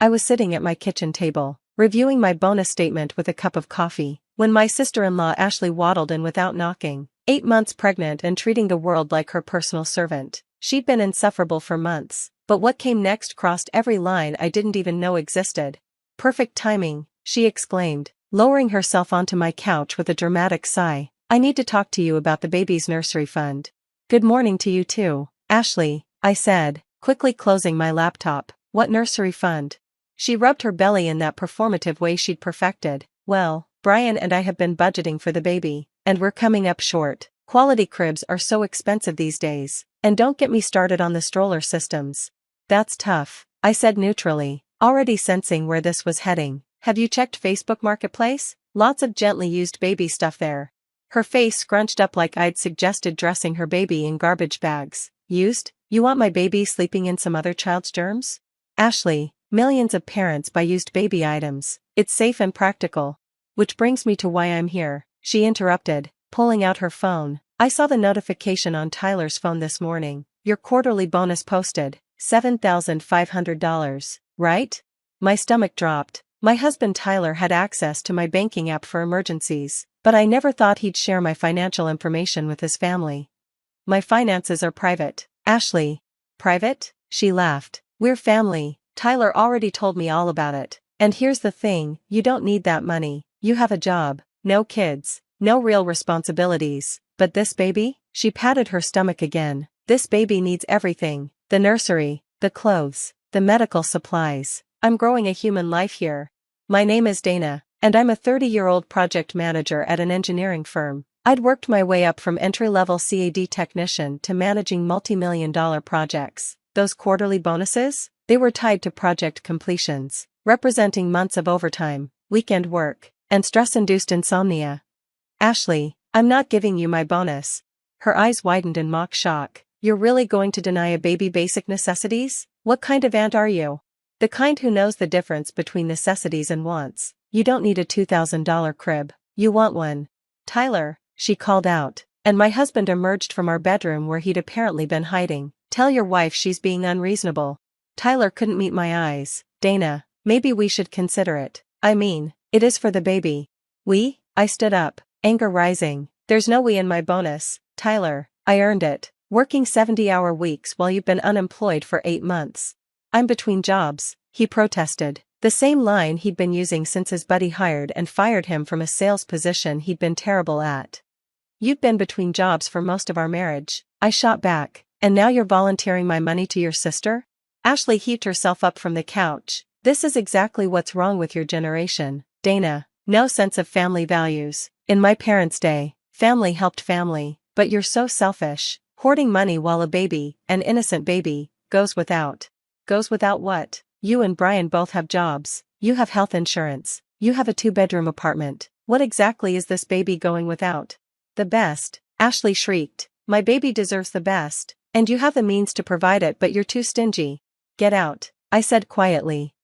I was sitting at my kitchen table, reviewing my bonus statement with a cup of coffee, when my sister-in-law Ashley waddled in without knocking. 8 months pregnant and treating the world like her personal servant. She'd been insufferable for months, but what came next crossed every line I didn't even know existed. Perfect timing, she exclaimed, lowering herself onto my couch with a dramatic sigh. I need to talk to you about the baby's nursery fund. Good morning to you too, Ashley, I said, quickly closing my laptop. What nursery fund? She rubbed her belly in that performative way she'd perfected. Well, Brian and I have been budgeting for the baby, and we're coming up short. Quality cribs are so expensive these days, and don't get me started on the stroller systems. That's tough, I said neutrally, already sensing where this was heading. Have you checked Facebook Marketplace? Lots of gently used baby stuff there. Her face scrunched up like I'd suggested dressing her baby in garbage bags. Used? You want my baby sleeping in some other child's germs? Ashley, millions of parents buy used baby items. It's safe and practical. Which brings me to why I'm here, she interrupted, pulling out her phone. I saw the notification on Tyler's phone this morning. Your quarterly bonus posted, $7,500, right? My stomach dropped. My husband Tyler had access to my banking app for emergencies, but I never thought he'd share my financial information with his family. My finances are private, Ashley. Private? She laughed. We're family. Tyler already told me all about it. And here's the thing, you don't need that money. You have a job, no kids, no real responsibilities. But this baby? She patted her stomach again. This baby needs everything. The nursery, the clothes, the medical supplies. I'm growing a human life here. My name is Dana, and I'm a 30-year-old project manager at an engineering firm. I'd worked my way up from entry-level CAD technician to managing multi-million-dollar projects. Those quarterly bonuses? They were tied to project completions, representing months of overtime, weekend work, and stress-induced insomnia. Ashley, I'm not giving you my bonus. Her eyes widened in mock shock. You're really going to deny a baby basic necessities? What kind of aunt are you? The kind who knows the difference between necessities and wants. You don't need a $2,000 crib. You want one. Tyler, she called out, and my husband emerged from our bedroom where he'd apparently been hiding. Tell your wife she's being unreasonable. Tyler couldn't meet my eyes. Dana, maybe we should consider it. I mean, it is for the baby. We? I stood up, anger rising. There's no we in my bonus, Tyler. I earned it, working 70-hour weeks while you've been unemployed for 8 months. I'm between jobs, he protested, the same line he'd been using since his buddy hired and fired him from a sales position he'd been terrible at. You've been between jobs for most of our marriage, I shot back, and now you're volunteering my money to your sister? Ashley heaved herself up from the couch. This is exactly what's wrong with your generation, Dana. No sense of family values. In my parents' day, family helped family, but you're so selfish, hoarding money while a baby, an innocent baby, goes without. Goes without what? You and Brian both have jobs, you have health insurance, you have a 2-bedroom apartment. What exactly is this baby going without? The best, Ashley shrieked. My baby deserves the best, and you have the means to provide it, but you're too stingy. Get out, I said quietly.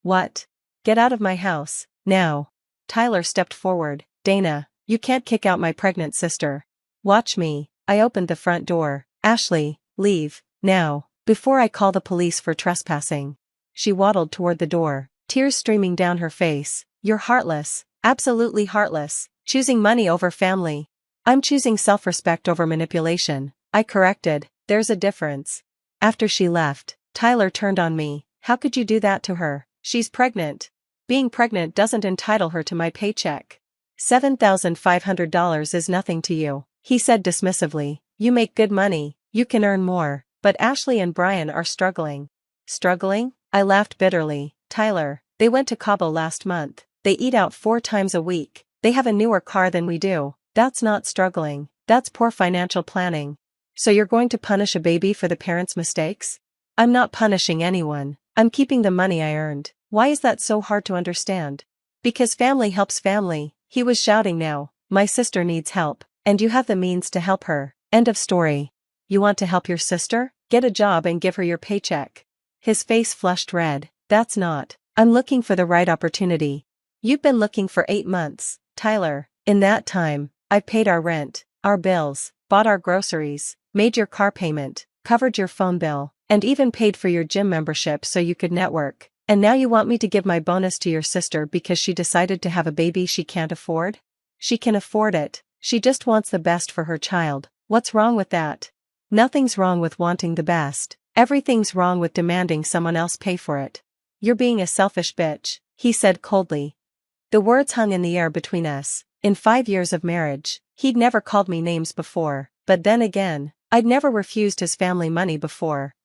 What? Get out of my house, now. Tyler stepped forward. Dana, you can't kick out my pregnant sister. Watch me. I opened the front door. Ashley, leave, now, before I call the police for trespassing. She waddled toward the door, tears streaming down her face. You're heartless, absolutely heartless, choosing money over family. I'm choosing self-respect over manipulation, I corrected. There's a difference. After she left, Tyler turned on me. How could you do that to her? She's pregnant. Being pregnant doesn't entitle her to my paycheck. $7,500 is nothing to you, he said dismissively. You make good money, you can earn more, but Ashley and Brian are struggling. Struggling? I laughed bitterly. Tyler, they went to Cabo last month. They eat out 4 times a week. They have a newer car than we do. That's not struggling. That's poor financial planning. So you're going to punish a baby for the parents' mistakes? I'm not punishing anyone. I'm keeping the money I earned. Why is that so hard to understand? Because family helps family, he was shouting now. My sister needs help, and you have the means to help her. End of story. You want to help your sister? Get a job and give her your paycheck. His face flushed red. That's not. I'm looking for the right opportunity. You've been looking for 8 months, Tyler. In that time, I've paid our rent, our bills, bought our groceries, made your car payment, covered your phone bill, and even paid for your gym membership so you could network. And now you want me to give my bonus to your sister because she decided to have a baby she can't afford? She can afford it, she just wants the best for her child. What's wrong with that? Nothing's wrong with wanting the best. Everything's wrong with demanding someone else pay for it. You're being a selfish bitch, he said coldly. The words hung in the air between us. In 5 years of marriage, he'd never called me names before, but then again, I'd never refused his family money before.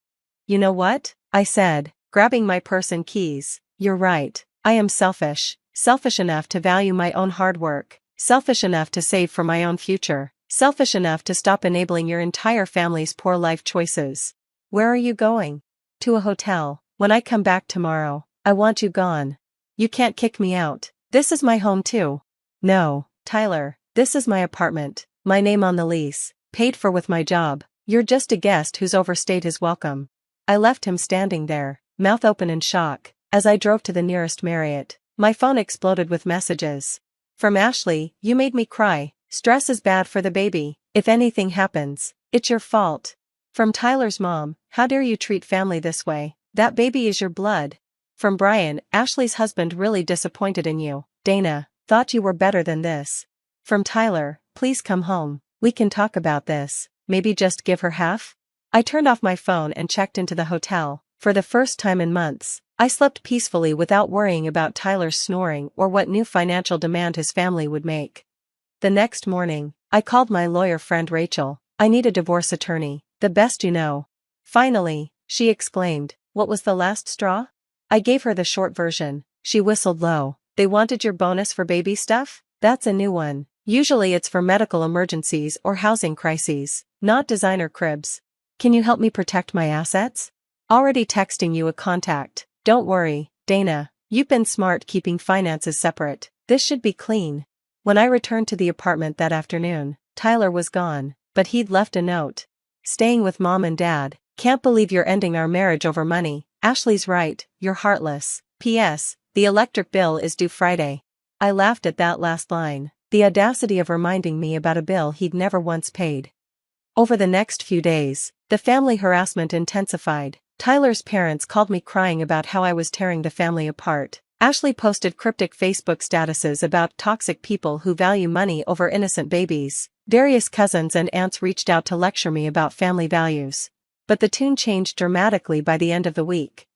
You know what? I said, grabbing my purse and keys. You're right, I am selfish. Selfish enough to value my own hard work. Selfish enough to save for my own future. Selfish enough to stop enabling your entire family's poor life choices. Where are you going? To a hotel. When I come back tomorrow, I want you gone. You can't kick me out. This is my home too. No, Tyler, this is my apartment, my name on the lease, paid for with my job. You're just a guest who's overstayed his welcome. I left him standing there, mouth open in shock. As I drove to the nearest Marriott, my phone exploded with messages. From Ashley, you made me cry. Stress is bad for the baby. If anything happens, it's your fault. From Tyler's mom, how dare you treat family this way? That baby is your blood. From Brian, Ashley's husband really disappointed in you. Dana, thought you were better than this. From Tyler, please come home. We can talk about this. Maybe just give her half? I turned off my phone and checked into the hotel. For the first time in months, I slept peacefully without worrying about Tyler's snoring or what new financial demand his family would make. The next morning, I called my lawyer friend Rachel. I need a divorce attorney, the best you know. Finally, she exclaimed, what was the last straw? I gave her the short version. She whistled low. They wanted your bonus for baby stuff? That's a new one. Usually it's for medical emergencies or housing crises, not designer cribs. Can you help me protect my assets? Already texting you a contact. Don't worry, Dana, you've been smart keeping finances separate. This should be clean. When I returned to the apartment that afternoon, Tyler was gone, but he'd left a note. Staying with mom and dad. Can't believe you're ending our marriage over money. Ashley's right, you're heartless. P.S. The electric bill is due Friday. I laughed at that last line, the audacity of reminding me about a bill he'd never once paid. Over the next few days, the family harassment intensified. Tyler's parents called me crying about how I was tearing the family apart. Ashley posted cryptic Facebook statuses about toxic people who value money over innocent babies. Various cousins and aunts reached out to lecture me about family values. But the tune changed dramatically by the end of the week.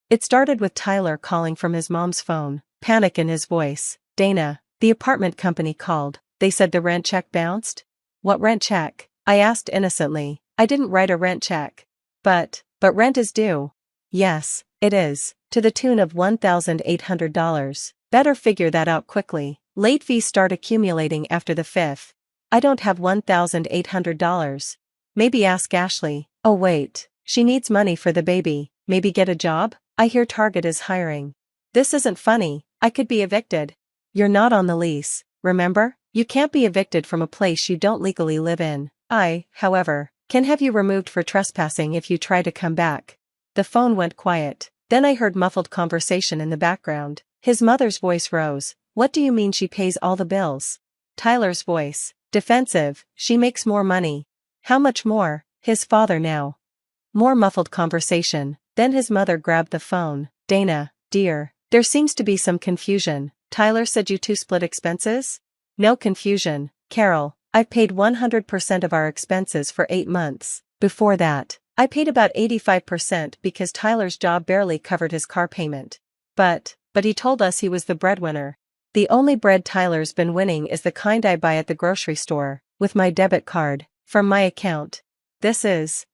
It started with Tyler calling from his mom's phone, panic in his voice. Dana, the apartment company called. They said the rent check bounced? What rent check? I asked innocently. I didn't write a rent check. But rent is due. Yes, it is, to the tune of $1,800. Better figure that out quickly. Late fees start accumulating after the 5th. I don't have $1,800. Maybe ask Ashley. Oh wait, she needs money for the baby. Maybe get a job? I hear Target is hiring. This isn't funny, I could be evicted. You're not on the lease, remember? You can't be evicted from a place you don't legally live in. I, however, can have you removed for trespassing if you try to come back. The phone went quiet. Then I heard muffled conversation in the background. His mother's voice rose. What do you mean she pays all the bills? Tyler's voice. Defensive, she makes more money. How much more? His father now. More muffled conversation. Then his mother grabbed the phone. Dana, dear, there seems to be some confusion. Tyler said you two split expenses? No confusion, Carol. I've paid 100% of our expenses for 8 months. Before that, I paid about 85% because Tyler's job barely covered his car payment. But he told us he was the breadwinner. The only bread Tyler's been winning is the kind I buy at the grocery store, with my debit card, from my account.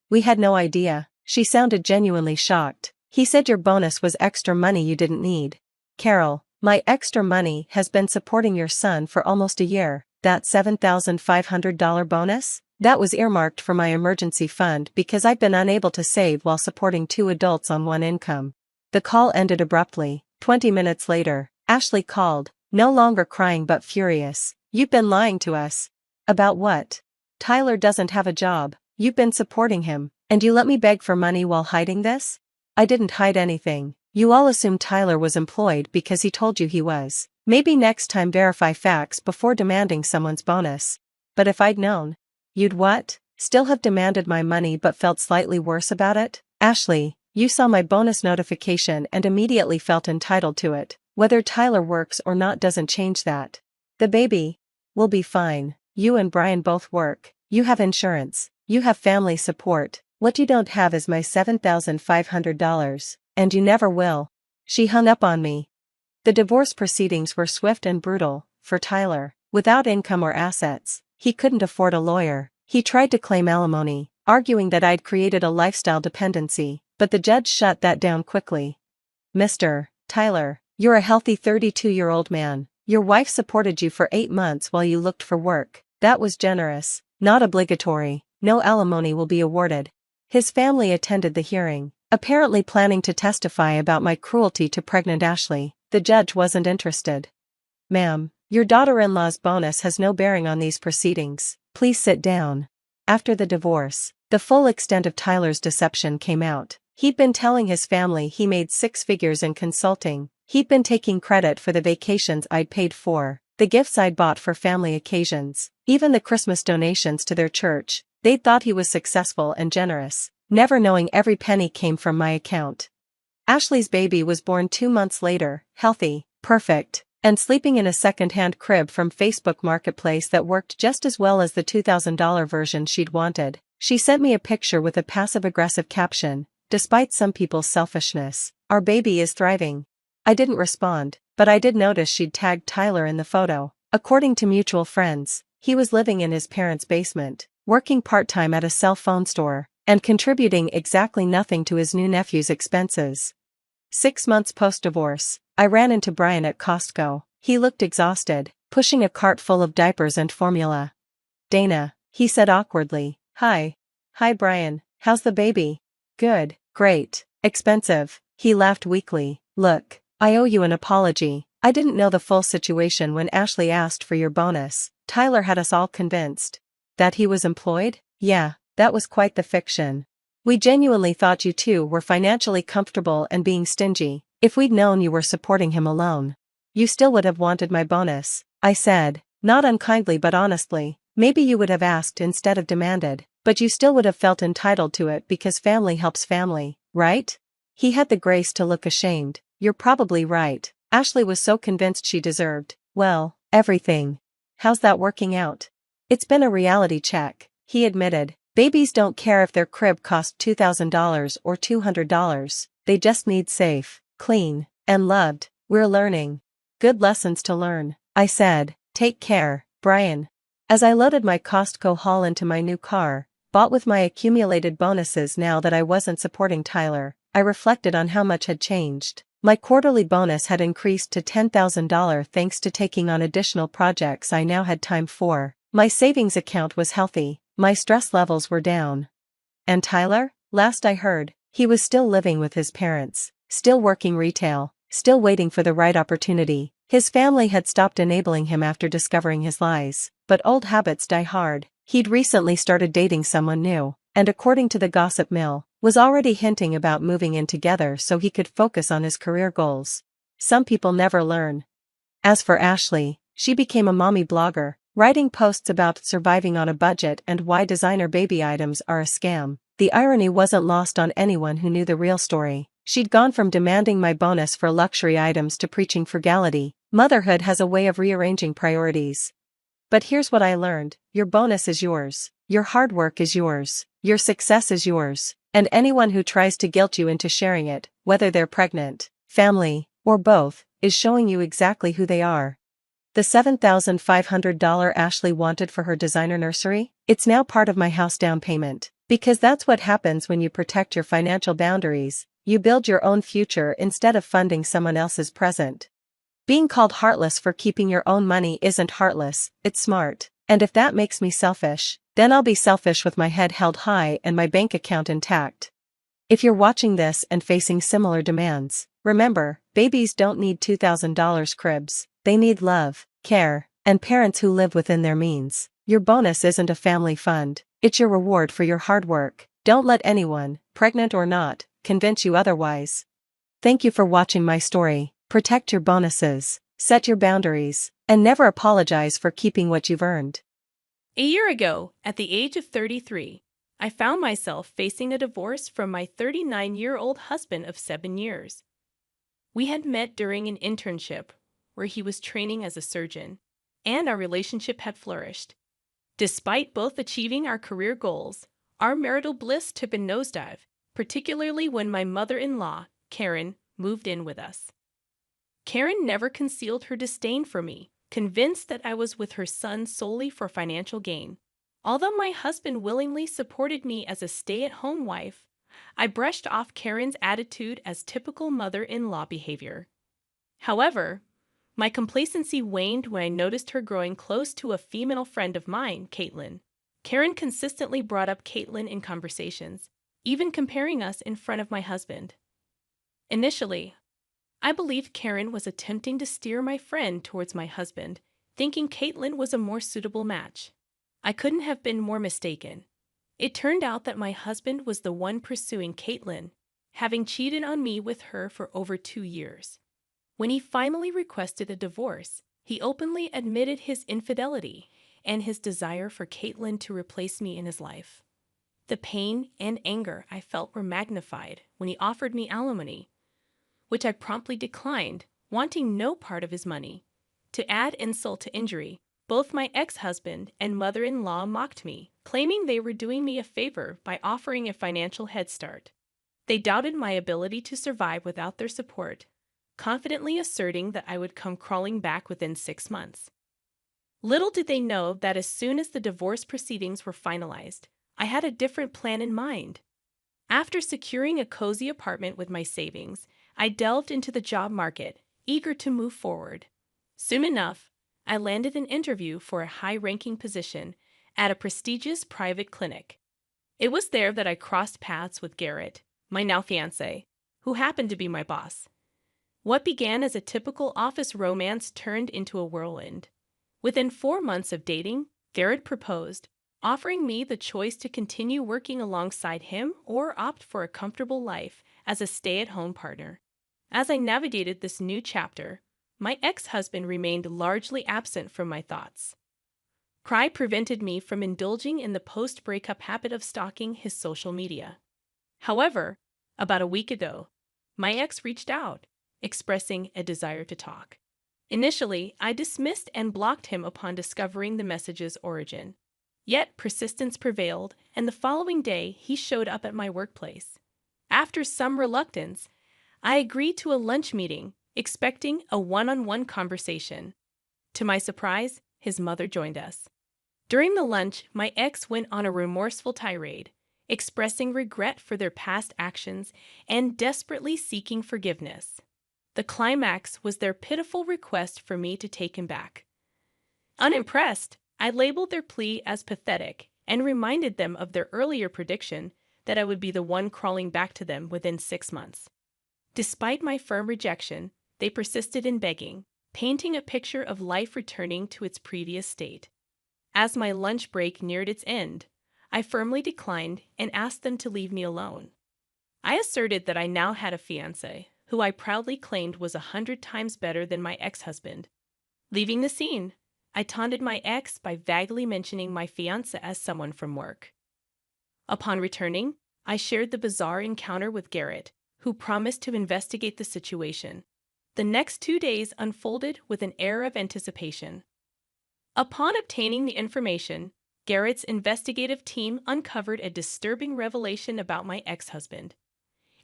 We had no idea. She sounded genuinely shocked. He said your bonus was extra money you didn't need. Carol, my extra money has been supporting your son for almost a year. That $7,500 bonus? That was earmarked for my emergency fund because I've been unable to save while supporting 2 adults on one income. The call ended abruptly. 20 minutes later, Ashley called, no longer crying but furious. You've been lying to us. About what? Tyler doesn't have a job. You've been supporting him, and you let me beg for money while hiding this? I didn't hide anything. You all assumed Tyler was employed because he told you he was. Maybe next time verify facts before demanding someone's bonus. But if I'd known, you'd what? Still have demanded my money but felt slightly worse about it? Ashley, You saw my bonus notification and immediately felt entitled to it. Whether Tyler works or not doesn't change that. The baby will be fine. You and Brian both work. You have insurance. You have family support. What you don't have is my $7,500. And you never will. She hung up on me. The divorce proceedings were swift and brutal, for Tyler. Without income or assets, he couldn't afford a lawyer. He tried to claim alimony, arguing that I'd created a lifestyle dependency, but the judge shut that down quickly. Mr. Tyler, you're a healthy 32-year-old man. Your wife supported you for 8 months while you looked for work. That was generous, not obligatory. No alimony will be awarded. His family attended the hearing, apparently planning to testify about my cruelty to pregnant Ashley. The judge wasn't interested. Ma'am, your daughter-in-law's bonus has no bearing on these proceedings. Please sit down. After the divorce, the full extent of Tyler's deception came out. He'd been telling his family he made 6 figures in consulting. He'd been taking credit for the vacations I'd paid for, the gifts I'd bought for family occasions, even the Christmas donations to their church. They'd thought he was successful and generous, never knowing every penny came from my account. Ashley's baby was born 2 months later, healthy, perfect, and sleeping in a second-hand crib from Facebook Marketplace that worked just as well as the $2,000 version she'd wanted. She sent me a picture with a passive-aggressive caption, "Despite some people's selfishness, our baby is thriving." I didn't respond, but I did notice she'd tagged Tyler in the photo. According to mutual friends, he was living in his parents' basement, working part-time at a cell phone store, and contributing exactly nothing to his new nephew's expenses. 6 months post-divorce, I ran into Brian at Costco. He looked exhausted, pushing a cart full of diapers and formula. "Dana," he said awkwardly. "Hi. Hi Brian, how's the baby?" "Good, great, expensive." He laughed weakly. "Look, I owe you an apology. I didn't know the full situation when Ashley asked for your bonus. Tyler had us all convinced that he was employed." "Yeah, that was quite the fiction. We genuinely thought you two were financially comfortable and being stingy. If we'd known you were supporting him alone, you still would have wanted my bonus," I said, not unkindly but honestly. "Maybe you would have asked instead of demanded, but you still would have felt entitled to it because family helps family, right?" He had the grace to look ashamed. "You're probably right. Ashley was so convinced she deserved, well, everything. How's that working out?" "It's been a reality check," he admitted. "Babies don't care if their crib cost $2,000 or $200. They just need safe, clean, and loved. We're learning. Good lessons to learn," I said. "Take care, Brian." As I loaded my Costco haul into my new car, bought with my accumulated bonuses now that I wasn't supporting Tyler, I reflected on how much had changed. My quarterly bonus had increased to $10,000 thanks to taking on additional projects I now had time for. My savings account was healthy. My stress levels were down. And Tyler? Last I heard, he was still living with his parents, still working retail, still waiting for the right opportunity. His family had stopped enabling him after discovering his lies, but old habits die hard. He'd recently started dating someone new, and according to the gossip mill, was already hinting about moving in together so he could focus on his career goals. Some people never learn. As for Ashley, she became a mommy blogger, writing posts about surviving on a budget and why designer baby items are a scam. The irony wasn't lost on anyone who knew the real story. She'd gone from demanding my bonus for luxury items to preaching frugality. Motherhood has a way of rearranging priorities. But here's what I learned: your bonus is yours, your hard work is yours, your success is yours, and anyone who tries to guilt you into sharing it, whether they're pregnant, family, or both, is showing you exactly who they are. The $7,500 Ashley wanted for her designer nursery? It's now part of my house down payment. Because that's what happens when you protect your financial boundaries. You build your own future instead of funding someone else's present. Being called heartless for keeping your own money isn't heartless, it's smart. And if that makes me selfish, then I'll be selfish with my head held high and my bank account intact. If you're watching this and facing similar demands, remember, babies don't need $2,000 cribs. They need love, care, and parents who live within their means. Your bonus isn't a family fund, it's your reward for your hard work. Don't let anyone, pregnant or not, convince you otherwise. Thank you for watching my story. Protect your bonuses, set your boundaries, and never apologize for keeping what you've earned. A year ago, at the age of 33, I found myself facing a divorce from my 39-year-old husband of 7 years. We had met during an internship where he was training as a surgeon, and our relationship had flourished. Despite both achieving our career goals, our marital bliss took a nosedive, particularly when my mother-in-law, Karen, moved in with us. Karen never concealed her disdain for me, convinced that I was with her son solely for financial gain. Although my husband willingly supported me as a stay-at-home wife, I brushed off Karen's attitude as typical mother-in-law behavior. However, my complacency waned when I noticed her growing close to a female friend of mine, Caitlin. Karen consistently brought up Caitlin in conversations, even comparing us in front of my husband. Initially, I believed Karen was attempting to steer my friend towards my husband, thinking Caitlin was a more suitable match. I couldn't have been more mistaken. It turned out that my husband was the one pursuing Caitlin, having cheated on me with her for over 2 years. When he finally requested a divorce, he openly admitted his infidelity and his desire for Caitlin to replace me in his life. The pain and anger I felt were magnified when he offered me alimony, which I promptly declined, wanting no part of his money. To add insult to injury, both my ex-husband and mother-in-law mocked me, claiming they were doing me a favor by offering a financial head start. They doubted my ability to survive without their support, confidently asserting that I would come crawling back within 6 months. Little did they know that as soon as the divorce proceedings were finalized, I had a different plan in mind. After securing a cozy apartment with my savings, I delved into the job market, eager to move forward. Soon enough, I landed an interview for a high-ranking position at a prestigious private clinic. It was there that I crossed paths with Garrett, my now fiancé, who happened to be my boss. What began as a typical office romance turned into a whirlwind. Within 4 months of dating, Garrett proposed, offering me the choice to continue working alongside him or opt for a comfortable life as a stay-at-home partner. As I navigated this new chapter, my ex-husband remained largely absent from my thoughts. Pride prevented me from indulging in the post-breakup habit of stalking his social media. However, about a week ago, my ex reached out, expressing a desire to talk. Initially, I dismissed and blocked him upon discovering the message's origin. Yet persistence prevailed, and the following day he showed up at my workplace. After some reluctance, I agreed to a lunch meeting, expecting a one-on-one conversation. To my surprise, his mother joined us. During the lunch, my ex went on a remorseful tirade, expressing regret for their past actions and desperately seeking forgiveness. The climax was their pitiful request for me to take him back. Unimpressed, I labeled their plea as pathetic and reminded them of their earlier prediction that I would be the one crawling back to them within 6 months. Despite my firm rejection, they persisted in begging, painting a picture of life returning to its previous state. As my lunch break neared its end, I firmly declined and asked them to leave me alone. I asserted that I now had a fiancé, who I proudly claimed was 100 times better than my ex-husband. Leaving the scene, I taunted my ex by vaguely mentioning my fiancé as someone from work. Upon returning, I shared the bizarre encounter with Garrett, who promised to investigate the situation. The next 2 days unfolded with an air of anticipation. Upon obtaining the information, Garrett's investigative team uncovered a disturbing revelation about my ex-husband.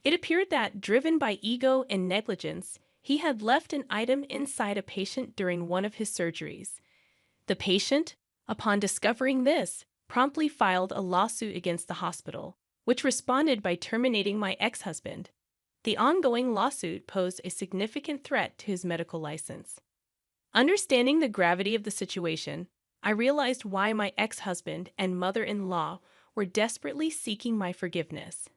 It appeared that, driven by ego and negligence, he had left an item inside a patient during one of his surgeries. The patient, upon discovering this, promptly filed a lawsuit against the hospital, which responded by terminating my ex-husband. The ongoing lawsuit posed a significant threat to his medical license. Understanding the gravity of the situation, I realized why my ex-husband and mother-in-law were desperately seeking my forgiveness.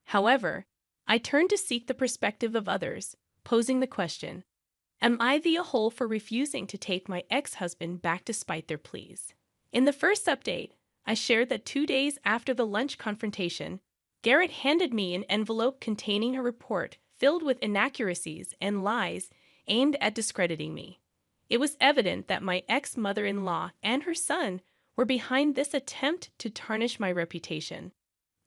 However, I turned to seek the perspective of others, posing the question, am I the a-hole for refusing to take my ex-husband back despite their pleas? In the first update, I shared that 2 days after the lunch confrontation, Garrett handed me an envelope containing a report filled with inaccuracies and lies aimed at discrediting me. It was evident that my ex-mother-in-law and her son were behind this attempt to tarnish my reputation.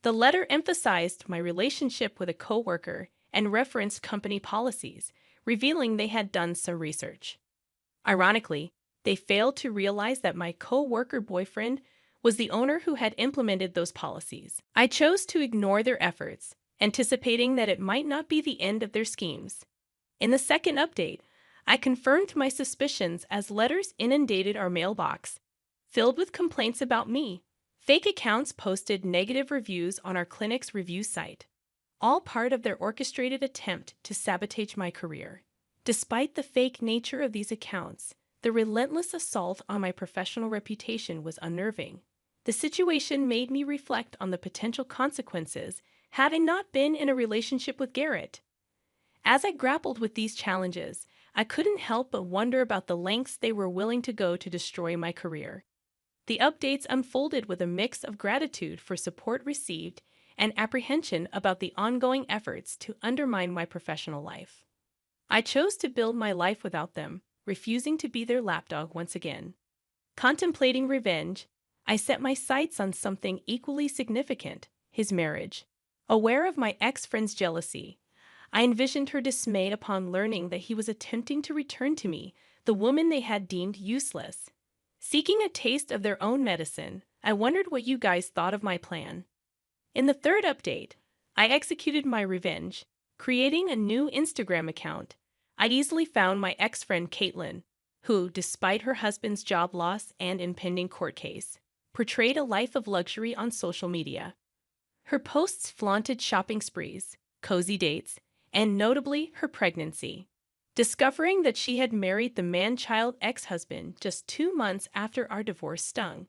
The letter emphasized my relationship with a coworker and referenced company policies, revealing they had done some research. Ironically, they failed to realize that my co-worker boyfriend was the owner who had implemented those policies. I chose to ignore their efforts, anticipating that it might not be the end of their schemes. In the second update, I confirmed my suspicions as letters inundated our mailbox, filled with complaints about me. Fake accounts posted negative reviews on our clinic's review site, all part of their orchestrated attempt to sabotage my career. Despite the fake nature of these accounts, the relentless assault on my professional reputation was unnerving. The situation made me reflect on the potential consequences had I not been in a relationship with Garrett. As I grappled with these challenges, I couldn't help but wonder about the lengths they were willing to go to destroy my career. The updates unfolded with a mix of gratitude for support received and apprehension about the ongoing efforts to undermine my professional life. I chose to build my life without them, refusing to be their lapdog once again. Contemplating revenge, I set my sights on something equally significant: his marriage. Aware of my ex-friend's jealousy, I envisioned her dismay upon learning that he was attempting to return to me, the woman they had deemed useless. Seeking a taste of their own medicine, I wondered what you guys thought of my plan. In the third update, I executed my revenge, creating a new Instagram account. I easily found my ex-friend Caitlin, who, despite her husband's job loss and impending court case, portrayed a life of luxury on social media. Her posts flaunted shopping sprees, cozy dates, and notably her pregnancy. Discovering that she had married the man-child ex-husband just 2 months after our divorce stung,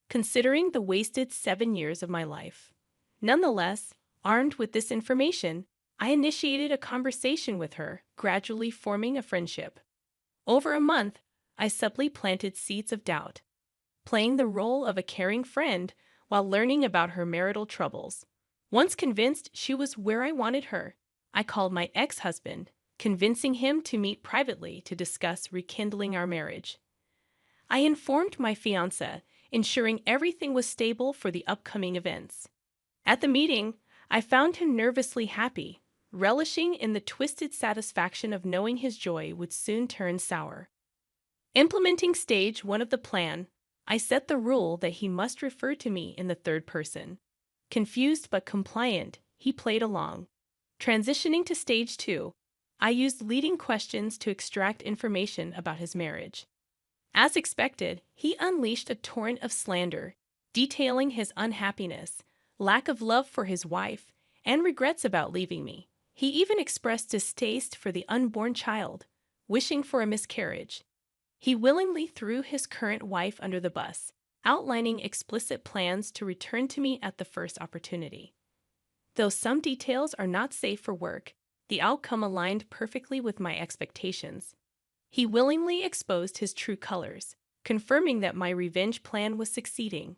considering the wasted 7 years of my life. Nonetheless, armed with this information, I initiated a conversation with her, gradually forming a friendship. Over a month, I subtly planted seeds of doubt, playing the role of a caring friend while learning about her marital troubles. Once convinced she was where I wanted her, I called my ex-husband, convincing him to meet privately to discuss rekindling our marriage. I informed my fiancé, ensuring everything was stable for the upcoming events. At the meeting, I found him nervously happy, relishing in the twisted satisfaction of knowing his joy would soon turn sour. Implementing stage 1 of the plan, I set the rule that he must refer to me in the third person. Confused but compliant, he played along. Transitioning to stage 2, I used leading questions to extract information about his marriage. As expected, he unleashed a torrent of slander, detailing his unhappiness, lack of love for his wife, and regrets about leaving me. He even expressed distaste for the unborn child, wishing for a miscarriage. He willingly threw his current wife under the bus, outlining explicit plans to return to me at the first opportunity. Though some details are not safe for work, the outcome aligned perfectly with my expectations. He willingly exposed his true colors, confirming that my revenge plan was succeeding.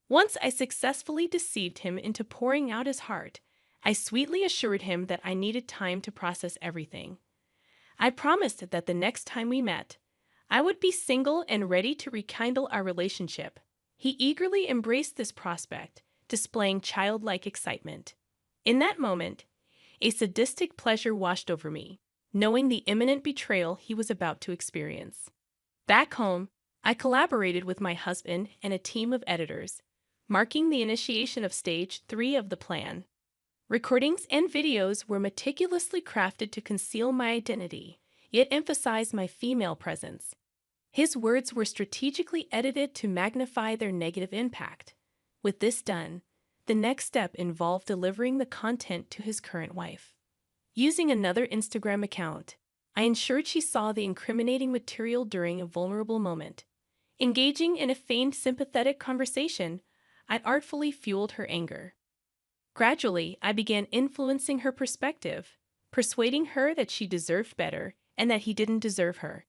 Once I successfully deceived him into pouring out his heart, I sweetly assured him that I needed time to process everything. I promised that the next time we met, I would be single and ready to rekindle our relationship. He eagerly embraced this prospect, displaying childlike excitement. In that moment, a sadistic pleasure washed over me, knowing the imminent betrayal he was about to experience. Back home, I collaborated with my husband and a team of editors, marking the initiation of stage 3 of the plan. Recordings and videos were meticulously crafted to conceal my identity, yet emphasize my female presence. His words were strategically edited to magnify their negative impact. With this done, the next step involved delivering the content to his current wife. Using another Instagram account, I ensured she saw the incriminating material during a vulnerable moment. Engaging in a feigned sympathetic conversation, I artfully fueled her anger. Gradually, I began influencing her perspective, persuading her that she deserved better and that he didn't deserve her.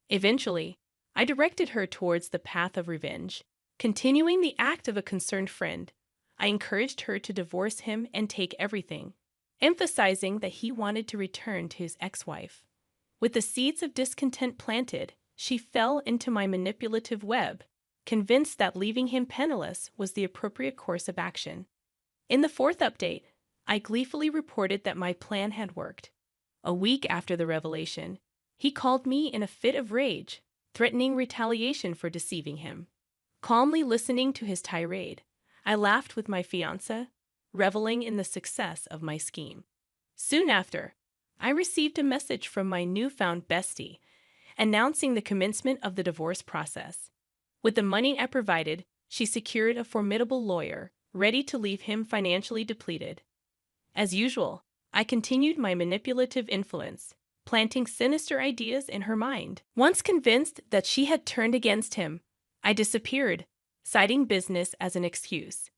Eventually, I directed her towards the path of revenge. Continuing the act of a concerned friend, I encouraged her to divorce him and take everything, emphasizing that he wanted to return to his ex-wife. With the seeds of discontent planted, she fell into my manipulative web, convinced that leaving him penniless was the appropriate course of action. In the fourth update, I gleefully reported that my plan had worked. A week after the revelation, he called me in a fit of rage, threatening retaliation for deceiving him. Calmly listening to his tirade, I laughed with my fiancé, reveling in the success of my scheme. Soon after, I received a message from my newfound bestie, announcing the commencement of the divorce process. With the money I provided, she secured a formidable lawyer, ready to leave him financially depleted. As usual, I continued my manipulative influence, planting sinister ideas in her mind. Once convinced that she had turned against him, I disappeared, citing business as an excuse.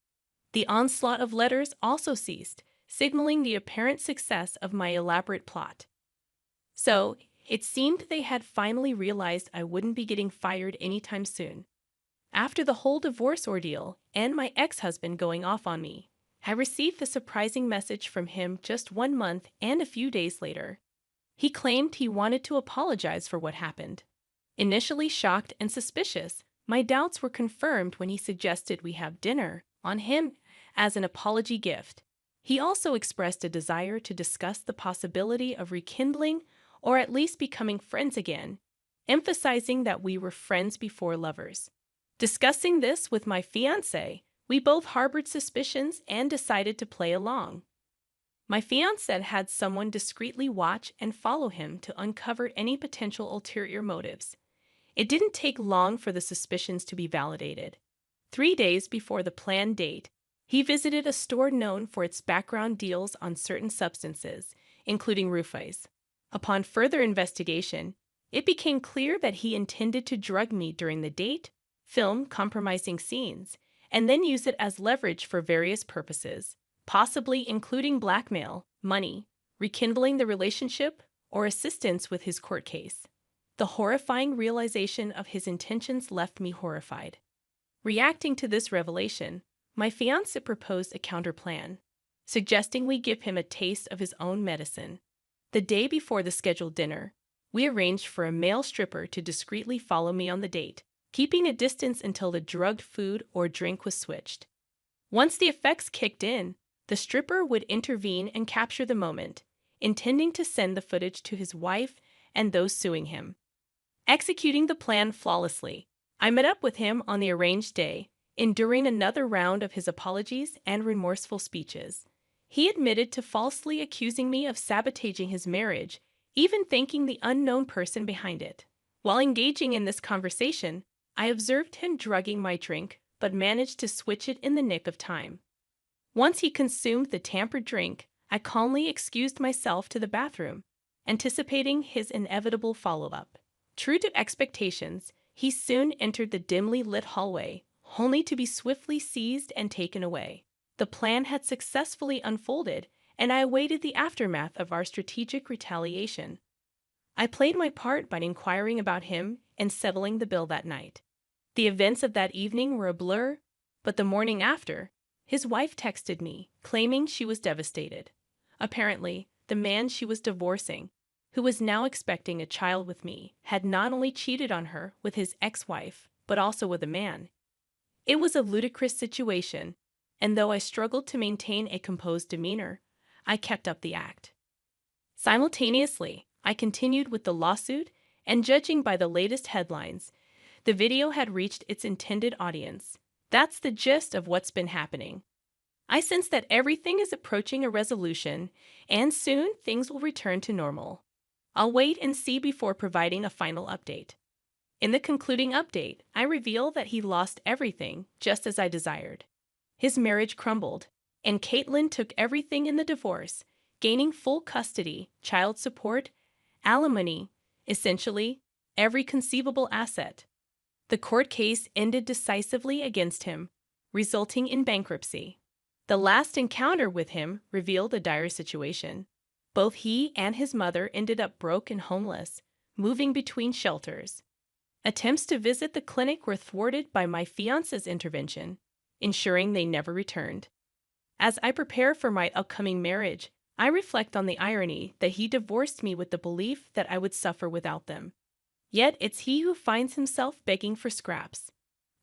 The onslaught of letters also ceased, signaling the apparent success of my elaborate plot. So, it seemed they had finally realized I wouldn't be getting fired anytime soon. After the whole divorce ordeal and my ex-husband going off on me, I received a surprising message from him just 1 month and a few days later. He claimed he wanted to apologize for what happened. Initially shocked and suspicious, my doubts were confirmed when he suggested we have dinner on him as an apology gift. He also expressed a desire to discuss the possibility of rekindling or at least becoming friends again, emphasizing that we were friends before lovers. Discussing this with my fiancé, we both harbored suspicions and decided to play along. My fiancé had someone discreetly watch and follow him to uncover any potential ulterior motives. It didn't take long for the suspicions to be validated. 3 days before the planned date, he visited a store known for its background deals on certain substances, including roofies. Upon further investigation, it became clear that he intended to drug me during the date, film compromising scenes, and then use it as leverage for various purposes, possibly including blackmail, money, rekindling the relationship, or assistance with his court case. The horrifying realization of his intentions left me horrified. Reacting to this revelation, my fiancé proposed a counterplan, suggesting we give him a taste of his own medicine. The day before the scheduled dinner, we arranged for a male stripper to discreetly follow me on the date, keeping a distance until the drugged food or drink was switched. Once the effects kicked in, the stripper would intervene and capture the moment, intending to send the footage to his wife and those suing him. Executing the plan flawlessly, I met up with him on the arranged day, enduring another round of his apologies and remorseful speeches. He admitted to falsely accusing me of sabotaging his marriage, even thanking the unknown person behind it. While engaging in this conversation, I observed him drugging my drink, but managed to switch it in the nick of time. Once he consumed the tampered drink, I calmly excused myself to the bathroom, anticipating his inevitable follow-up. True to expectations, he soon entered the dimly lit hallway, only to be swiftly seized and taken away. The plan had successfully unfolded, and I awaited the aftermath of our strategic retaliation. I played my part by inquiring about him and settling the bill that night. The events of that evening were a blur, but the morning after, his wife texted me, claiming she was devastated. Apparently, the man she was divorcing, who was now expecting a child with me, had not only cheated on her with his ex-wife, but also with a man. It was a ludicrous situation, and though I struggled to maintain a composed demeanor, I kept up the act. Simultaneously, I continued with the lawsuit, and judging by the latest headlines, the video had reached its intended audience. That's the gist of what's been happening. I sense that everything is approaching a resolution, and soon things will return to normal. I'll wait and see before providing a final update. In the concluding update, I reveal that he lost everything, just as I desired. His marriage crumbled, and Caitlin took everything in the divorce, gaining full custody, child support, alimony, essentially every conceivable asset. The court case ended decisively against him, resulting in bankruptcy. The last encounter with him revealed a dire situation. Both he and his mother ended up broke and homeless, moving between shelters. Attempts to visit the clinic were thwarted by my fiancé's intervention, ensuring they never returned. As I prepare for my upcoming marriage, I reflect on the irony that he divorced me with the belief that I would suffer without them. Yet it's he who finds himself begging for scraps.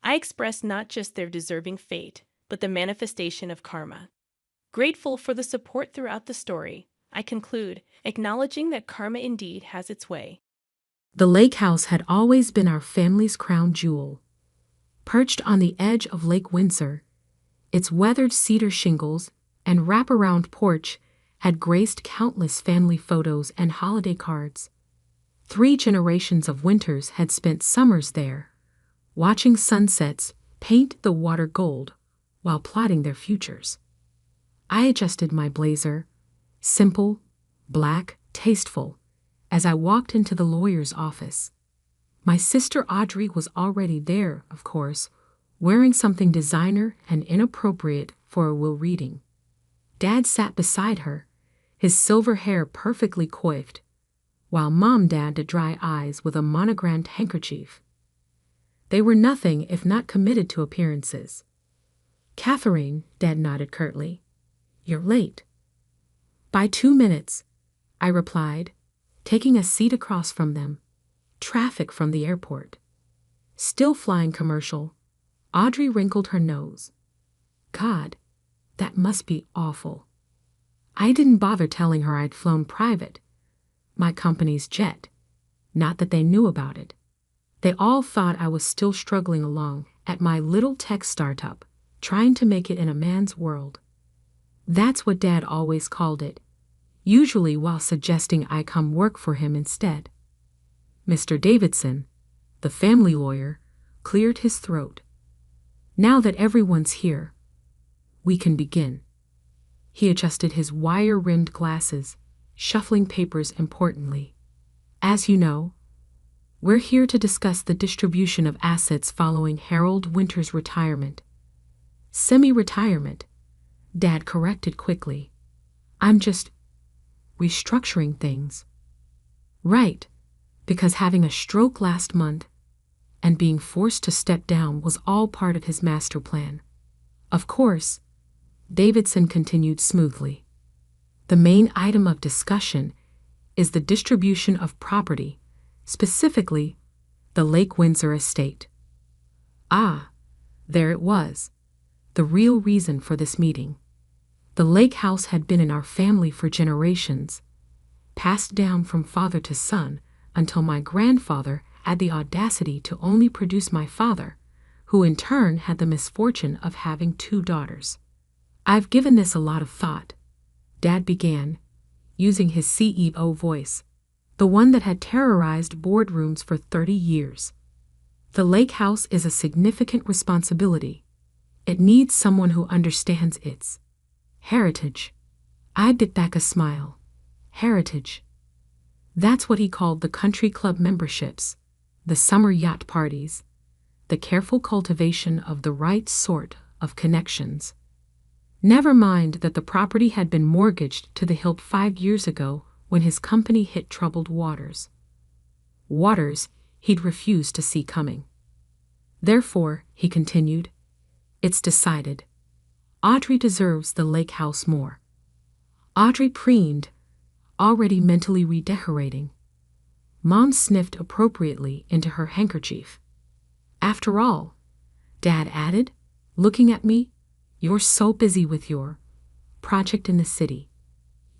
I express not just their deserving fate, but the manifestation of karma. Grateful for the support throughout the story, I conclude, acknowledging that karma indeed has its way. The lake house had always been our family's crown jewel. Perched on the edge of Lake Windsor, its weathered cedar shingles and wraparound porch had graced countless family photos and holiday cards. 3 generations of winters had spent summers there, watching sunsets paint the water gold while plotting their futures. I adjusted my blazer, simple, black, tasteful, as I walked into the lawyer's office. My sister Audrey was already there, of course, wearing something designer and inappropriate for a will reading. Dad sat beside her, his silver hair perfectly coiffed, while Mom dabbed at dry eyes with a monogrammed handkerchief. They were nothing if not committed to appearances. "Catherine," Dad nodded curtly, "you're late." "By 2 minutes," I replied, taking a seat across from them. Traffic from the airport. Still flying commercial, Audrey wrinkled her nose. God, that must be awful. I didn't bother telling her I'd flown private, my company's jet. Not that they knew about it. They all thought I was still struggling along at my little tech startup, trying to make it in a man's world. That's what Dad always called it, usually while suggesting I come work for him instead. Mr. Davidson, the family lawyer, cleared his throat. "Now that everyone's here, we can begin." He adjusted his wire-rimmed glasses, shuffling papers importantly. "As you know, we're here to discuss the distribution of assets following Harold Winter's retirement." "Semi-retirement," Dad corrected quickly. "I'm just restructuring things." "Right, because having a stroke last month and being forced to step down was all part of his master plan. Of course," Davidson continued smoothly, "the main item of discussion is the distribution of property, specifically the Lake Windsor estate." Ah, there it was, the real reason for this meeting. The lake house had been in our family for generations, passed down from father to son until my grandfather had the audacity to only produce my father, who in turn had the misfortune of having 2 daughters. "I've given this a lot of thought," Dad began, using his CEO voice, the one that had terrorized boardrooms for 30 years. "The lake house is a significant responsibility. It needs someone who understands its heritage." I bit back a smile. Heritage. That's what he called the country club memberships, the summer yacht parties, the careful cultivation of the right sort of connections. Never mind that the property had been mortgaged to the hilt 5 years ago when his company hit troubled waters. Waters he'd refused to see coming. "Therefore," he continued, "it's decided. Audrey deserves the lake house more." Audrey preened, already mentally redecorating. Mom sniffed appropriately into her handkerchief. "After all," Dad added, looking at me, "you're so busy with your project in the city.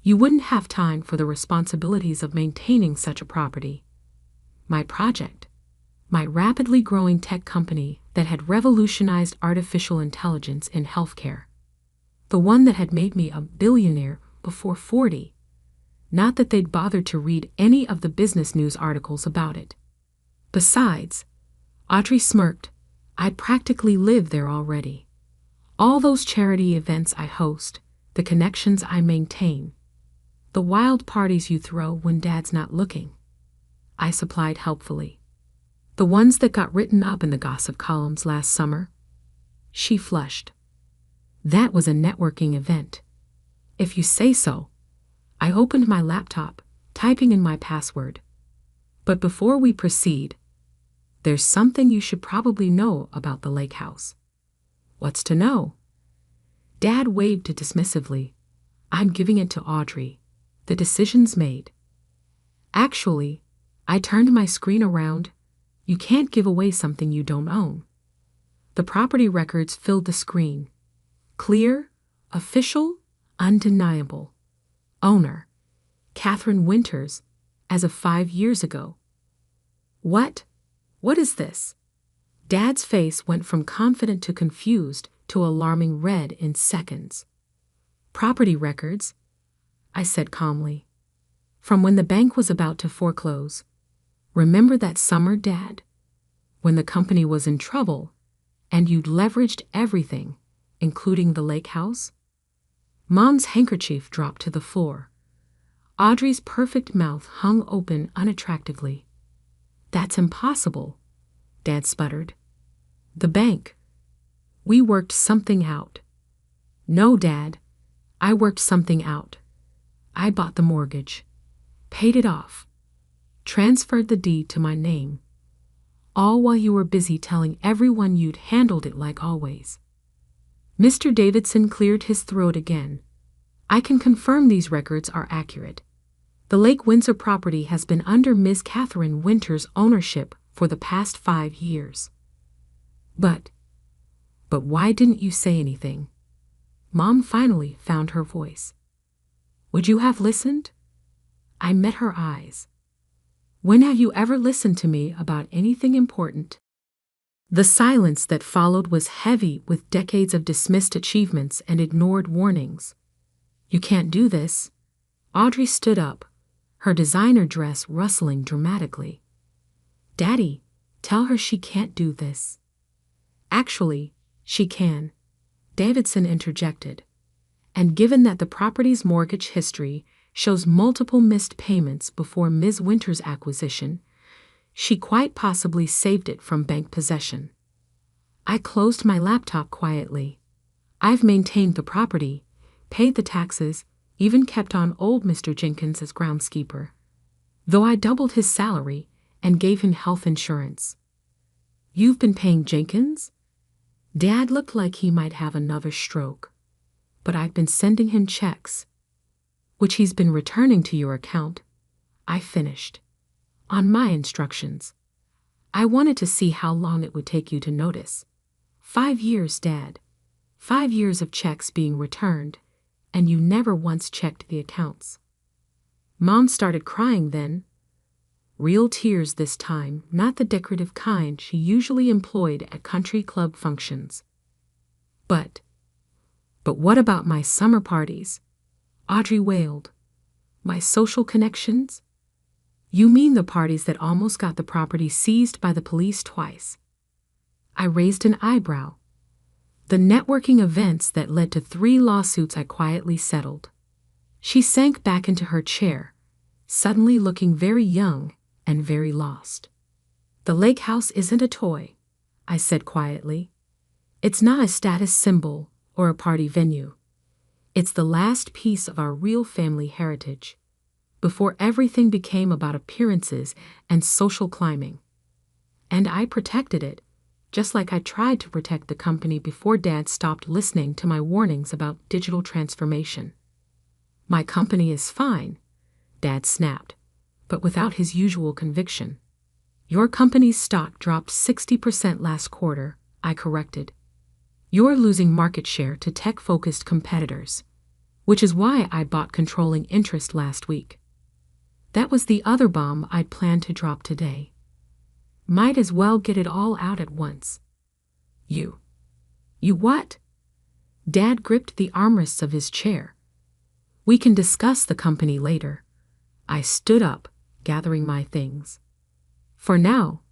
You wouldn't have time for the responsibilities of maintaining such a property." My project, my rapidly growing tech company that had revolutionized artificial intelligence in healthcare. The one that had made me a billionaire before 40. Not that they'd bothered to read any of the business news articles about it. Besides, Audrey smirked, "I practically live there already. All those charity events I host, the connections I maintain, the wild parties you throw when Dad's not looking," I supplied helpfully. "The ones that got written up in the gossip columns last summer." She flushed. "That was a networking event." "If you say so." I opened my laptop, typing in my password. "But before we proceed, there's something you should probably know about the lake house." "What's to know?" Dad waved it dismissively. "I'm giving it to Audrey. The decision's made." Actually, I turned my screen around. You can't give away something you don't own. The property records filled the screen. Clear, official, undeniable. Owner, Catherine Winters, as of 5 years ago. What? What is this? Dad's face went from confident to confused to alarming red in seconds. Property records, I said calmly. From when the bank was about to foreclose. Remember that summer, Dad? When the company was in trouble and you'd leveraged everything, including the lake house? Mom's handkerchief dropped to the floor. Audrey's perfect mouth hung open unattractively. That's impossible, Dad sputtered. The bank. We worked something out. No, Dad. I worked something out. I bought the mortgage. Paid it off. Transferred the deed to my name. All while you were busy telling everyone you'd handled it like always. Mr. Davidson cleared his throat again. I can confirm these records are accurate. The Lake Windsor property has been under Ms. Catherine Winters' ownership for the past 5 years. But why didn't you say anything? Mom finally found her voice. Would you have listened? I met her eyes. When have you ever listened to me about anything important? The silence that followed was heavy with decades of dismissed achievements and ignored warnings. You can't do this. Audrey stood up, her designer dress rustling dramatically. Daddy, tell her she can't do this. Actually, she can, Davidson interjected. And given that the property's mortgage history shows multiple missed payments before Ms. Winters' acquisition, she quite possibly saved it from bank possession. I closed my laptop quietly. I've maintained the property, paid the taxes, even kept on old Mr. Jenkins as groundskeeper. Though I doubled his salary and gave him health insurance. You've been paying Jenkins? Dad looked like he might have another stroke. But I've been sending him checks, which he's been returning to your account. I finished. On my instructions. I wanted to see how long it would take you to notice. 5 years, Dad. 5 years of checks being returned, and you never once checked the accounts. Mom started crying then. Real tears this time, not the decorative kind she usually employed at country club functions. But what about my summer parties? Audrey wailed. My social connections? You mean the parties that almost got the property seized by the police twice? I raised an eyebrow. The networking events that led to 3 lawsuits I quietly settled. She sank back into her chair, suddenly looking very young and very lost. The lake house isn't a toy, I said quietly. It's not a status symbol or a party venue. It's the last piece of our real family heritage, before everything became about appearances and social climbing. And I protected it, just like I tried to protect the company before Dad stopped listening to my warnings about digital transformation. My company is fine, Dad snapped, but without his usual conviction. Your company's stock dropped 60% last quarter, I corrected. You're losing market share to tech-focused competitors, which is why I bought controlling interest last week. That was the other bomb I'd planned to drop today. Might as well get it all out at once. You what? Dad gripped the armrests of his chair. We can discuss the company later. I stood up, gathering my things. For now,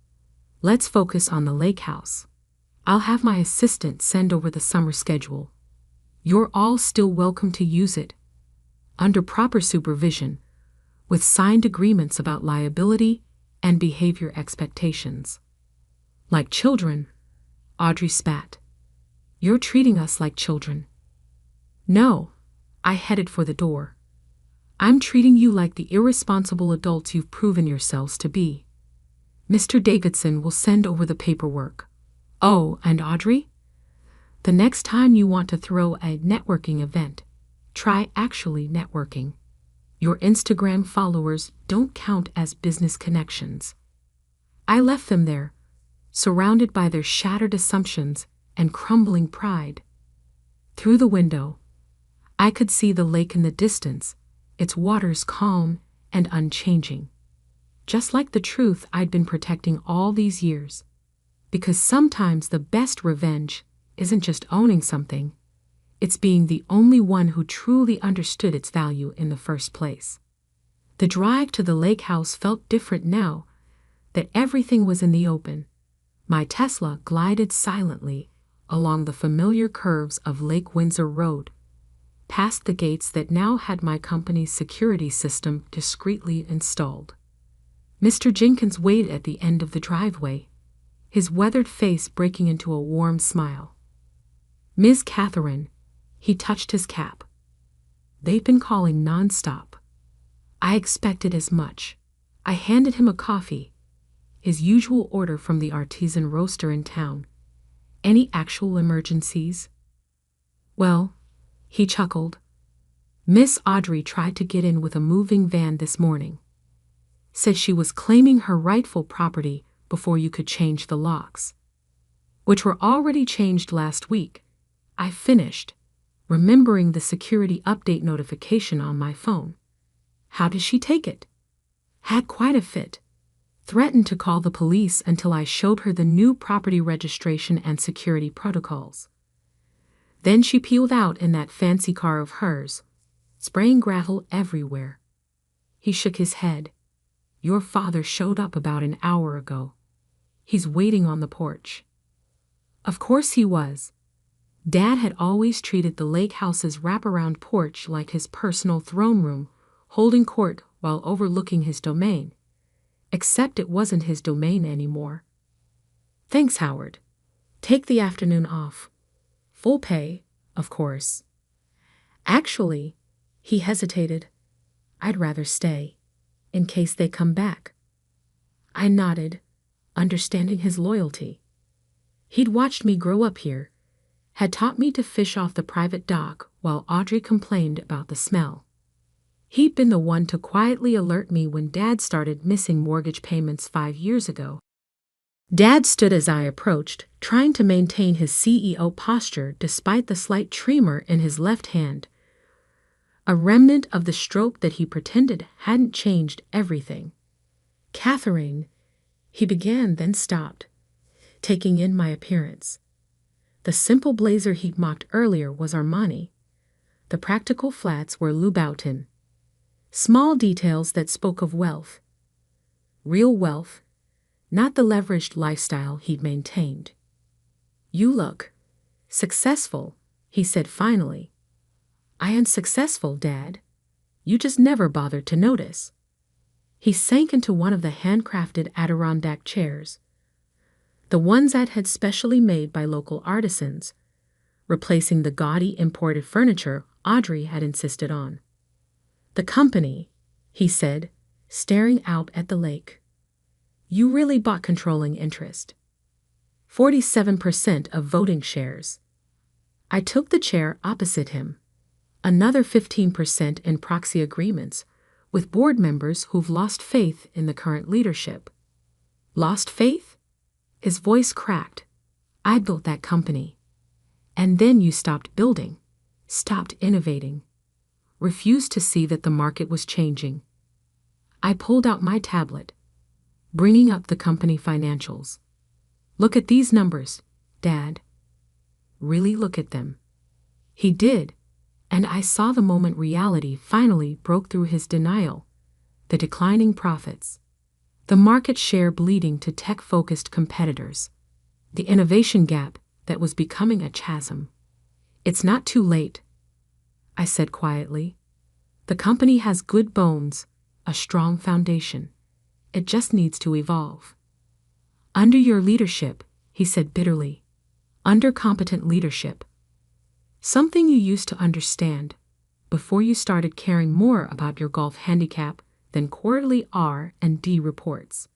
let's focus on the lake house. I'll have my assistant send over the summer schedule. You're all still welcome to use it, under proper supervision, with signed agreements about liability and behavior expectations. Like children, Audrey spat. You're treating us like children. No, I headed for the door. I'm treating you like the irresponsible adults you've proven yourselves to be. Mr. Davidson will send over the paperwork. Oh, and Audrey? The next time you want to throw a networking event, try actually networking. Your Instagram followers don't count as business connections. I left them there, surrounded by their shattered assumptions and crumbling pride. Through the window, I could see the lake in the distance, its waters calm and unchanging. Just like the truth I'd been protecting all these years. Because sometimes the best revenge isn't just owning something, it's being the only one who truly understood its value in the first place. The drive to the lake house felt different now that everything was in the open. My Tesla glided silently along the familiar curves of Lake Windsor Road, past the gates that now had my company's security system discreetly installed. Mr. Jenkins waited at the end of the driveway, his weathered face breaking into a warm smile. "Ms. Catherine," he touched his cap. They'd been calling non-stop. I expected as much. I handed him a coffee, his usual order from the artisan roaster in town. "Any actual emergencies?" "Well," he chuckled. "Miss Audrey tried to get in with a moving van this morning. Said she was claiming her rightful property before you could change the locks. Which were already changed last week," I finished, remembering the security update notification on my phone. "How did she take it?" "Had quite a fit. Threatened to call the police until I showed her the new property registration and security protocols. Then she peeled out in that fancy car of hers, spraying gravel everywhere." He shook his head. "Your father showed up about an hour ago. He's waiting on the porch." Of course he was. Dad had always treated the lake house's wraparound porch like his personal throne room, holding court while overlooking his domain. Except it wasn't his domain anymore. "Thanks, Howard. Take the afternoon off. Full pay, of course." "Actually," he hesitated, "I'd rather stay, in case they come back." I nodded, understanding his loyalty. He'd watched me grow up here, had taught me to fish off the private dock while Audrey complained about the smell. He'd been the one to quietly alert me when Dad started missing mortgage payments 5 years ago. Dad stood as I approached, trying to maintain his CEO posture despite the slight tremor in his left hand, a remnant of the stroke that he pretended hadn't changed everything. "Catherine," he began, then stopped, taking in my appearance. The simple blazer he'd mocked earlier was Armani. The practical flats were Louboutin. Small details that spoke of wealth. Real wealth, not the leveraged lifestyle he'd maintained. "You look successful," he said finally. "I am successful, Dad. You just never bothered to notice." He sank into one of the handcrafted Adirondack chairs, the ones I'd had specially made by local artisans, replacing the gaudy imported furniture Audrey had insisted on. "The company," he said, staring out at the lake. "You really bought controlling interest. 47% of voting shares." I took the chair opposite him. Another 15% in proxy agreements with board members who've lost faith in the current leadership. "Lost faith?" His voice cracked. "I built that company. And then you stopped building, stopped innovating, refused to see that the market was changing." I pulled out my tablet, bringing up the company financials. "Look at these numbers, Dad." "Really look at them." He did, and I saw the moment reality finally broke through his denial. The declining profits, the market share bleeding to tech-focused competitors, the innovation gap that was becoming a chasm. "It's not too late," I said quietly. "The company has good bones, a strong foundation. It just needs to evolve." "Under your leadership," he said bitterly. "Under competent leadership. Something you used to understand before you started caring more about your golf handicap than quarterly R&D reports."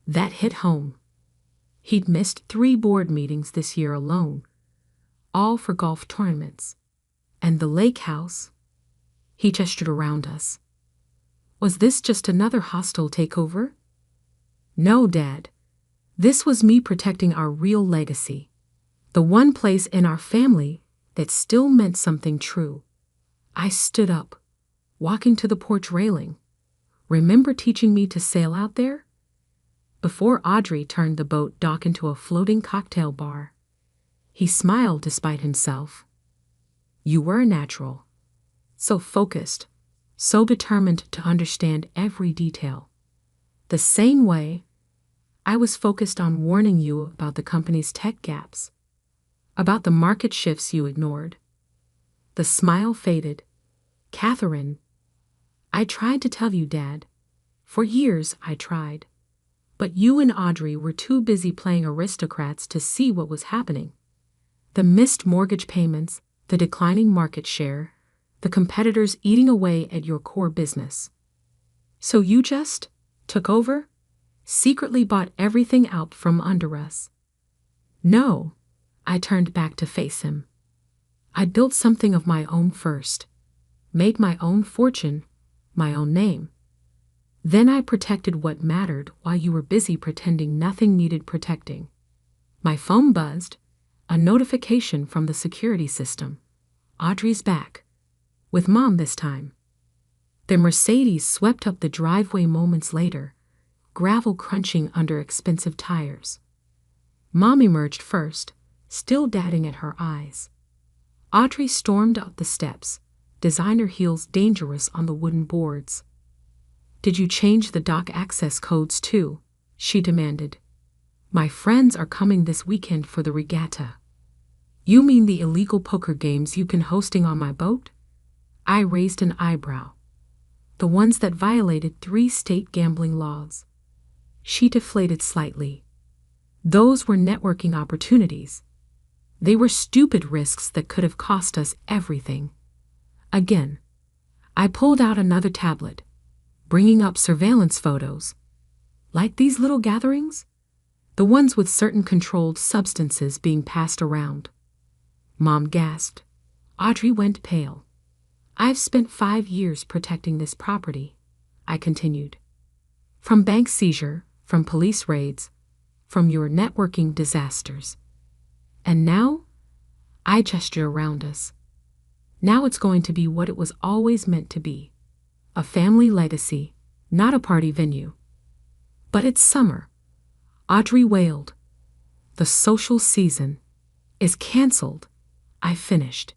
That hit home. He'd missed 3 board meetings this year alone, all for golf tournaments. And the lake house? He gestured around us. Was this just another hostile takeover? No, Dad. This was me protecting our real legacy. The one place in our family that still meant something true. I stood up, walking to the porch railing. Remember teaching me to sail out there? Before Audrey turned the boat dock into a floating cocktail bar. He smiled despite himself. You were a natural. So focused, so determined to understand every detail. The same way I was focused on warning you about the company's tech gaps, about the market shifts you ignored. The smile faded. Catherine, I tried to tell you, Dad. For years I tried. But you and Audrey were too busy playing aristocrats to see what was happening. The missed mortgage payments, the declining market share, the competitors eating away at your core business. So you just took over? Secretly bought everything out from under us? No, I turned back to face him. I built something of my own first, made my own fortune, my own name. Then I protected what mattered while you were busy pretending nothing needed protecting. My phone buzzed, a notification from the security system. Audrey's back. With Mom this time. The Mercedes swept up the driveway moments later, gravel crunching under expensive tires. Mom emerged first, still dadding at her eyes. Audrey stormed up the steps, designer heels dangerous on the wooden boards. Did you change the dock access codes too? She demanded. My friends are coming this weekend for the regatta. You mean the illegal poker games you've been hosting on my boat? I raised an eyebrow. The ones that violated 3 state gambling laws. She deflated slightly. Those were networking opportunities. They were stupid risks that could have cost us everything. Again, I pulled out another tablet, bringing up surveillance photos. Like these little gatherings? The ones with certain controlled substances being passed around. Mom gasped. Audrey went pale. I've spent 5 years protecting this property, I continued. From bank seizure, from police raids, from your networking disasters. And now, I gesture around us. Now it's going to be what it was always meant to be. A family legacy, not a party venue. But it's summer. Audrey wailed. The social season is canceled. I finished.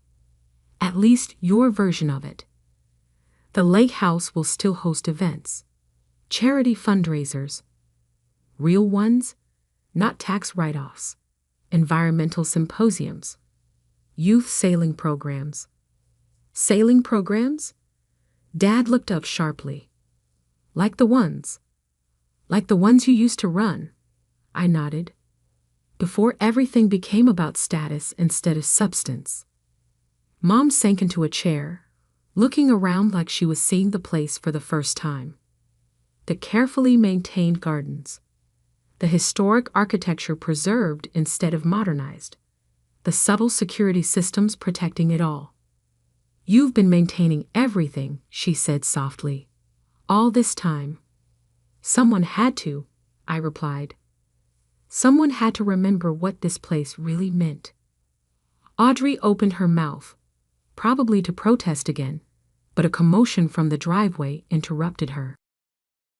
At least your version of it. The lake house will still host events. Charity fundraisers. Real ones, not tax write-offs. Environmental symposiums. Youth sailing programs. Sailing programs? Dad looked up sharply. Like the ones you used to run. I nodded. Before everything became about status instead of substance. Mom sank into a chair, looking around like she was seeing the place for the first time. The carefully maintained gardens. The historic architecture preserved instead of modernized. The subtle security systems protecting it all. You've been maintaining everything, she said softly. All this time. Someone had to, I replied. Someone had to remember what this place really meant. Audrey opened her mouth, probably to protest again, but a commotion from the driveway interrupted her.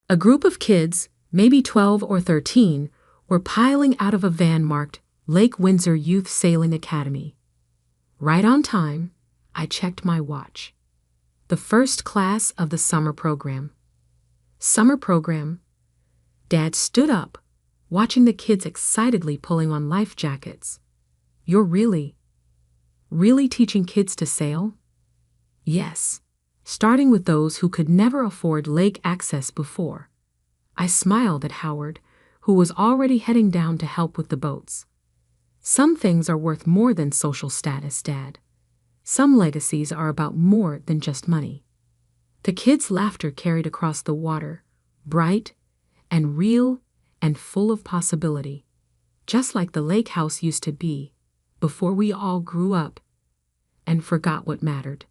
A group of kids, maybe 12 or 13, were piling out of a van marked Lake Windsor Youth Sailing Academy. Right on time, I checked my watch. The first class of the summer program. Summer program? Dad stood up, watching the kids excitedly pulling on life jackets. You're really teaching kids to sail? Yes, starting with those who could never afford lake access before. I smiled at Howard, who was already heading down to help with the boats. Some things are worth more than social status, Dad. Some legacies are about more than just money. The kids' laughter carried across the water, bright and real and full of possibility, just like the lake house used to be, before we all grew up and forgot what mattered.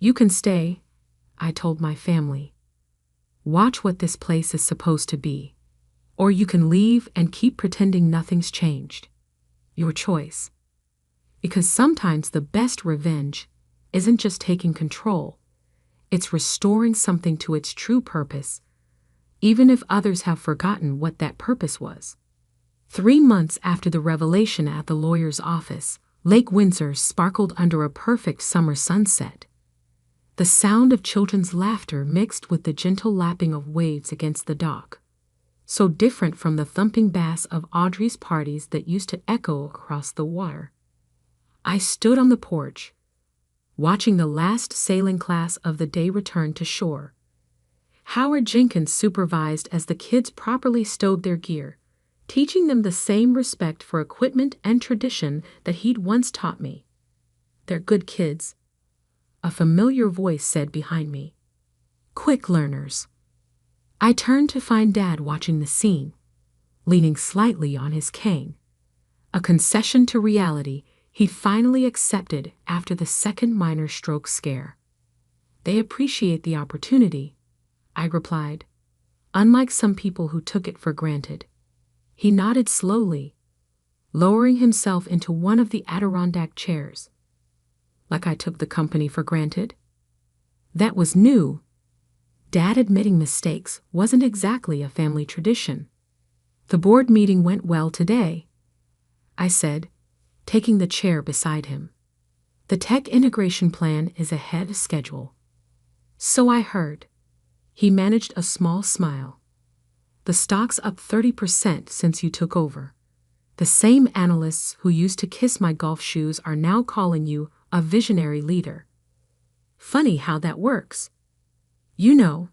You can stay, I told my family. Watch what this place is supposed to be. Or you can leave and keep pretending nothing's changed. Your choice. Because sometimes the best revenge isn't just taking control, it's restoring something to its true purpose, even if others have forgotten what that purpose was. 3 months after the revelation at the lawyer's office, Lake Windsor sparkled under a perfect summer sunset. The sound of children's laughter mixed with the gentle lapping of waves against the dock, so different from the thumping bass of Audrey's parties that used to echo across the water. I stood on the porch, watching the last sailing class of the day return to shore. Howard Jenkins supervised as the kids properly stowed their gear, teaching them the same respect for equipment and tradition that he'd once taught me. "They're good kids," a familiar voice said behind me. "Quick learners." I turned to find Dad watching the scene, leaning slightly on his cane, a concession to reality he'd finally accepted after the second minor stroke scare. "They appreciate the opportunity," I replied, "unlike some people who took it for granted." He nodded slowly, lowering himself into one of the Adirondack chairs. "Like I took the company for granted?" That was new. Dad admitting mistakes wasn't exactly a family tradition. "The board meeting went well today," I said, taking the chair beside him. "The tech integration plan is ahead of schedule." "So I heard." He managed a small smile. "The stock's up 30% since you took over. The same analysts who used to kiss my golf shoes are now calling you a visionary leader." "Funny how that works." "You know,"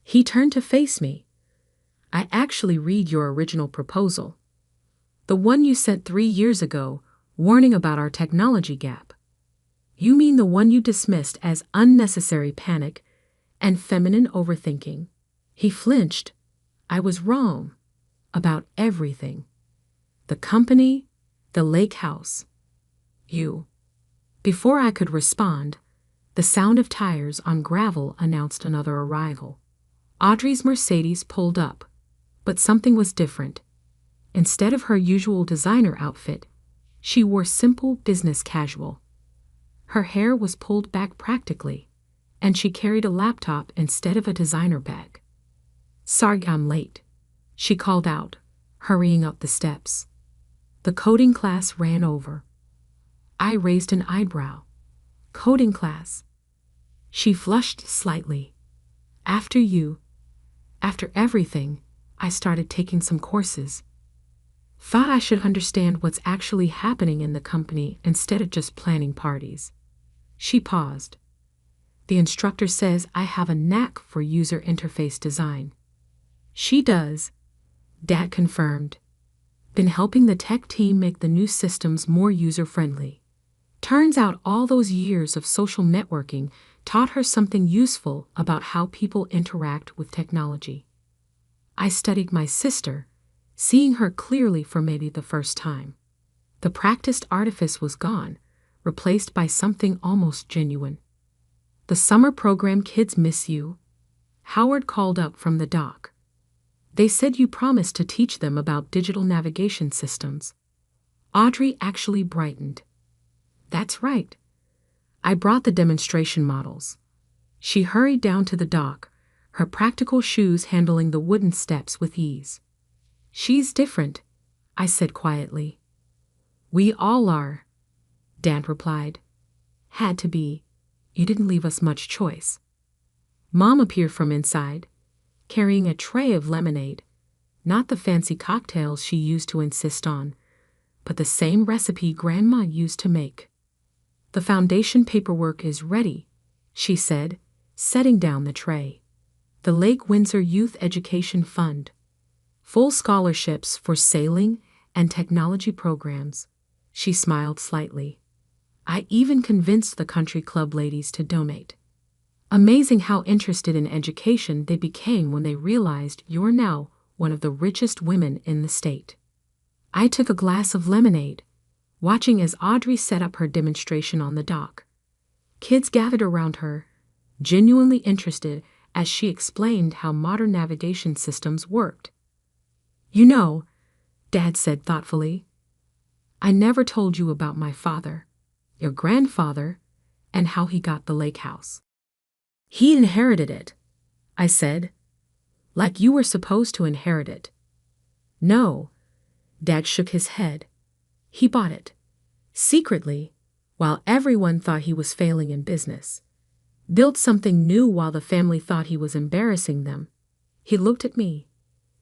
he turned to face me, "I actually read your original proposal. The one you sent 3 years ago, warning about our technology gap." "You mean the one you dismissed as unnecessary panic and feminine overthinking?" He flinched. "I was wrong. About everything. The company, the lake house. You." Before I could respond, the sound of tires on gravel announced another arrival. Audrey's Mercedes pulled up, but something was different. Instead of her usual designer outfit, she wore simple business casual. Her hair was pulled back practically, and she carried a laptop instead of a designer bag. "Sorry I'm late," she called out, hurrying up the steps. "The coding class ran over." I raised an eyebrow. "Coding class?" She flushed slightly. "After you. After everything, I started taking some courses. Thought I should understand what's actually happening in the company instead of just planning parties." She paused. "The instructor says I have a knack for user interface design." "She does," Dad confirmed. "Been helping the tech team make the new systems more user-friendly. Turns out all those years of social networking taught her something useful about how people interact with technology." I studied my sister, seeing her clearly for maybe the first time. The practiced artifice was gone, replaced by something almost genuine. "The summer program kids miss you," Howard called up from the dock. "They said you promised to teach them about digital navigation systems." Audrey actually brightened. "That's right. I brought the demonstration models." She hurried down to the dock, her practical shoes handling the wooden steps with ease. "She's different," I said quietly. "We all are," Dan replied. "Had to be. You didn't leave us much choice." Mom appeared from inside, carrying a tray of lemonade, not the fancy cocktails she used to insist on, but the same recipe Grandma used to make. "The foundation paperwork is ready," she said, setting down the tray. "The Lake Windsor Youth Education Fund. Full scholarships for sailing and technology programs." She smiled slightly. "I even convinced the country club ladies to donate." Amazing how interested in education they became when they realized you're now one of the richest women in the state. I took a glass of lemonade, watching as Audrey set up her demonstration on the dock. Kids gathered around her, genuinely interested as she explained how modern navigation systems worked. "You know," Dad said thoughtfully, "I never told you about my father, your grandfather, and how he got the lake house. He inherited it, I said. Like you were supposed to inherit it. No, Dad shook his head. He bought it. Secretly, while everyone thought he was failing in business. Built something new while the family thought he was embarrassing them. He looked at me.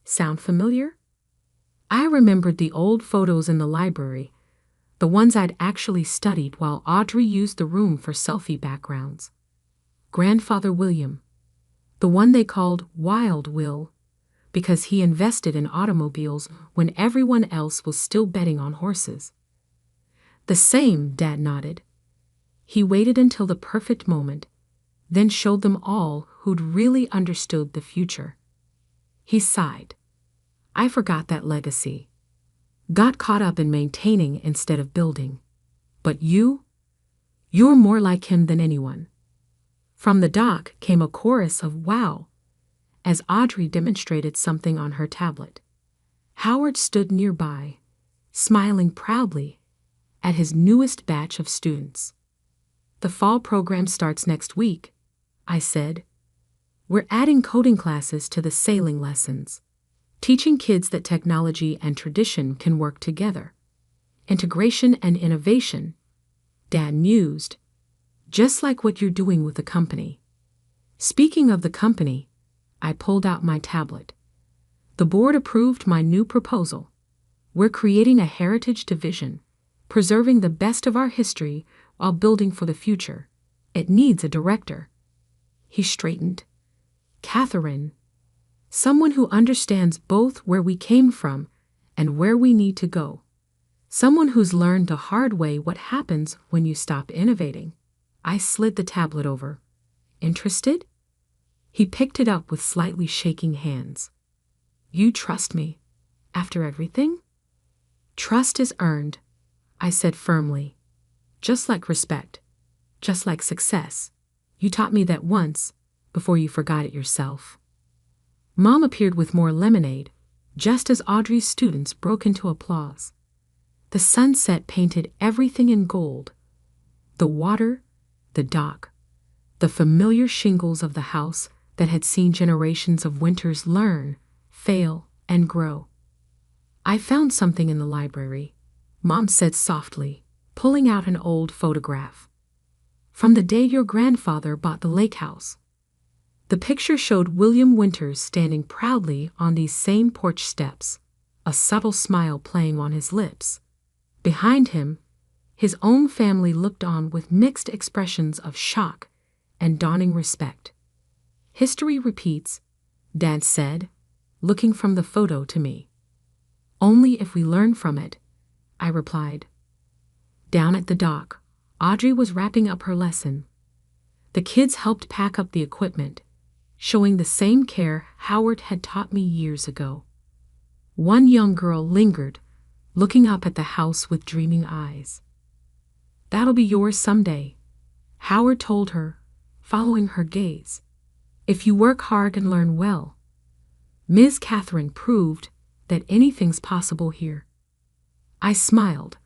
Sound familiar? I remembered the old photos in the library, the ones I'd actually studied while Audrey used the room for selfie backgrounds. Grandfather William, the one they called Wild Will, because he invested in automobiles when everyone else was still betting on horses. The same, Dad nodded. He waited until the perfect moment, then showed them all who'd really understood the future. He sighed. I forgot that legacy. Got caught up in maintaining instead of building. But you're more like him than anyone. From the dock came a chorus of wow, as Audrey demonstrated something on her tablet. Howard stood nearby, smiling proudly at his newest batch of students. The fall program starts next week, I said. We're adding coding classes to the sailing lessons, teaching kids that technology and tradition can work together. Integration and innovation, Dad mused, just like what you're doing with the company. Speaking of the company, I pulled out my tablet. The board approved my new proposal. We're creating a heritage division, preserving the best of our history while building for the future. It needs a director. He straightened. Catherine, someone who understands both where we came from and where we need to go. Someone who's learned the hard way what happens when you stop innovating. I slid the tablet over. Interested? He picked it up with slightly shaking hands. You trust me, after everything? Trust is earned, I said firmly. Just like respect, just like success. You taught me that once, before you forgot it yourself. Mom appeared with more lemonade, just as Audrey's students broke into applause. The sunset painted everything in gold. The water, the dock, the familiar shingles of the house that had seen generations of winters learn, fail, and grow. I found something in the library, Mom said softly, pulling out an old photograph. From the day your grandfather bought the lake house. The picture showed William Winters standing proudly on these same porch steps, a subtle smile playing on his lips. Behind him, his own family looked on with mixed expressions of shock and dawning respect. History repeats, Dad said, looking from the photo to me. Only if we learn from it, I replied. Down at the dock, Audrey was wrapping up her lesson. The kids helped pack up the equipment, showing the same care Howard had taught me years ago. One young girl lingered, looking up at the house with dreaming eyes. That'll be yours someday, Howard told her, following her gaze. If you work hard and learn well. Ms. Catherine proved that anything's possible here. I smiled,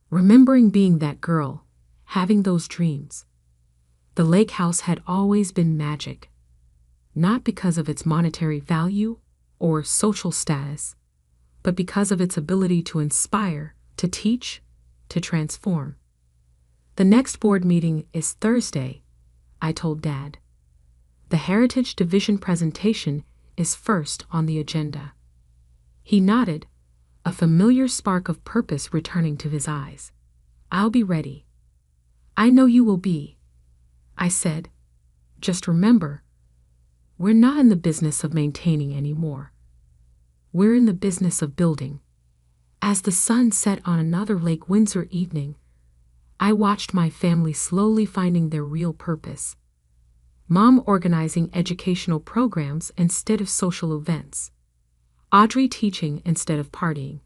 remembering being that girl, having those dreams. The lake house had always been magic, not because of its monetary value or social status, but because of its ability to inspire, to teach, to transform. The next board meeting is Thursday, I told Dad. The Heritage Division presentation is first on the agenda. He nodded, a familiar spark of purpose returning to his eyes. I'll be ready. I know you will be, I said. Just remember, we're not in the business of maintaining anymore. We're in the business of building. As the sun set on another Lake Windsor evening, I watched my family slowly finding their real purpose. Mom organizing educational programs instead of social events. Audrey teaching instead of partying.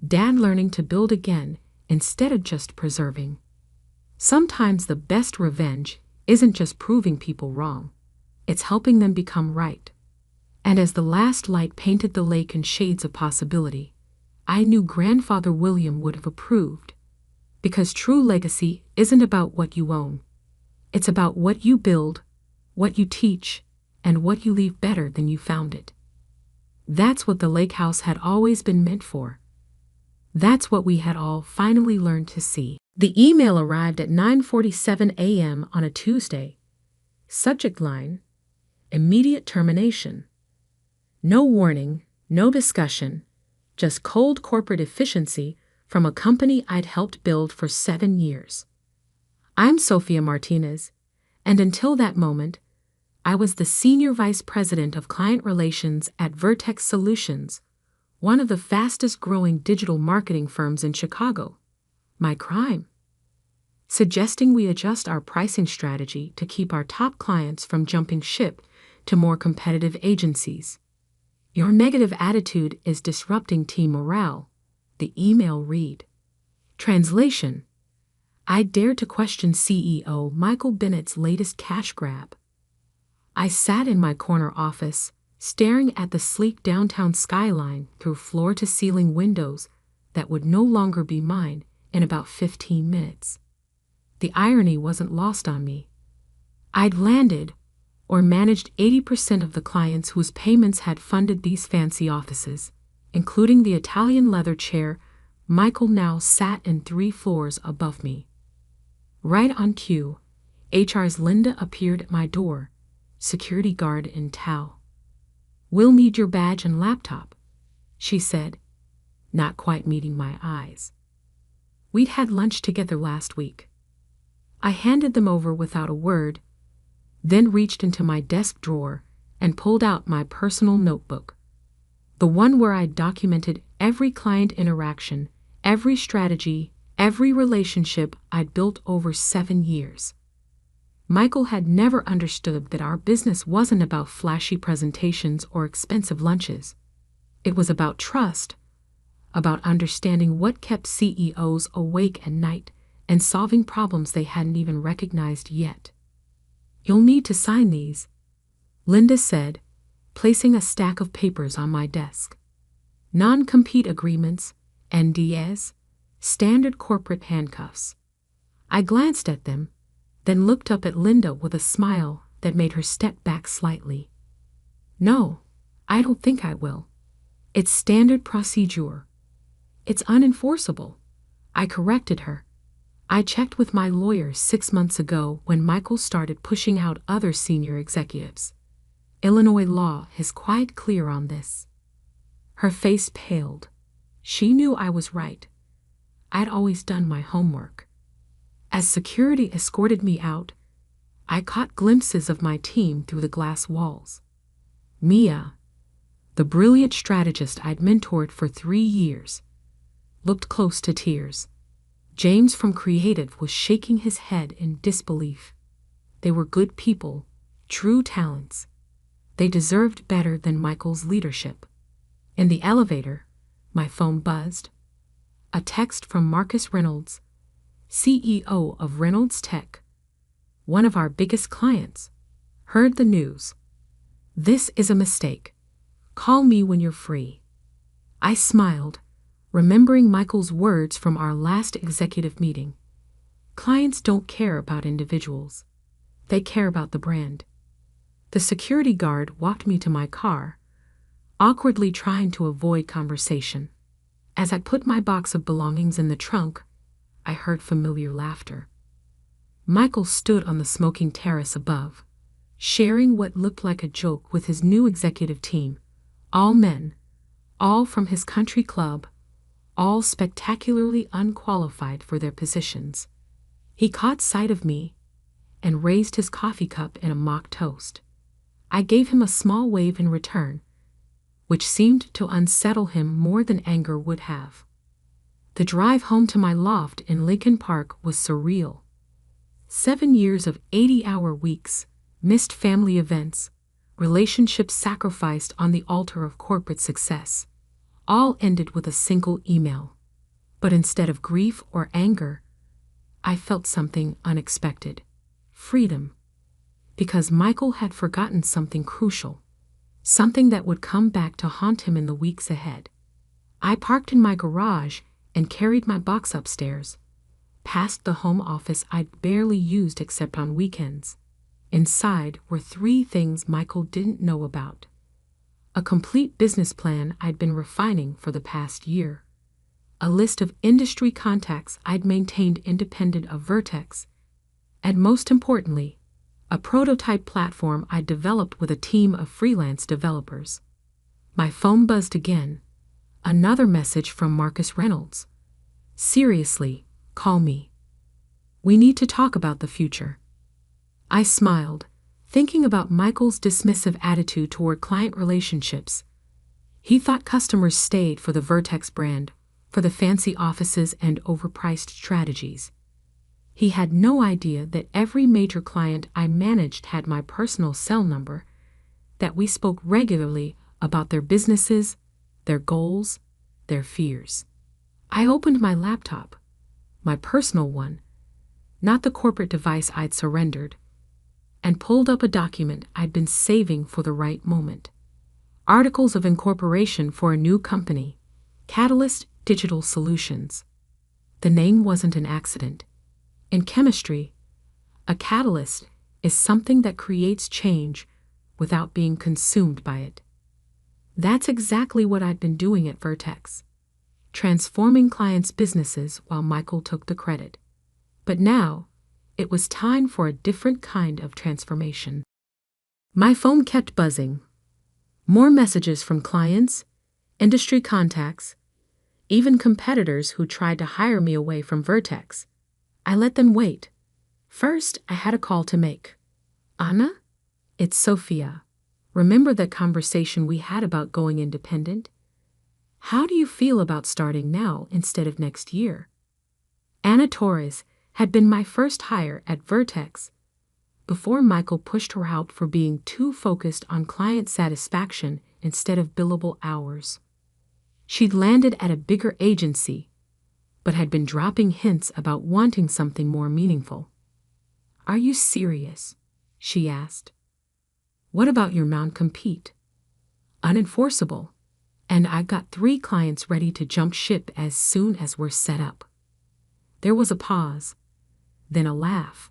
Dad learning to build again instead of just preserving. Sometimes the best revenge isn't just proving people wrong. It's helping them become right. And as the last light painted the lake in shades of possibility, I knew Grandfather William would have approved. Because true legacy isn't about what you own. It's about what you build, what you teach, and what you leave better than you found it. That's what the lake house had always been meant for. That's what we had all finally learned to see. The email arrived at 9:47 a.m. on a Tuesday. Subject line: immediate termination. No warning, no discussion, just cold corporate efficiency from a company I'd helped build for 7 years. I'm Sophia Martinez, and until that moment, I was the Senior Vice President of Client Relations at Vertex Solutions, one of the fastest-growing digital marketing firms in Chicago. My crime? Suggesting we adjust our pricing strategy to keep our top clients from jumping ship to more competitive agencies. Your negative attitude is disrupting team morale, the email read. Translation: I dared to question CEO Michael Bennett's latest cash grab. I sat in my corner office, staring at the sleek downtown skyline through floor-to-ceiling windows that would no longer be mine in about 15 minutes. The irony wasn't lost on me. I'd landed or managed 80% of the clients whose payments had funded these fancy offices, including the Italian leather chair Michael now sat in 3 floors above me. Right on cue, HR's Linda appeared at my door, security guard in tow. "We'll need your badge and laptop," she said, not quite meeting my eyes. We'd had lunch together last week. I handed them over without a word, then reached into my desk drawer and pulled out my personal notebook, the one where I'd documented every client interaction, every strategy, every relationship I'd built over 7 years. Michael had never understood that our business wasn't about flashy presentations or expensive lunches. It was about trust, about understanding what kept CEOs awake at night and solving problems they hadn't even recognized yet. "You'll need to sign these," Linda said, placing a stack of papers on my desk. Non-compete agreements, NDAs, standard corporate handcuffs. I glanced at them, then looked up at Linda with a smile that made her step back slightly. "No, I don't think I will. It's standard procedure. It's unenforceable," I corrected her. I checked with my lawyer 6 months ago when Michael started pushing out other senior executives. Illinois law is quite clear on this. Her face paled. She knew I was right. I'd always done my homework. As security escorted me out, I caught glimpses of my team through the glass walls. Mia, the brilliant strategist I'd mentored for 3 years, looked close to tears. James from Creative was shaking his head in disbelief. They were good people, true talents. They deserved better than Michael's leadership. In the elevator, my phone buzzed. A text from Marcus Reynolds, CEO of Reynolds Tech, one of our biggest clients. "Heard the news. This is a mistake. Call me when you're free." I smiled, remembering Michael's words from our last executive meeting. Clients don't care about individuals. They care about the brand. The security guard walked me to my car, awkwardly trying to avoid conversation. As I put my box of belongings in the trunk, I heard familiar laughter. Michael stood on the smoking terrace above, sharing what looked like a joke with his new executive team. All men, all from his country club, all spectacularly unqualified for their positions. He caught sight of me and raised his coffee cup in a mock toast. I gave him a small wave in return, which seemed to unsettle him more than anger would have. The drive home to my loft in Lincoln Park was surreal. 7 years of 80-hour weeks, missed family events, relationships sacrificed on the altar of corporate success, all ended with a single email. But instead of grief or anger, I felt something unexpected: freedom. Because Michael had forgotten something crucial, something that would come back to haunt him in the weeks ahead. I parked in my garage and carried my box upstairs, past the home office I'd barely used except on weekends. Inside were 3 things Michael didn't know about. A complete business plan I'd been refining for the past year. A list of industry contacts I'd maintained independent of Vertex. And most importantly, a prototype platform I'd developed with a team of freelance developers. My phone buzzed again. Another message from Marcus Reynolds. "Seriously, call me. We need to talk about the future." I smiled, thinking about Michael's dismissive attitude toward client relationships. He thought customers stayed for the Vertex brand, for the fancy offices and overpriced strategies. He had no idea that every major client I managed had my personal cell number, that we spoke regularly about their businesses, their goals, their fears. I opened my laptop, my personal one, not the corporate device I'd surrendered, and pulled up a document I'd been saving for the right moment. Articles of incorporation for a new company, Catalyst Digital Solutions. The name wasn't an accident. In chemistry, a catalyst is something that creates change without being consumed by it. That's exactly what I'd been doing at Vertex, transforming clients' businesses while Michael took the credit. But now, it was time for a different kind of transformation. My phone kept buzzing. More messages from clients, industry contacts, even competitors who tried to hire me away from Vertex. I let them wait. First, I had a call to make. "Anna? It's Sophia. Remember that conversation we had about going independent? How do you feel about starting now instead of next year?" Anna Torres had been my first hire at Vertex, before Michael pushed her out for being too focused on client satisfaction instead of billable hours. She'd landed at a bigger agency, but had been dropping hints about wanting something more meaningful. "Are you serious?" she asked. "What about your non-compete?" "Unenforceable, and I got 3 clients ready to jump ship as soon as we're set up." There was a pause, then a laugh.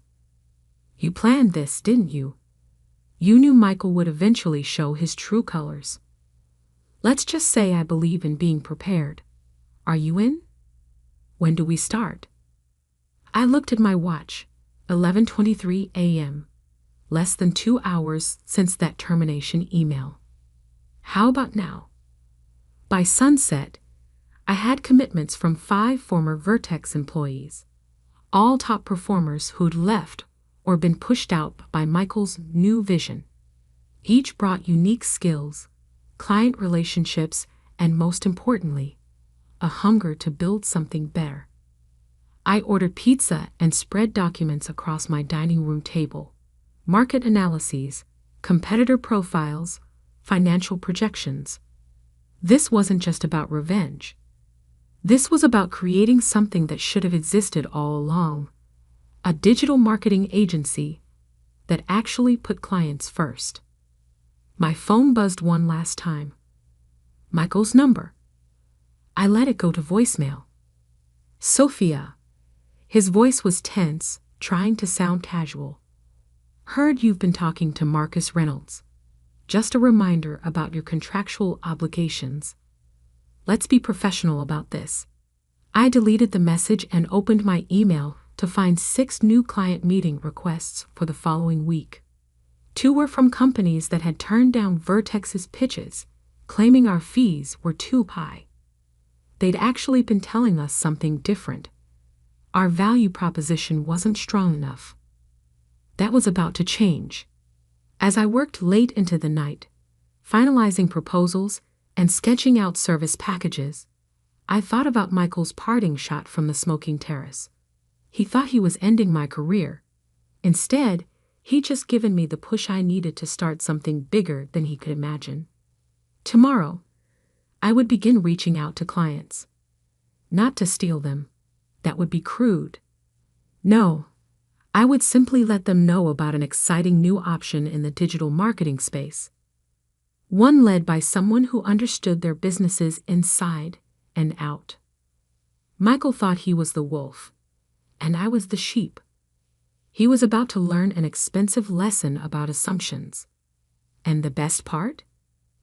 "You planned this, didn't you? You knew Michael would eventually show his true colors." "Let's just say I believe in being prepared. Are you in? When do we start?" I looked at my watch, 11:23 a.m., less than 2 hours since that termination email. How about now? By sunset, I had commitments from 5 former Vertex employees, all top performers who'd left or been pushed out by Michael's new vision. Each brought unique skills, client relationships, and most importantly, a hunger to build something better. I ordered pizza and spread documents across my dining room table, market analyses, competitor profiles, financial projections. This wasn't just about revenge. This was about creating something that should have existed all along, a digital marketing agency that actually put clients first. My phone buzzed one last time. Michael's number. I let it go to voicemail. "Sophia." His voice was tense, trying to sound casual. "Heard you've been talking to Marcus Reynolds. Just a reminder about your contractual obligations. Let's be professional about this." I deleted the message and opened my email to find 6 new client meeting requests for the following week. 2 were from companies that had turned down Vertex's pitches, claiming our fees were too high. They'd actually been telling us something different. Our value proposition wasn't strong enough. That was about to change. As I worked late into the night, finalizing proposals and sketching out service packages, I thought about Michael's parting shot from the smoking terrace. He thought he was ending my career. Instead, he'd just given me the push I needed to start something bigger than he could imagine. Tomorrow, I would begin reaching out to clients. Not to steal them. That would be crude. No, I would simply let them know about an exciting new option in the digital marketing space. One led by someone who understood their businesses inside and out. Michael thought he was the wolf, and I was the sheep. He was about to learn an expensive lesson about assumptions. And the best part?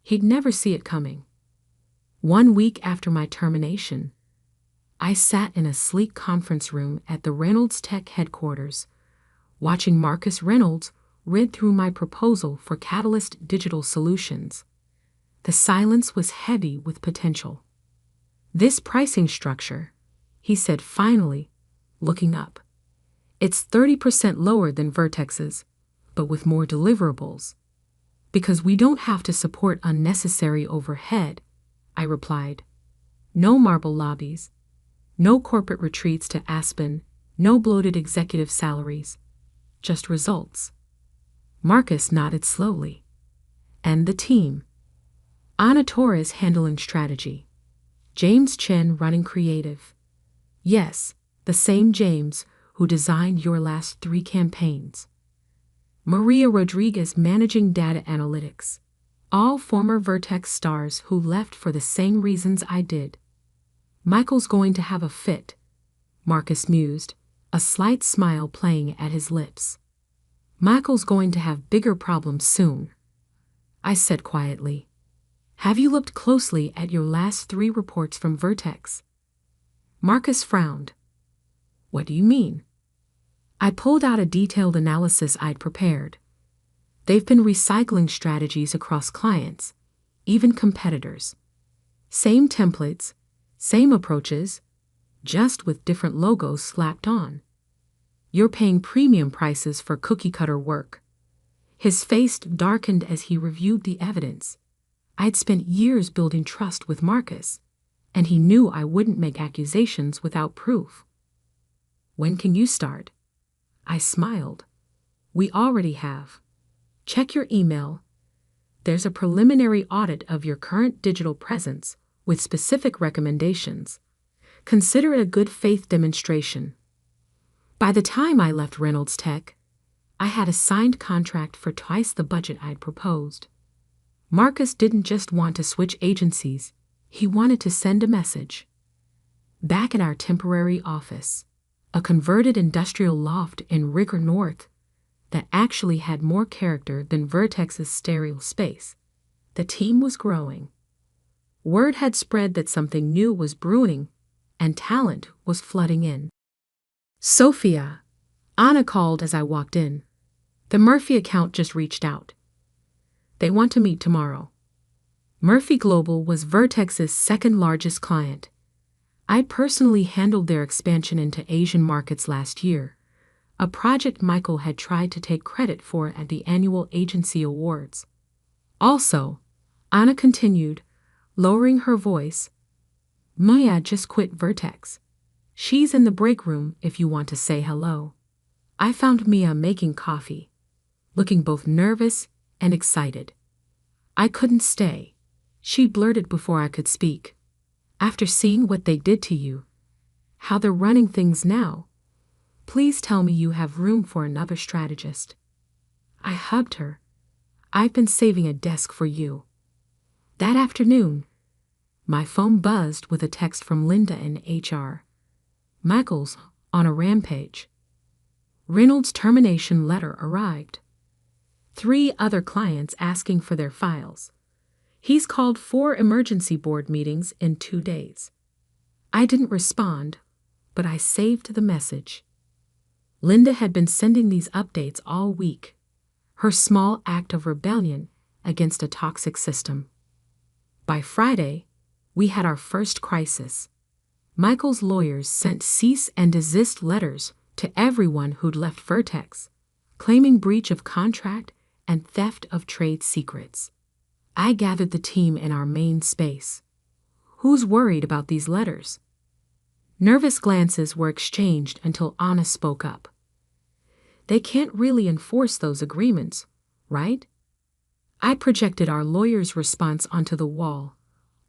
He'd never see it coming. 1 week after my termination, I sat in a sleek conference room at the Reynolds Tech headquarters, watching Marcus Reynolds read through my proposal for Catalyst Digital Solutions. The silence was heavy with potential. "This pricing structure," he said finally, looking up. "It's 30% lower than Vertex's, but with more deliverables." "Because we don't have to support unnecessary overhead," I replied. "No marble lobbies, no corporate retreats to Aspen, no bloated executive salaries, just results." Marcus nodded slowly. "And the team?" "Ana Torres handling strategy. James Chen running creative." "Yes, the same James who designed your last 3 campaigns." "Maria Rodriguez managing data analytics. All former Vertex stars who left for the same reasons I did." "Michael's going to have a fit," Marcus mused, a slight smile playing at his lips. "Michael's going to have bigger problems soon," I said quietly. "Have you looked closely at your last 3 reports from Vertex?" Marcus frowned. "What do you mean?" I pulled out a detailed analysis I'd prepared. They've been recycling strategies across clients, even competitors. Same templates, same approaches, just with different logos slapped on. "You're paying premium prices for cookie-cutter work." His face darkened as he reviewed the evidence. I'd spent years building trust with Marcus, and he knew I wouldn't make accusations without proof. "When can you start?" I smiled. "We already have. Check your email. There's a preliminary audit of your current digital presence with specific recommendations. Consider it a good faith demonstration." By the time I left Reynolds Tech, I had a signed contract for twice the budget I'd proposed. Marcus didn't just want to switch agencies, he wanted to send a message. Back at our temporary office, a converted industrial loft in Rigger North that actually had more character than Vertex's sterile space, the team was growing. Word had spread that something new was brewing, and talent was flooding in. "Sophia," Anna called as I walked in. "The Murphy account just reached out. They want to meet tomorrow." Murphy Global was Vertex's second-largest client. I personally handled their expansion into Asian markets last year, a project Michael had tried to take credit for at the annual agency awards. "Also," Anna continued, lowering her voice, "Maya just quit Vertex. She's in the break room if you want to say hello." I found Mia making coffee, looking both nervous and excited. "I couldn't stay," she blurted before I could speak. "After seeing what they did to you, how they're running things now, please tell me you have room for another strategist." I hugged her. "I've been saving a desk for you." That afternoon, my phone buzzed with a text from Linda in HR. "Michael's on a rampage." Reynolds' termination letter arrived. 3 other clients asking for their files. He's called 4 emergency board meetings in 2 days. I didn't respond, but I saved the message. Linda had been sending these updates all week, her small act of rebellion against a toxic system. By Friday, we had our first crisis. Michael's lawyers sent cease and desist letters to everyone who'd left Vertex, claiming breach of contract and theft of trade secrets. I gathered the team in our main space. "Who's worried about these letters?" Nervous glances were exchanged until Anna spoke up. "They can't really enforce those agreements, right?" I projected our lawyer's response onto the wall.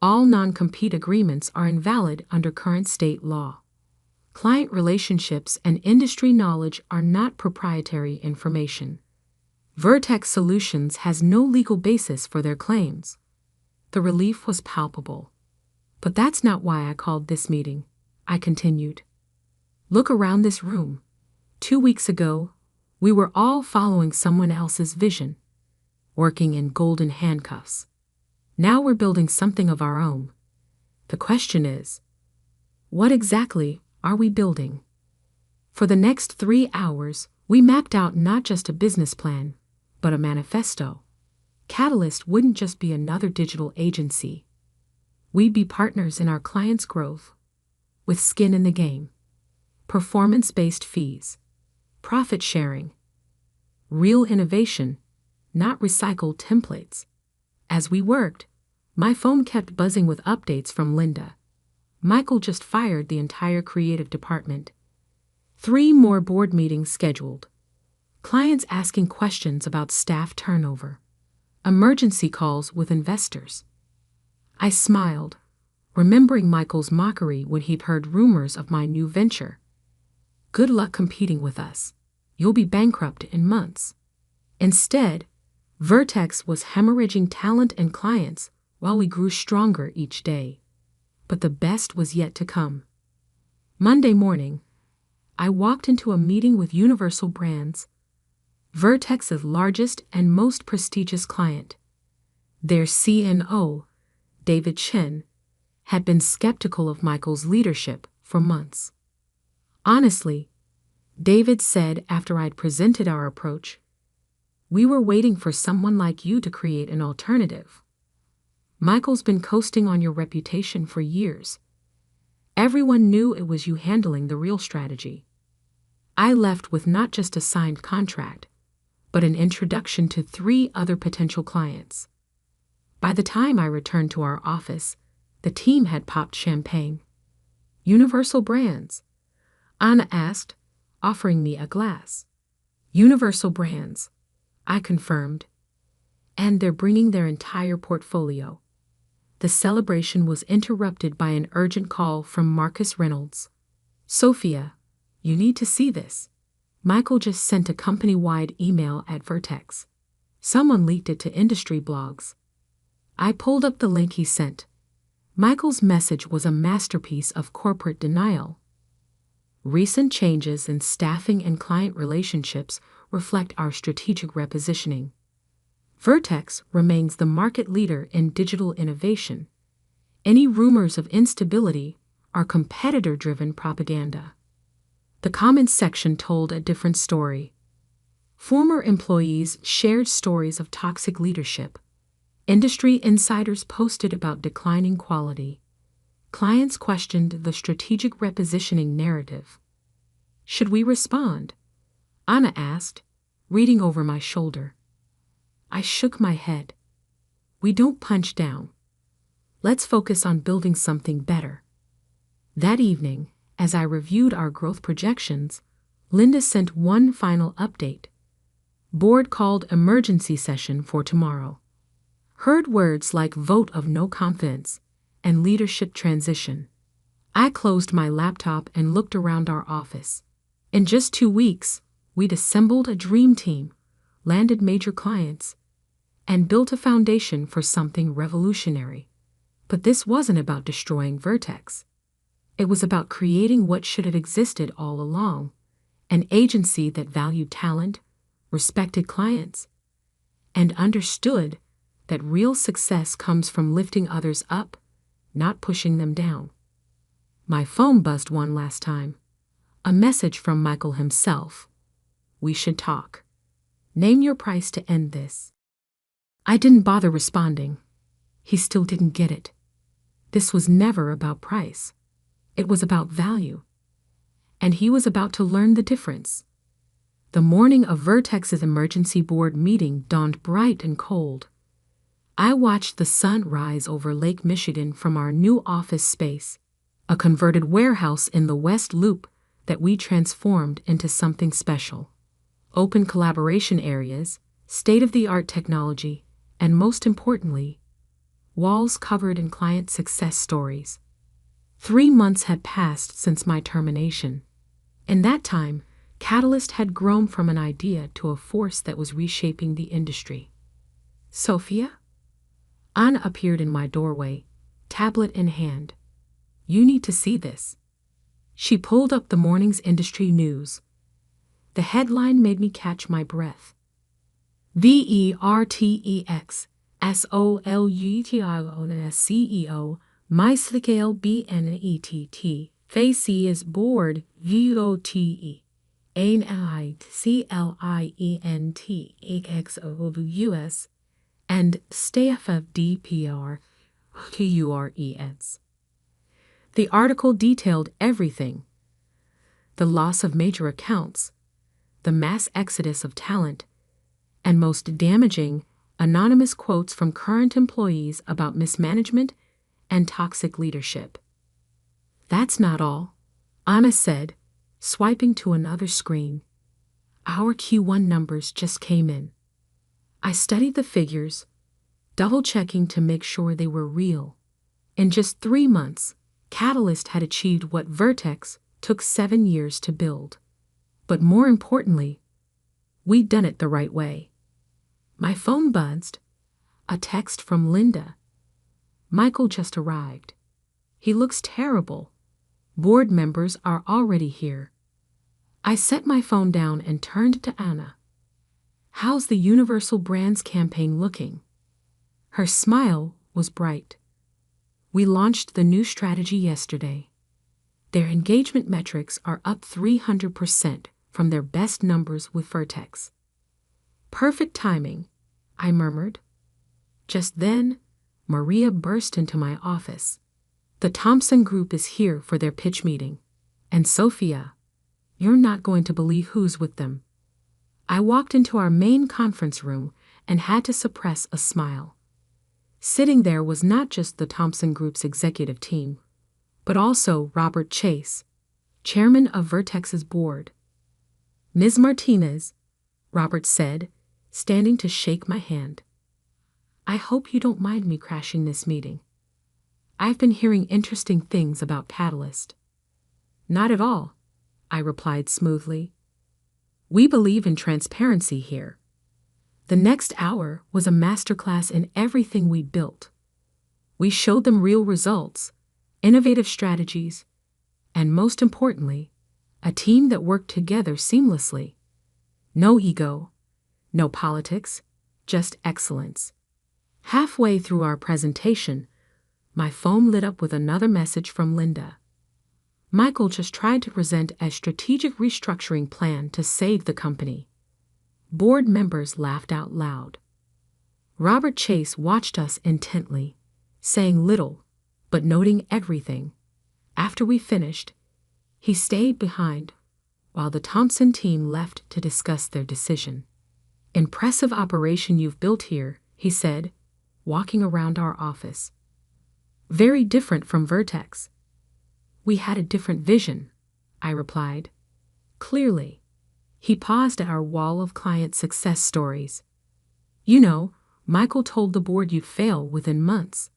"All non-compete agreements are invalid under current state law. Client relationships and industry knowledge are not proprietary information. Vertex Solutions has no legal basis for their claims." The relief was palpable. "But that's not why I called this meeting," I continued. Look around this room. 2 weeks ago, we were all following someone else's vision, working in golden handcuffs. Now we're building something of our own. The question is, what exactly are we building? For the next 3 hours, we mapped out not just a business plan, but a manifesto. Catalyst wouldn't just be another digital agency. We'd be partners in our clients' growth, with skin in the game, performance-based fees, profit sharing, real innovation, not recycled templates. As we worked, my phone kept buzzing with updates from Linda. Michael just fired the entire creative department. 3 more board meetings scheduled. Clients asking questions about staff turnover. Emergency calls with investors. I smiled, remembering Michael's mockery when he'd heard rumors of my new venture. Good luck competing with us. You'll be bankrupt in months. Instead, Vertex was hemorrhaging talent and clients while we grew stronger each day. But the best was yet to come. Monday morning, I walked into a meeting with Universal Brands, Vertex's largest and most prestigious client. Their CNO, David Chen, had been skeptical of Michael's leadership for months. Honestly, David said after I'd presented our approach, "We were waiting for someone like you to create an alternative. Michael's been coasting on your reputation for years. Everyone knew it was you handling the real strategy." I left with not just a signed contract, but an introduction to 3 other potential clients. By the time I returned to our office, the team had popped champagne. "Universal Brands?" Anna asked, offering me a glass. "Universal Brands," I confirmed. "And they're bringing their entire portfolio." The celebration was interrupted by an urgent call from Marcus Reynolds. "Sophia, you need to see this. Michael just sent a company-wide email at Vertex. Someone leaked it to industry blogs." I pulled up the link he sent. Michael's message was a masterpiece of corporate denial. "Recent changes in staffing and client relationships reflect our strategic repositioning. Vertex remains the market leader in digital innovation. Any rumors of instability are competitor-driven propaganda." The comments section told a different story. Former employees shared stories of toxic leadership. Industry insiders posted about declining quality. Clients questioned the strategic repositioning narrative. "Should we respond?" Anna asked, reading over my shoulder. I shook my head. "We don't punch down. Let's focus on building something better." That evening, as I reviewed our growth projections, Linda sent one final update. "Board called emergency session for tomorrow." Heard words like vote of no confidence and leadership transition. I closed my laptop and looked around our office. In just 2 weeks, we'd assembled a dream team, landed major clients, and built a foundation for something revolutionary. But this wasn't about destroying Vertex. It was about creating what should have existed all along, an agency that valued talent, respected clients, and understood that real success comes from lifting others up, not pushing them down. My phone buzzed one last time. A message from Michael himself. "We should talk. Name your price to end this." I didn't bother responding. He still didn't get it. This was never about price. It was about value. And he was about to learn the difference. The morning of Vertex's emergency board meeting dawned bright and cold. I watched the sun rise over Lake Michigan from our new office space, a converted warehouse in the West Loop that we transformed into something special. Open collaboration areas, state-of-the-art technology, and most importantly, walls covered in client success stories. 3 months had passed since my termination. In that time, Catalyst had grown from an idea to a force that was reshaping the industry. "Sophia?" Anna appeared in my doorway, tablet in hand. "You need to see this." She pulled up the morning's industry news. The headline made me catch my breath. Vertex SOLUTIONS CEO, MyScale BNETT, Facey is board, VOTE, ANICLIENTEXOUS, and staff of DPR, QRES. The article detailed everything: the loss of major accounts, the mass exodus of talent, and most damaging, anonymous quotes from current employees about mismanagement and toxic leadership. That's not all, Anna said, swiping to another screen. Our Q1 numbers just came in. I studied the figures, double-checking to make sure they were real. In just 3 months, Catalyst had achieved what Vertex took 7 years to build. But more importantly, we'd done it the right way. My phone buzzed. A text from Linda. Michael just arrived. He looks terrible. Board members are already here. I set my phone down and turned to Anna. How's the Universal Brands campaign looking? Her smile was bright. We launched the new strategy yesterday. Their engagement metrics are up 300% from their best numbers with Vertex. Perfect timing, I murmured. Just then, Maria burst into my office. The Thompson Group is here for their pitch meeting. And Sophia, you're not going to believe who's with them. I walked into our main conference room and had to suppress a smile. Sitting there was not just the Thompson Group's executive team, but also Robert Chase, chairman of Vertex's board. Ms. Martinez, Robert said, standing to shake my hand. I hope you don't mind me crashing this meeting. I've been hearing interesting things about Catalyst. Not at all, I replied smoothly. We believe in transparency here. The next hour was a masterclass in everything we built. We showed them real results, innovative strategies, and most importantly, a team that worked together seamlessly. No ego, no politics, just excellence. Halfway through our presentation, my phone lit up with another message from Linda. Michael just tried to present a strategic restructuring plan to save the company. Board members laughed out loud. Robert Chase watched us intently, saying little, but noting everything. After we finished, he stayed behind while the Thompson team left to discuss their decision. Impressive operation you've built here, he said, walking around our office. Very different from Vertex. We had a different vision, I replied. Clearly. He paused at our wall of client success stories. You know, Michael told the board you'd fail within months.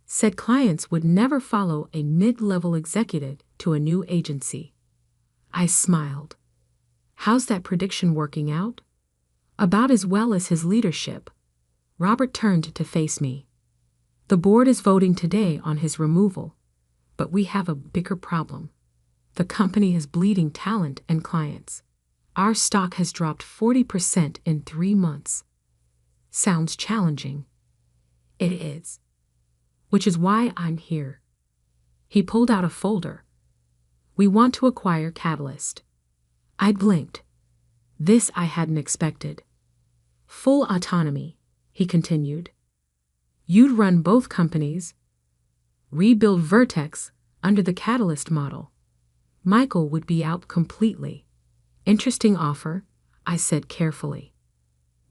Said clients would never follow a mid-level executive to a new agency. I smiled. How's that prediction working out? About as well as his leadership. Robert turned to face me. The board is voting today on his removal, but we have a bigger problem. The company is bleeding talent and clients. Our stock has dropped 40% in 3 months. Sounds challenging. It is. Which is why I'm here. He pulled out a folder. We want to acquire Catalyst. I blinked. This I hadn't expected. Full autonomy, he continued. You'd run both companies. Rebuild Vertex under the Catalyst model. Michael would be out completely. Interesting offer, I said carefully.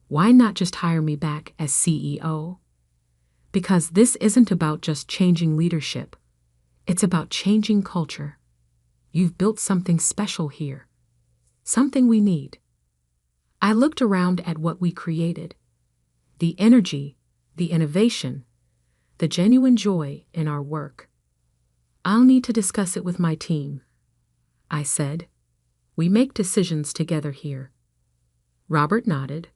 Why not just hire me back as CEO? Because this isn't about just changing leadership. It's about changing culture. You've built something special here. Something we need. I looked around at what we created. The energy, the innovation, the genuine joy in our work. I'll need to discuss it with my team, I said. We make decisions together here. Robert nodded.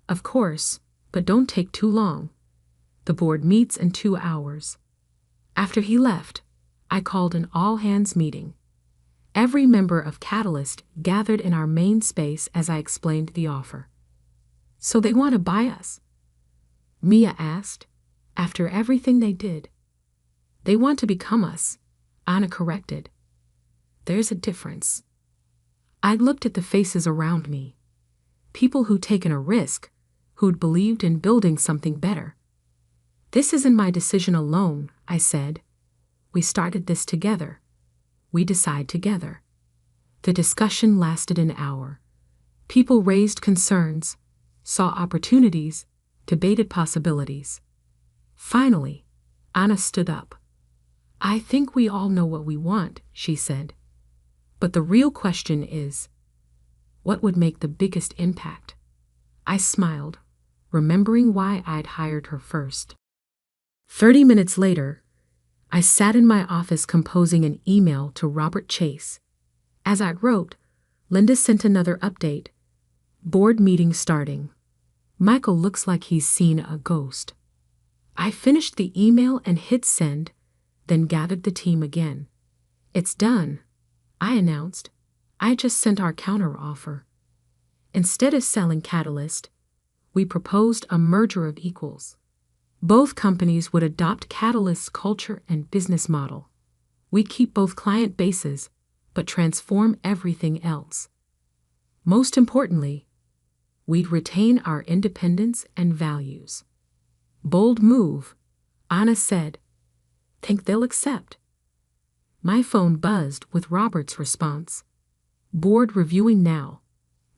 Of course, but don't take too long. The board meets in 2 hours. After he left, I called an all-hands meeting. Every member of Catalyst gathered in our main space as I explained the offer. "So they want to buy us?" Mia asked. "After everything they did." "They want to become us," Anna corrected. "There's a difference." I looked at the faces around me. People who'd taken a risk, who'd believed in building something better. "This isn't my decision alone," I said. "We started this together. We decide together." The discussion lasted an hour. People raised concerns, saw opportunities, debated possibilities. Finally, Anna stood up. "I think we all know what we want," she said. "But the real question is, what would make the biggest impact?" I smiled, remembering why I'd hired her first. 30 minutes later, I sat in my office composing an email to Robert Chase. As I wrote, Linda sent another update. "Board meeting starting. Michael looks like he's seen a ghost." I finished the email and hit send, then gathered the team again. "It's done," I announced. "I just sent our counteroffer." Instead of selling Catalyst, we proposed a merger of equals. Both companies would adopt Catalyst's culture and business model. We'd keep both client bases, but transform everything else. Most importantly, we'd retain our independence and values. "Bold move," Anna said. "Think they'll accept?" My phone buzzed with Robert's response. "Board reviewing now."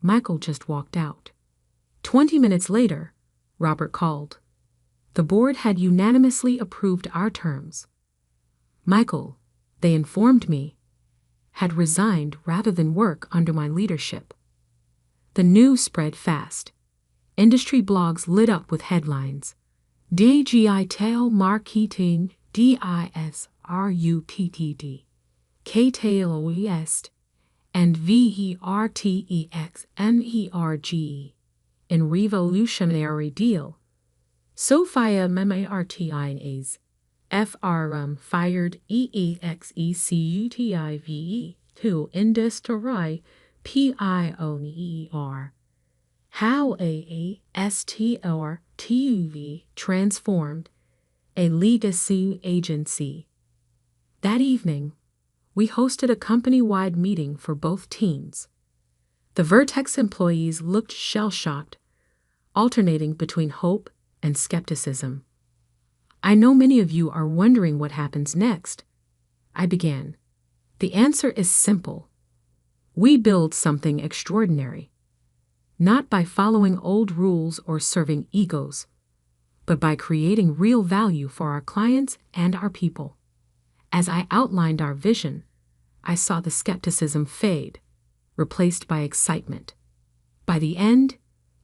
Michael just walked out. 20 minutes later, Robert called. The board had unanimously approved our terms. Michael, they informed me, had resigned rather than work under my leadership. The news spread fast. Industry blogs lit up with headlines. Digital marketing, disrupted, catalyst, and vertexnerge, in revolutionary deal. Sophia Memartines, FRM fired EEXECUTIVE to industry PIONER. How AASTR transformed a legacy agency. That evening, we hosted a company-wide meeting for both teams. The Vertex employees looked shell-shocked, alternating between hope and skepticism. "I know many of you are wondering what happens next," I began. "The answer is simple. We build something extraordinary. Not by following old rules or serving egos, but by creating real value for our clients and our people." As I outlined our vision, I saw the skepticism fade, replaced by excitement. By the end,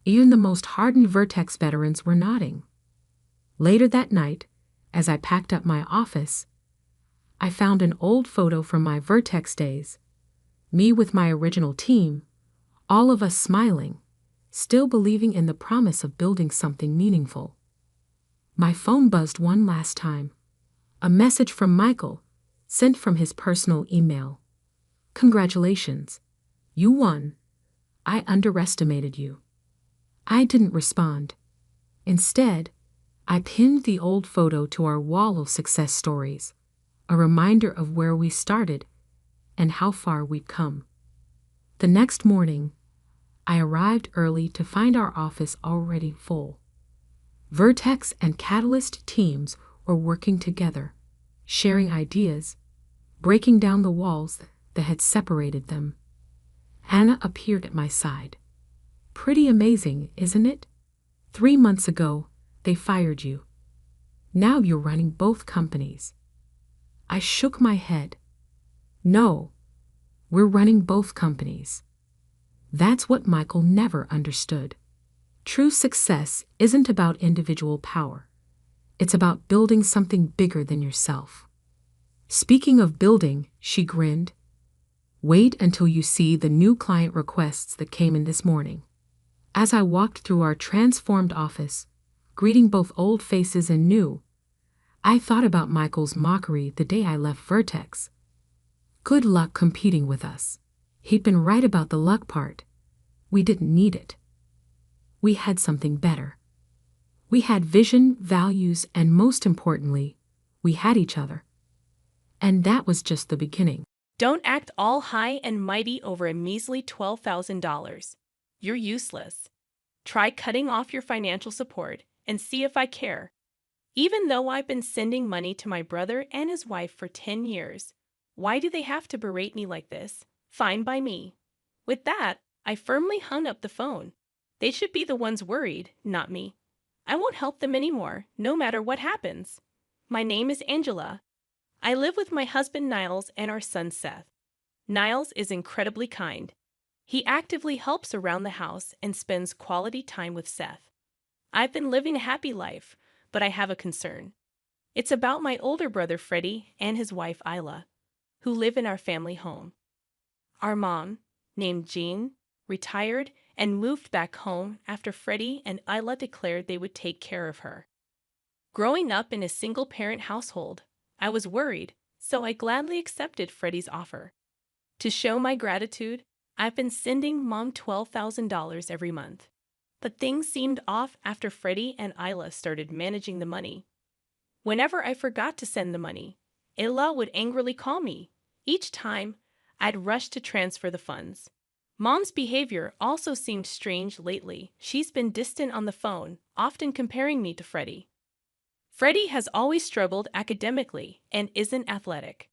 even the most hardened Vertex veterans were nodding. Later that night, as I packed up my office, I found an old photo from my Vertex days, me with my original team, all of us smiling, still believing in the promise of building something meaningful. My phone buzzed one last time. A message from Michael, sent from his personal email. "Congratulations. You won. I underestimated you." I didn't respond. Instead, I pinned the old photo to our wall of success stories, a reminder of where we started and how far we'd come. The next morning, I arrived early to find our office already full. Vertex and Catalyst teams were working together, sharing ideas, breaking down the walls that had separated them. Anna appeared at my side. "Pretty amazing, isn't it? 3 months ago, they fired you. Now you're running both companies." I shook my head. "No, we're running both companies." That's what Michael never understood. True success isn't about individual power. It's about building something bigger than yourself. "Speaking of building," she grinned, "wait until you see the new client requests that came in this morning." As I walked through our transformed office, greeting both old faces and new, I thought about Michael's mockery the day I left Vertex. Good luck competing with us. He'd been right about the luck part. We didn't need it. We had something better. We had vision, values, and most importantly, we had each other. And that was just the beginning. Don't act all high and mighty over a measly $12,000. You're useless. Try cutting off your financial support and see if I care. Even though I've been sending money to my brother and his wife for 10 years, why do they have to berate me like this? Fine by me. With that, I firmly hung up the phone. They should be the ones worried, not me. I won't help them anymore, no matter what happens. My name is Angela. I live with my husband Niles and our son Seth. Niles is incredibly kind. He actively helps around the house and spends quality time with Seth. I've been living a happy life, but I have a concern. It's about my older brother Freddie and his wife Isla, who live in our family home. Our mom, named Jean, retired and moved back home after Freddie and Isla declared they would take care of her. Growing up in a single-parent household, I was worried, so I gladly accepted Freddie's offer. To show my gratitude, I've been sending Mom $12,000 every month. But things seemed off after Freddie and Isla started managing the money. Whenever I forgot to send the money, Isla would angrily call me. Each time, I'd rush to transfer the funds. Mom's behavior also seemed strange lately. She's been distant on the phone, often comparing me to Freddie. Freddie has always struggled academically and isn't athletic.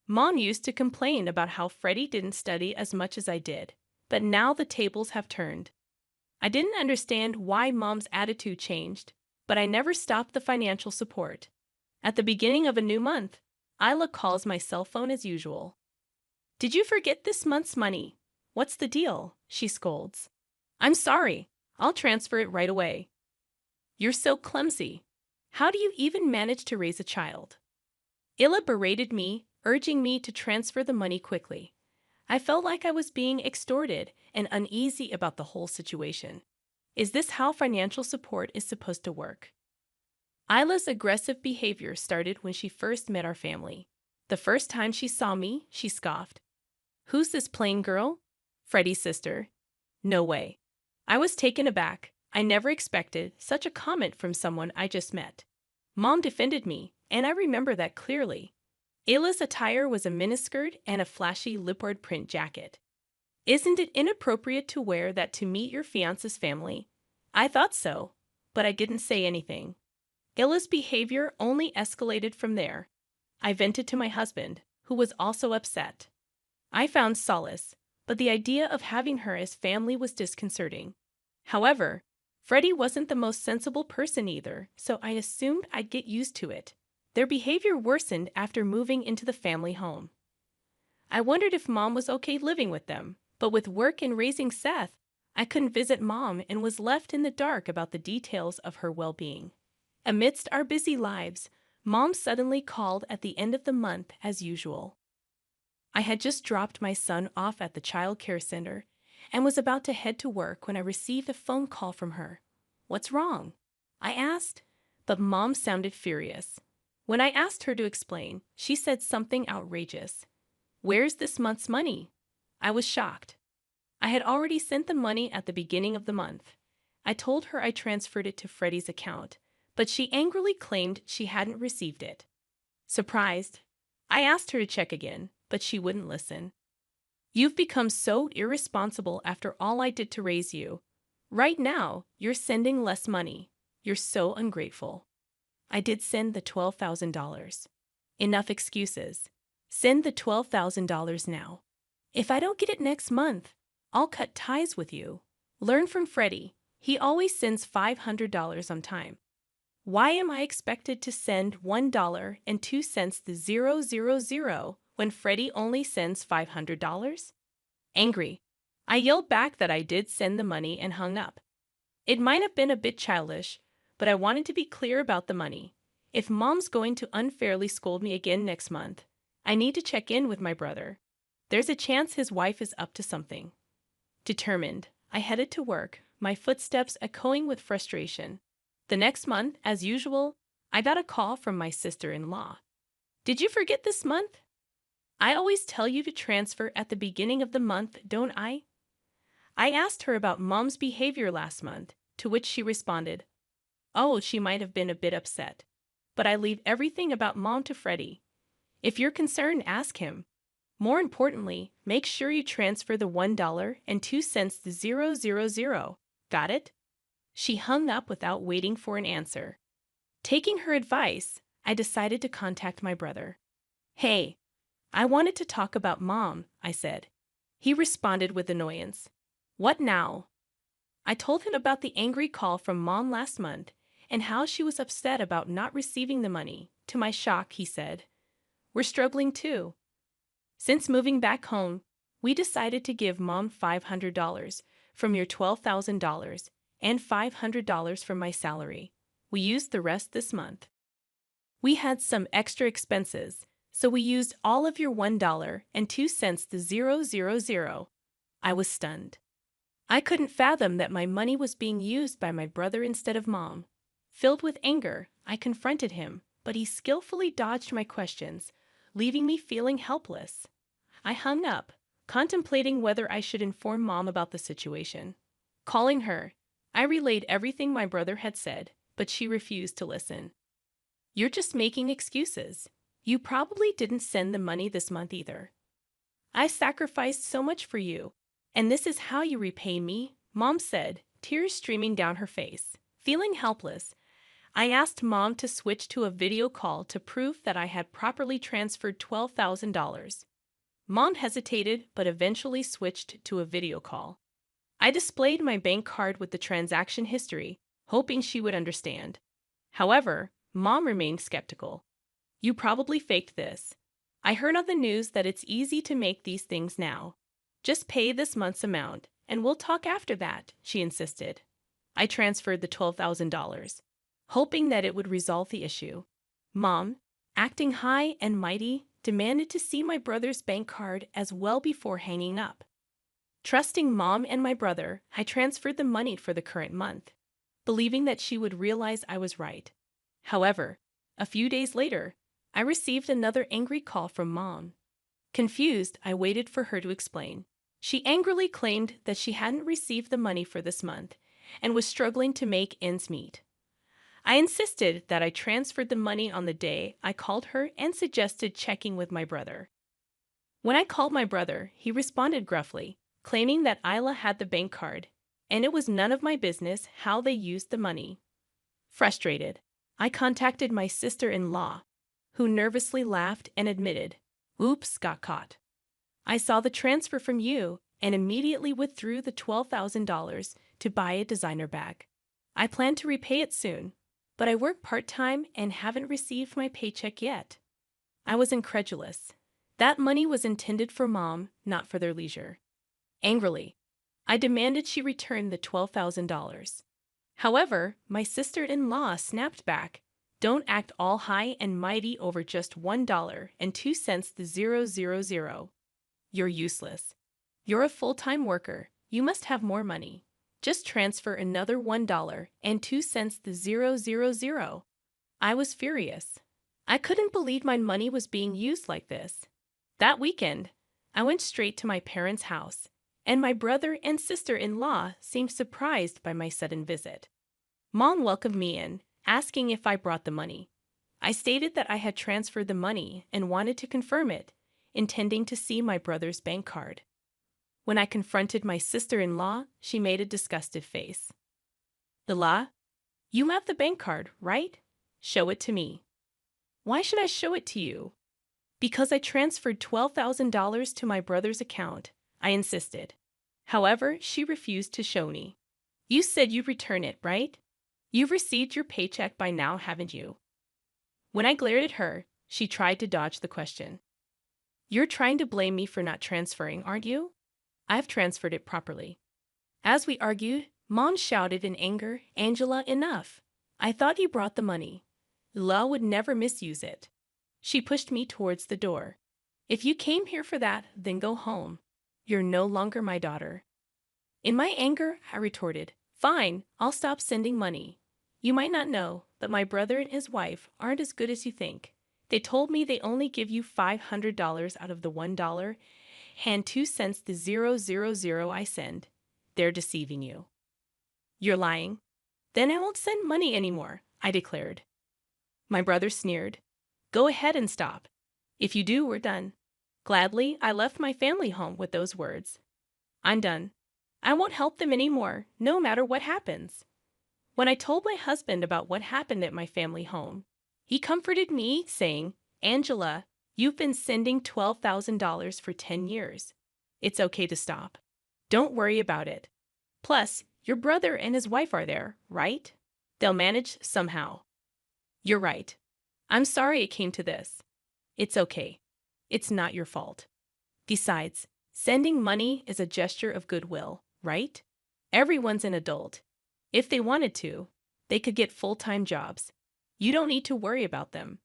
Mom used to complain about how Freddie didn't study as much as I did, but now the tables have turned. I didn't understand why Mom's attitude changed, but I never stopped the financial support. At the beginning of a new month, Isla calls my cell phone as usual. "Did you forget this month's money? What's the deal?" she scolds. "I'm sorry. I'll transfer it right away." "You're so clumsy. How do you even manage to raise a child?" Isla berated me, urging me to transfer the money quickly. I felt like I was being extorted and uneasy about the whole situation. Is this how financial support is supposed to work? Isla's aggressive behavior started when she first met our family. The first time she saw me, she scoffed. "Who's this plain girl?" "Freddie's sister." "No way." I was taken aback. I never expected such a comment from someone I just met. Mom defended me, and I remember that clearly. Isla's attire was a miniskirt and a flashy leopard print jacket. "Isn't it inappropriate to wear that to meet your fiance's family?" I thought so, but I didn't say anything. Isla's behavior only escalated from there. I vented to my husband, who was also upset. I found solace, but the idea of having her as family was disconcerting. However, Freddie wasn't the most sensible person either, so I assumed I'd get used to it. Their behavior worsened after moving into the family home. I wondered if Mom was okay living with them, but with work and raising Seth, I couldn't visit Mom and was left in the dark about the details of her well-being. Amidst our busy lives, Mom suddenly called at the end of the month as usual. I had just dropped my son off at the child care center and was about to head to work when I received a phone call from her. "What's wrong?" I asked, but Mom sounded furious. When I asked her to explain, she said something outrageous. "Where's this month's money?" I was shocked. I had already sent the money at the beginning of the month. I told her I transferred it to Freddie's account, but she angrily claimed she hadn't received it. Surprised, I asked her to check again, but she wouldn't listen. "You've become so irresponsible after all I did to raise you. Right now, you're sending less money. You're so ungrateful." I did send the $12,000. Enough excuses. Send the $12,000 now. If I don't get it next month, I'll cut ties with you. Learn from Freddie. He always sends $500 on time. Why am I expected to send $1.02 to 000 when Freddie only sends $500? Angry, I yelled back that I did send the money and hung up. It might have been a bit childish, but I wanted to be clear about the money. If Mom's going to unfairly scold me again next month, I need to check in with my brother. There's a chance his wife is up to something. Determined, I headed to work, my footsteps echoing with frustration. The next month, as usual, I got a call from my sister-in-law. "Did you forget this month?" I always tell you to transfer at the beginning of the month, don't I? I asked her about Mom's behavior last month, to which she responded, "Oh, she might have been a bit upset. But I leave everything about Mom to Freddie. If you're concerned, ask him. More importantly, make sure you transfer the $1.02 to 000. Got it?" She hung up without waiting for an answer. Taking her advice, I decided to contact my brother. "Hey, I wanted to talk about Mom," I said. He responded with annoyance. "What now?" I told him about the angry call from Mom last month and how she was upset about not receiving the money. To my shock, he said, "We're struggling too. Since moving back home, we decided to give Mom $500 from your $12,000 and $500 from my salary. We used the rest this month. We had some extra expenses, so we used all of your $1.02 to 000. I was stunned. I couldn't fathom that my money was being used by my brother instead of Mom. Filled with anger, I confronted him, but he skillfully dodged my questions, leaving me feeling helpless. I hung up, contemplating whether I should inform Mom about the situation. Calling her, I relayed everything my brother had said, but she refused to listen. "You're just making excuses. You probably didn't send the money this month either. I sacrificed so much for you, and this is how you repay me," Mom said, tears streaming down her face. Feeling helpless, I asked Mom to switch to a video call to prove that I had properly transferred $12,000. Mom hesitated but eventually switched to a video call. I displayed my bank card with the transaction history, hoping she would understand. However, Mom remained skeptical. "You probably faked this. I heard on the news that it's easy to make these things now. Just pay this month's amount, and we'll talk after that," she insisted. I transferred the $12,000, hoping that it would resolve the issue. Mom, acting high and mighty, demanded to see my brother's bank card as well before hanging up. Trusting Mom and my brother, I transferred the money for the current month, believing that she would realize I was right. However, a few days later, I received another angry call from Mom. Confused, I waited for her to explain. She angrily claimed that she hadn't received the money for this month and was struggling to make ends meet. I insisted that I transferred the money on the day I called her and suggested checking with my brother. When I called my brother, he responded gruffly, claiming that Isla had the bank card, and it was none of my business how they used the money. Frustrated, I contacted my sister-in-law, who nervously laughed and admitted, "Oops, got caught. I saw the transfer from you and immediately withdrew the $12,000 to buy a designer bag. I plan to repay it soon, but I work part-time and haven't received my paycheck yet." I was incredulous. That money was intended for Mom, not for their leisure. Angrily, I demanded she return the $12,000. However, my sister-in-law snapped back, "Don't act all high and mighty over just $1.02 to 000. You're useless. You're a full-time worker. You must have more money. Just transfer another $1.02 to 000. I was furious. I couldn't believe my money was being used like this. That weekend, I went straight to my parents' house, and my brother and sister-in-law seemed surprised by my sudden visit. Mom welcomed me in, asking if I brought the money. I stated that I had transferred the money and wanted to confirm it, intending to see my brother's bank card. When I confronted my sister-in-law, she made a disgusted face. "Ila, you have the bank card, right? Show it to me." "Why should I show it to you?" "Because I transferred $12,000 to my brother's account," I insisted. However, she refused to show me. "You said you'd return it, right? You've received your paycheck by now, haven't you?" When I glared at her, she tried to dodge the question. "You're trying to blame me for not transferring, aren't you? I've transferred it properly." As we argued, Mom shouted in anger, "Angela, enough! I thought you brought the money. Ila would never misuse it." She pushed me towards the door. "If you came here for that, then go home. You're no longer my daughter." In my anger, I retorted, "Fine, I'll stop sending money. You might not know, but my brother and his wife aren't as good as you think. They told me they only give you $500 out of the $1 and 2 cents the 000 I send. They're deceiving you. You're lying. Then I won't send money anymore, I declared. My brother sneered. Go ahead and stop. If you do, we're done. Gladly, I left my family home with those words. I'm done. I won't help them anymore, no matter what happens. When I told my husband about what happened at my family home, he comforted me, saying, Angela, you've been sending $12,000 for 10 years. It's okay to stop. Don't worry about it. Plus, your brother and his wife are there, right? They'll manage somehow. You're right. I'm sorry it came to this. It's okay. It's not your fault. Besides, sending money is a gesture of goodwill, right? Everyone's an adult. If they wanted to, they could get full-time jobs. You don't need to worry about them.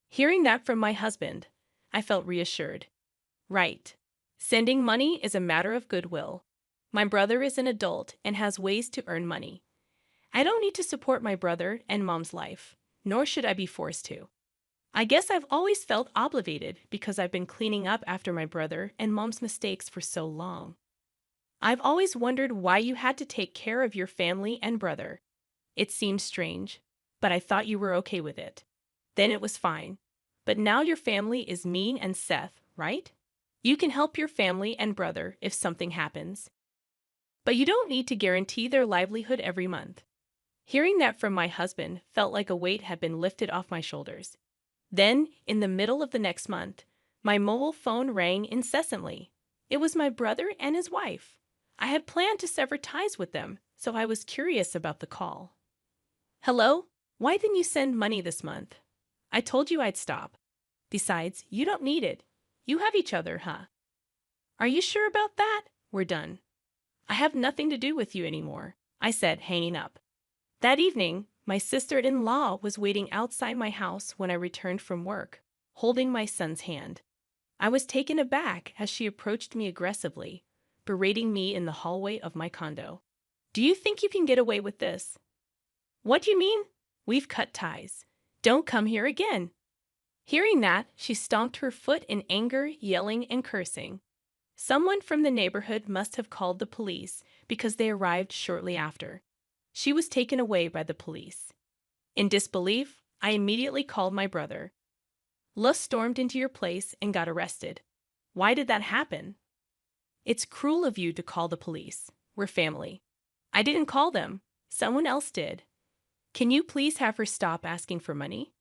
Hearing that from my husband, I felt reassured. Right. Sending money is a matter of goodwill. My brother is an adult and has ways to earn money. I don't need to support my brother and mom's life, nor should I be forced to. I guess I've always felt obligated because I've been cleaning up after my brother and mom's mistakes for so long. I've always wondered why you had to take care of your family and brother. It seems strange, but I thought you were okay with it. Then it was fine. But now your family is me and Seth, right? You can help your family and brother if something happens. But you don't need to guarantee their livelihood every month. Hearing that from my husband felt like a weight had been lifted off my shoulders. Then, in the middle of the next month, my mobile phone rang incessantly. It was my brother and his wife. I had planned to sever ties with them, so I was curious about the call. Hello? Why didn't you send money this month? I told you I'd stop. Besides, you don't need it. You have each other, huh? Are you sure about that? We're done. I have nothing to do with you anymore, I said, hanging up. That evening, my sister-in-law was waiting outside my house when I returned from work, holding my son's hand. I was taken aback as she approached me aggressively, berating me in the hallway of my condo. Do you think you can get away with this? What do you mean? We've cut ties. Don't come here again. Hearing that, she stomped her foot in anger, yelling and cursing. Someone from the neighborhood must have called the police because they arrived shortly after. She was taken away by the police. In disbelief, I immediately called my brother. Lus stormed into your place and got arrested. Why did that happen? It's cruel of you to call the police. We're family. I didn't call them. Someone else did. Can you please have her stop asking for money?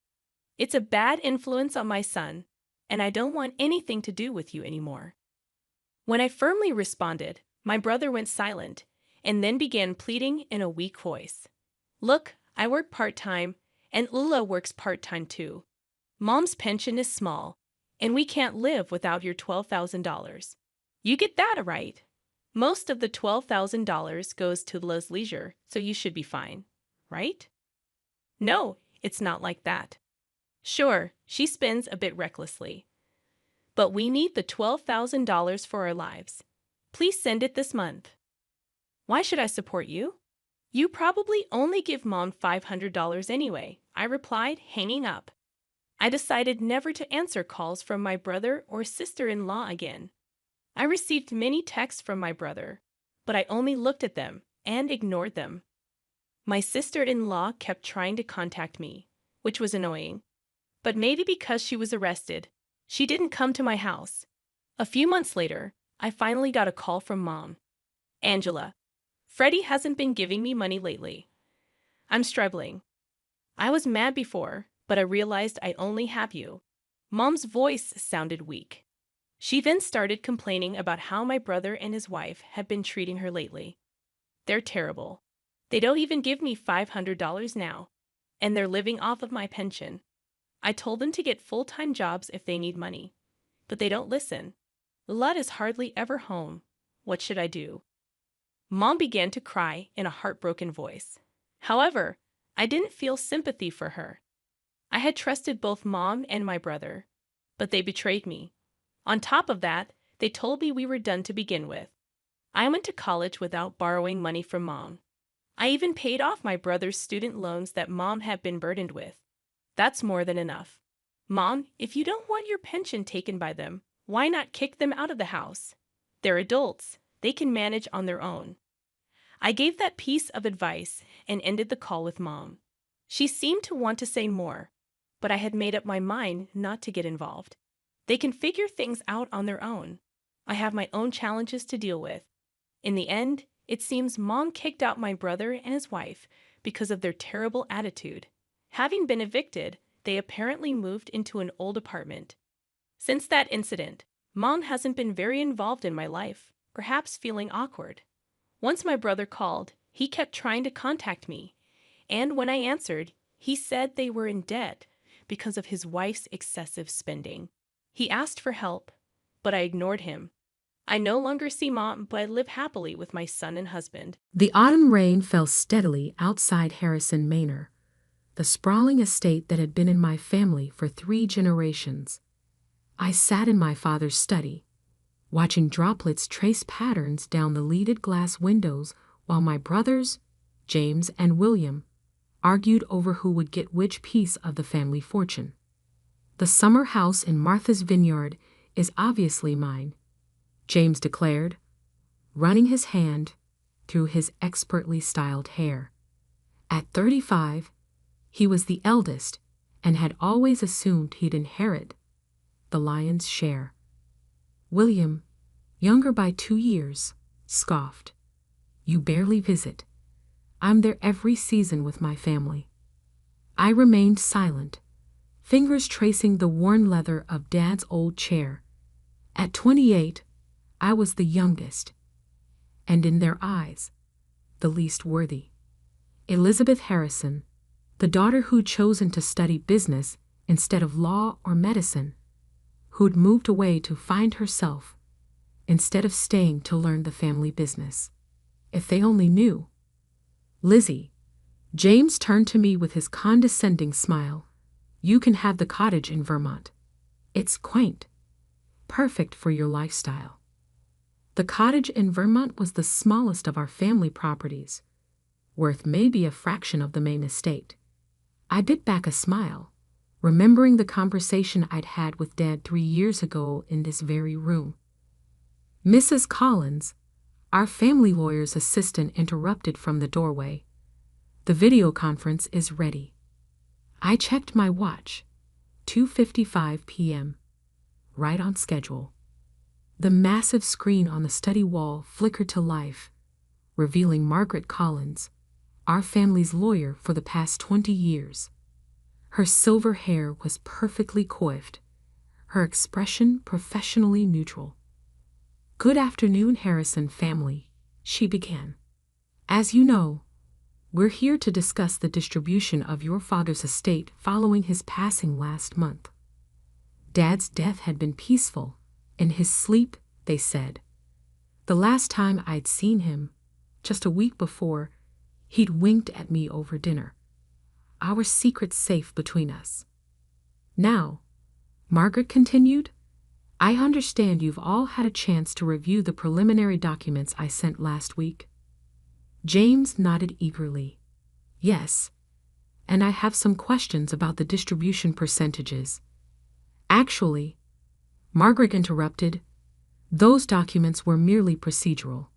It's a bad influence on my son, and I don't want anything to do with you anymore. When I firmly responded, my brother went silent and then began pleading in a weak voice. Look, I work part-time, and Ula works part-time too. Mom's pension is small, and we can't live without your $12,000. You get that right. Most of the $12,000 goes to Ula's leisure, so you should be fine, right? No, it's not like that. Sure, she spends a bit recklessly. But we need the $12,000 for our lives. Please send it this month. Why should I support you? You probably only give Mom $500 anyway, I replied, hanging up. I decided never to answer calls from my brother or sister-in-law again. I received many texts from my brother, but I only looked at them and ignored them. My sister-in-law kept trying to contact me, which was annoying. But maybe because she was arrested, she didn't come to my house. A few months later, I finally got a call from Mom. Angela, Freddie hasn't been giving me money lately. I'm struggling. I was mad before, but I realized I only have you. Mom's voice sounded weak. She then started complaining about how my brother and his wife had been treating her lately. They're terrible. They don't even give me $500 now, and they're living off of my pension. I told them to get full-time jobs if they need money, but they don't listen. Lud is hardly ever home. What should I do? Mom began to cry in a heartbroken voice. However, I didn't feel sympathy for her. I had trusted both Mom and my brother, but they betrayed me. On top of that, they told me we were done to begin with. I went to college without borrowing money from Mom. I even paid off my brother's student loans that Mom had been burdened with. That's more than enough. Mom, if you don't want your pension taken by them, why not kick them out of the house? They're adults. They can manage on their own. I gave that piece of advice and ended the call with Mom. She seemed to want to say more, but I had made up my mind not to get involved. They can figure things out on their own. I have my own challenges to deal with. In the end, it seems Mom kicked out my brother and his wife because of their terrible attitude. Having been evicted, they apparently moved into an old apartment. Since that incident, Mom hasn't been very involved in my life, perhaps feeling awkward. Once my brother called, he kept trying to contact me, and when I answered, he said they were in debt because of his wife's excessive spending. He asked for help, but I ignored him. I no longer see Mom, but I live happily with my son and husband. The autumn rain fell steadily outside Harrison Manor, the sprawling estate that had been in my family for 3 generations. I sat in my father's study, watching droplets trace patterns down the leaded glass windows while my brothers, James and William, argued over who would get which piece of the family fortune. The summer house in Martha's Vineyard is obviously mine, James declared, running his hand through his expertly styled hair. At 35, he was the eldest and had always assumed he'd inherit the lion's share. William, younger by 2 years, scoffed. You barely visit. I'm there every season with my family. I remained silent, fingers tracing the worn leather of Dad's old chair. At 28, I was the youngest, and in their eyes, the least worthy. Elizabeth Harrison, the daughter who'd chosen to study business instead of law or medicine, who'd moved away to find herself instead of staying to learn the family business. If they only knew. Lizzie, James turned to me with his condescending smile. You can have the cottage in Vermont. It's quaint, perfect for your lifestyle. The cottage in Vermont was the smallest of our family properties, worth maybe a fraction of the main estate. I bit back a smile, remembering the conversation I'd had with Dad 3 years ago in this very room. Mrs. Collins, our family lawyer's assistant, interrupted from the doorway. The video conference is ready. I checked my watch. 2:55 p.m. Right on schedule. The massive screen on the study wall flickered to life, revealing Margaret Collins, our family's lawyer for the past 20 years. Her silver hair was perfectly coiffed, her expression professionally neutral. Good afternoon, Harrison family, she began. As you know, we're here to discuss the distribution of your father's estate following his passing last month. Dad's death had been peaceful, in his sleep, they said. The last time I'd seen him, just a week before, he'd winked at me over dinner. Our secret safe between us. Now, Margaret continued, I understand you've all had a chance to review the preliminary documents I sent last week. James nodded eagerly. Yes, and I have some questions about the distribution percentages. Actually, Margaret interrupted, those documents were merely procedural.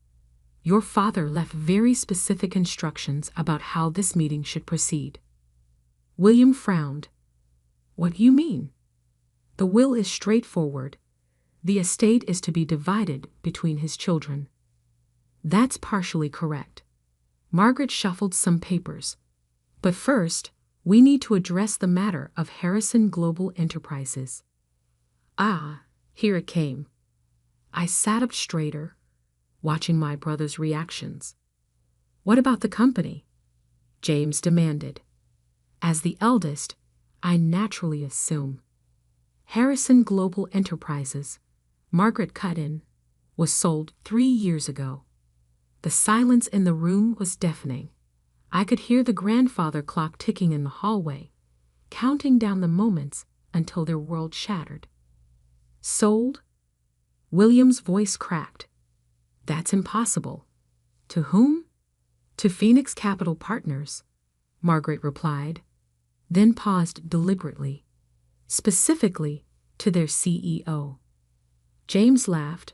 Your father left very specific instructions about how this meeting should proceed. William frowned. What do you mean? The will is straightforward. The estate is to be divided between his children. That's partially correct. Margaret shuffled some papers. But first, we need to address the matter of Harrison Global Enterprises. Ah, here it came. I sat up straighter, watching my brother's reactions. What about the company? James demanded. As the eldest, I naturally assume. Harrison Global Enterprises, Margaret cut in, was sold 3 years ago. The silence in the room was deafening. I could hear the grandfather clock ticking in the hallway, counting down the moments until their world shattered. Sold? William's voice cracked. That's impossible. To whom? To Phoenix Capital Partners, Margaret replied, then paused deliberately. specifically to their CEO. James laughed,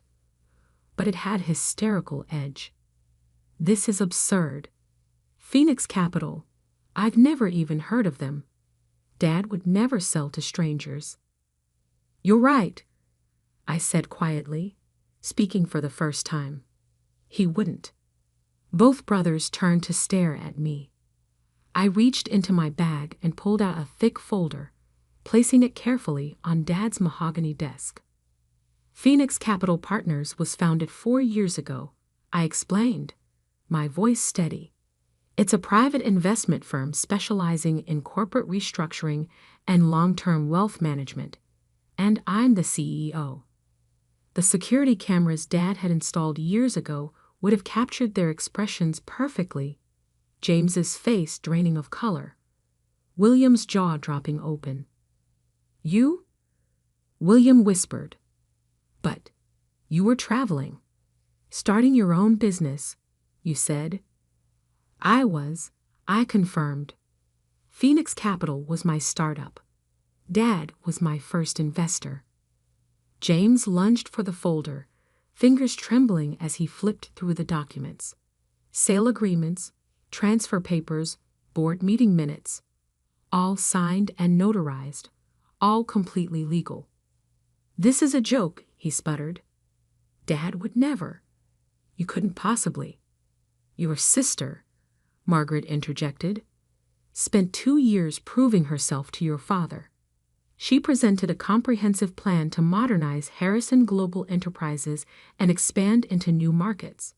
but it had hysterical edge. This is absurd. Phoenix Capital, I've never even heard of them. Dad would never sell to strangers. You're right, I said quietly, speaking for the first time. He wouldn't. Both brothers turned to stare at me. I reached into my bag and pulled out a thick folder, placing it carefully on Dad's mahogany desk. Phoenix Capital Partners was founded 4 years ago, I explained, my voice steady. It's a private investment firm specializing in corporate restructuring and long-term wealth management, and I'm the CEO. The security cameras Dad had installed years ago would have captured their expressions perfectly. James's face draining of color, William's jaw dropping open. You? William whispered. But you were traveling, starting your own business, you said. I confirmed. Phoenix Capital was my startup. Dad was my first investor. James lunged for the folder, fingers trembling as he flipped through the documents. Sale agreements, transfer papers, board meeting minutes, all signed and notarized, all completely legal. This is a joke, he sputtered. Dad would never. You couldn't possibly. Your sister, Margaret interjected, spent 2 years proving herself to your father. She presented a comprehensive plan to modernize Harrison Global Enterprises and expand into new markets.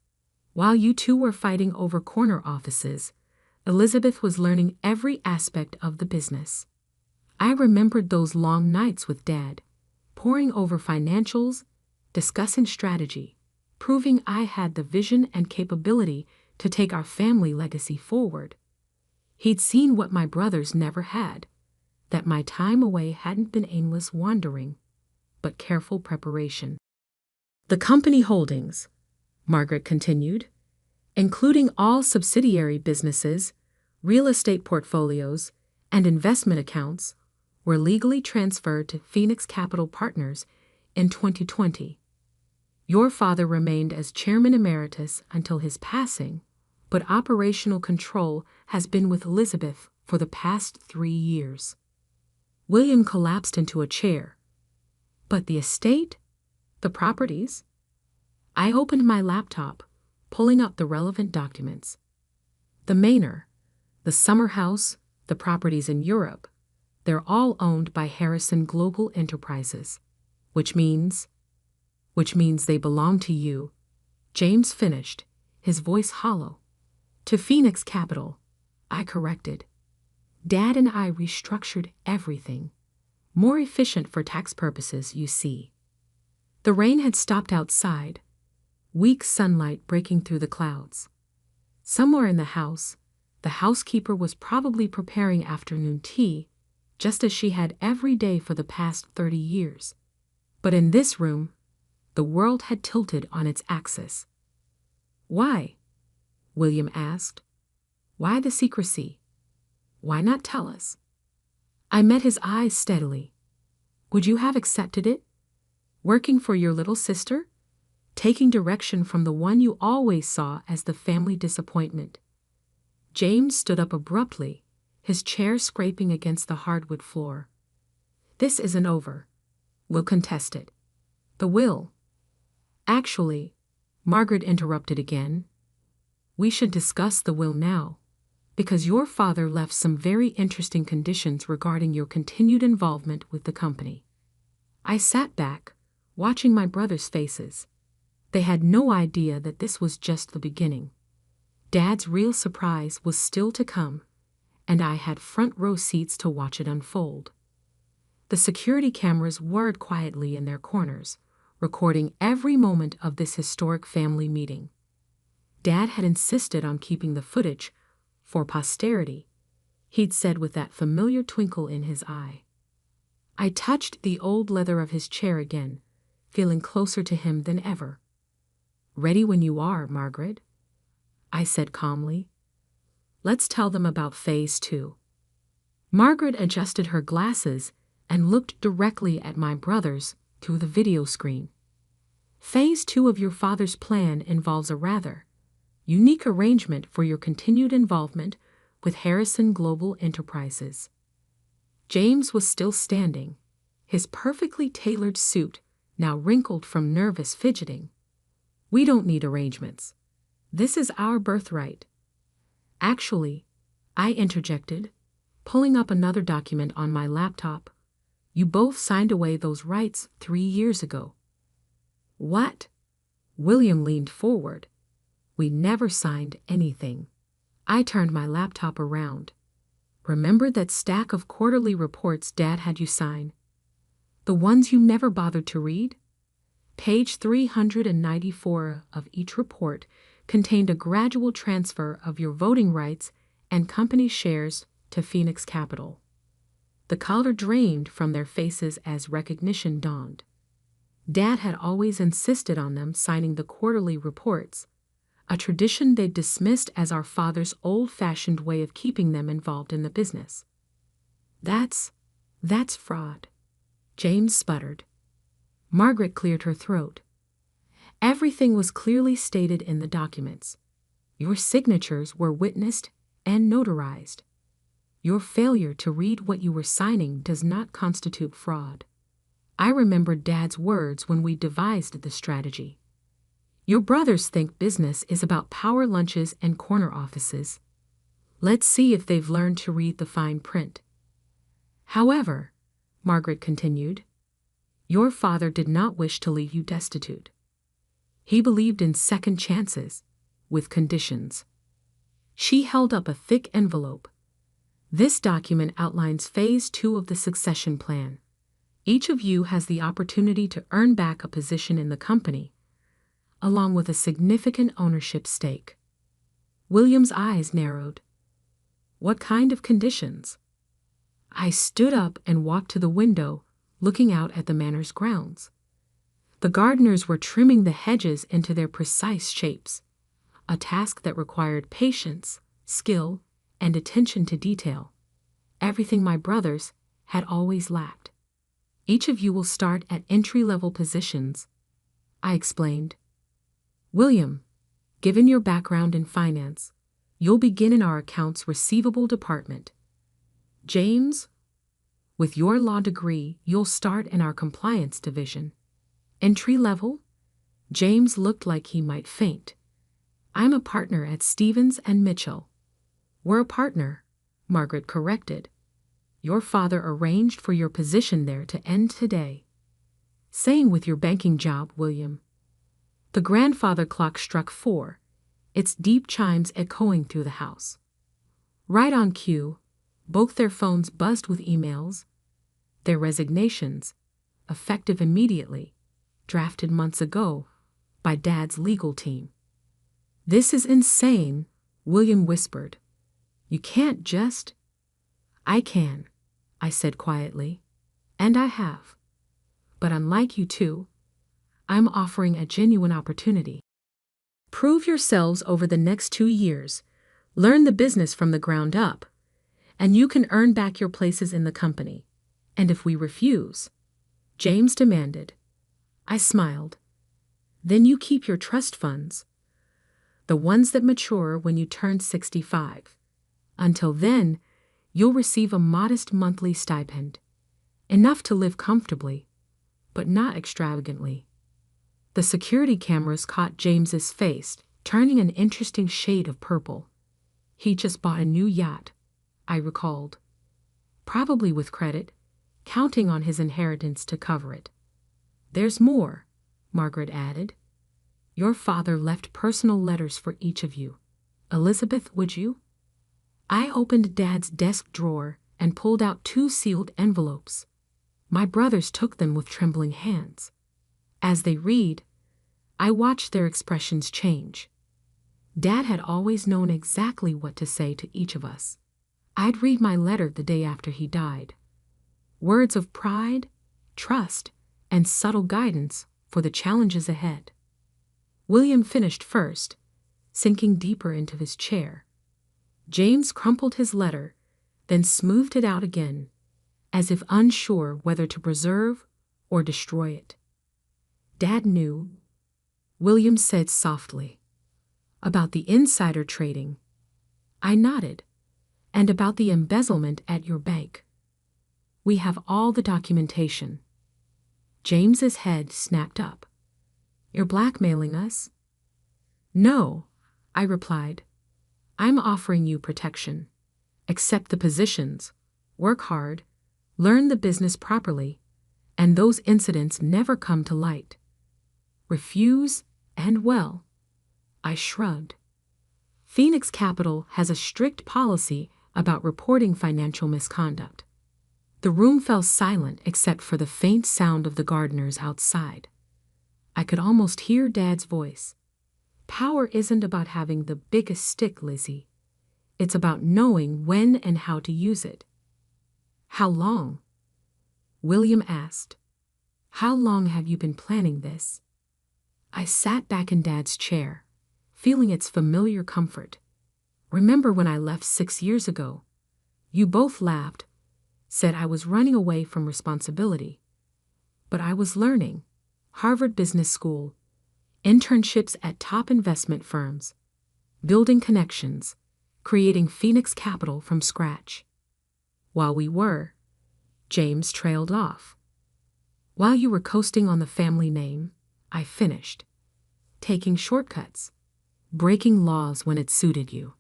While you two were fighting over corner offices, Elizabeth was learning every aspect of the business. I remembered those long nights with Dad, poring over financials, discussing strategy, proving I had the vision and capability to take our family legacy forward. He'd seen what my brothers never had, that my time away hadn't been aimless wandering, but careful preparation. The company holdings, Margaret continued, including all subsidiary businesses, real estate portfolios, and investment accounts, were legally transferred to Phoenix Capital Partners in 2020. Your father remained as chairman emeritus until his passing, but operational control has been with Elizabeth for the past 3 years. William collapsed into a chair. But the estate? The properties? I opened my laptop, pulling up the relevant documents. The manor, the summer house, the properties in Europe, they're all owned by Harrison Global Enterprises, which means they belong to you. James finished, his voice hollow. To Phoenix Capital, I corrected. Dad and I restructured everything. More efficient for tax purposes, you see. The rain had stopped outside, weak sunlight breaking through the clouds. Somewhere in the house, the housekeeper was probably preparing afternoon tea, just as she had every day for the past 30 years. But in this room, the world had tilted on its axis. Why? William asked. Why the secrecy? Why not tell us? I met his eyes steadily. Would you have accepted it? Working for your little sister? Taking direction from the one you always saw as the family disappointment? James stood up abruptly, his chair scraping against the hardwood floor. This isn't over. We'll contest it. The will. Actually, Margaret interrupted again. We should discuss the will now, because your father left some very interesting conditions regarding your continued involvement with the company. I sat back, watching my brothers' faces. They had no idea that this was just the beginning. Dad's real surprise was still to come, and I had front row seats to watch it unfold. The security cameras whirred quietly in their corners, recording every moment of this historic family meeting. Dad had insisted on keeping the footage for posterity, he'd said with that familiar twinkle in his eye. I touched the old leather of his chair again, feeling closer to him than ever. Ready when you are, Margaret, I said calmly. Let's tell them about Phase 2. Margaret adjusted her glasses and looked directly at my brothers through the video screen. Phase 2 of your father's plan involves a rather unique arrangement for your continued involvement with Harrison Global Enterprises. James was still standing, his perfectly tailored suit now wrinkled from nervous fidgeting. We don't need arrangements. This is our birthright. Actually, I interjected, pulling up another document on my laptop. You both signed away those rights 3 years ago. What? William leaned forward. We never signed anything. I turned my laptop around. Remember that stack of quarterly reports Dad had you sign? The ones you never bothered to read? Page 394 of each report contained a gradual transfer of your voting rights and company shares to Phoenix Capital. The color drained from their faces as recognition dawned. Dad had always insisted on them signing the quarterly reports, a tradition they'd dismissed as our father's old-fashioned way of keeping them involved in the business. That's fraud, James sputtered. Margaret cleared her throat. Everything was clearly stated in the documents. Your signatures were witnessed and notarized. Your failure to read what you were signing does not constitute fraud. I remembered Dad's words when we devised the strategy. Your brothers think business is about power lunches and corner offices. Let's see if they've learned to read the fine print. However, Margaret continued, your father did not wish to leave you destitute. He believed in second chances, with conditions. She held up a thick envelope. This document outlines phase 2 of the succession plan. Each of you has the opportunity to earn back a position in the company, along with a significant ownership stake. William's eyes narrowed. What kind of conditions? I stood up and walked to the window, looking out at the manor's grounds. The gardeners were trimming the hedges into their precise shapes, a task that required patience, skill, and attention to detail, everything my brothers had always lacked. Each of you will start at entry-level positions, I explained. William, given your background in finance, you'll begin in our accounts receivable department. James, with your law degree, you'll start in our compliance division. Entry level? James looked like he might faint. I'm a partner at Stevens and Mitchell. We're a partner, Margaret corrected. Your father arranged for your position there to end today. Same with your banking job, William. The grandfather clock struck 4, its deep chimes echoing through the house. Right on cue, both their phones buzzed with emails. Their resignations, effective immediately, drafted months ago by Dad's legal team. This is insane, William whispered. You can't just... I can, I said quietly, and I have. But unlike you two, I'm offering a genuine opportunity. Prove yourselves over the next 2 years, learn the business from the ground up, and you can earn back your places in the company. And if we refuse, James demanded. I smiled. Then you keep your trust funds, the ones that mature when you turn 65. Until then, you'll receive a modest monthly stipend, enough to live comfortably, but not extravagantly. The security cameras caught James's face, turning an interesting shade of purple. He just bought a new yacht, I recalled. Probably with credit, counting on his inheritance to cover it. There's more, Margaret added. Your father left personal letters for each of you. Elizabeth, would you? I opened Dad's desk drawer and pulled out 2 sealed envelopes. My brothers took them with trembling hands. As they read, I watched their expressions change. Dad had always known exactly what to say to each of us. I'd read my letter the day after he died. Words of pride, trust, and subtle guidance for the challenges ahead. William finished first, sinking deeper into his chair. James crumpled his letter, then smoothed it out again, as if unsure whether to preserve or destroy it. Dad knew, William said softly. About the insider trading. I nodded. And about the embezzlement at your bank. We have all the documentation. James's head snapped up. You're blackmailing us? No, I replied. I'm offering you protection. Accept the positions, work hard, learn the business properly, and those incidents never come to light. Refuse, and well, I shrugged. Phoenix Capital has a strict policy about reporting financial misconduct. The room fell silent except for the faint sound of the gardeners outside. I could almost hear Dad's voice. Power isn't about having the biggest stick, Lizzie. It's about knowing when and how to use it. How long? William asked. How long have you been planning this? I sat back in Dad's chair, feeling its familiar comfort. Remember when I left 6 years ago? You both laughed, said I was running away from responsibility. But I was learning. Harvard Business School, internships at top investment firms, building connections, creating Phoenix Capital from scratch. While we were, James trailed off. While you were coasting on the family name, I finished. Taking shortcuts, breaking laws when it suited you.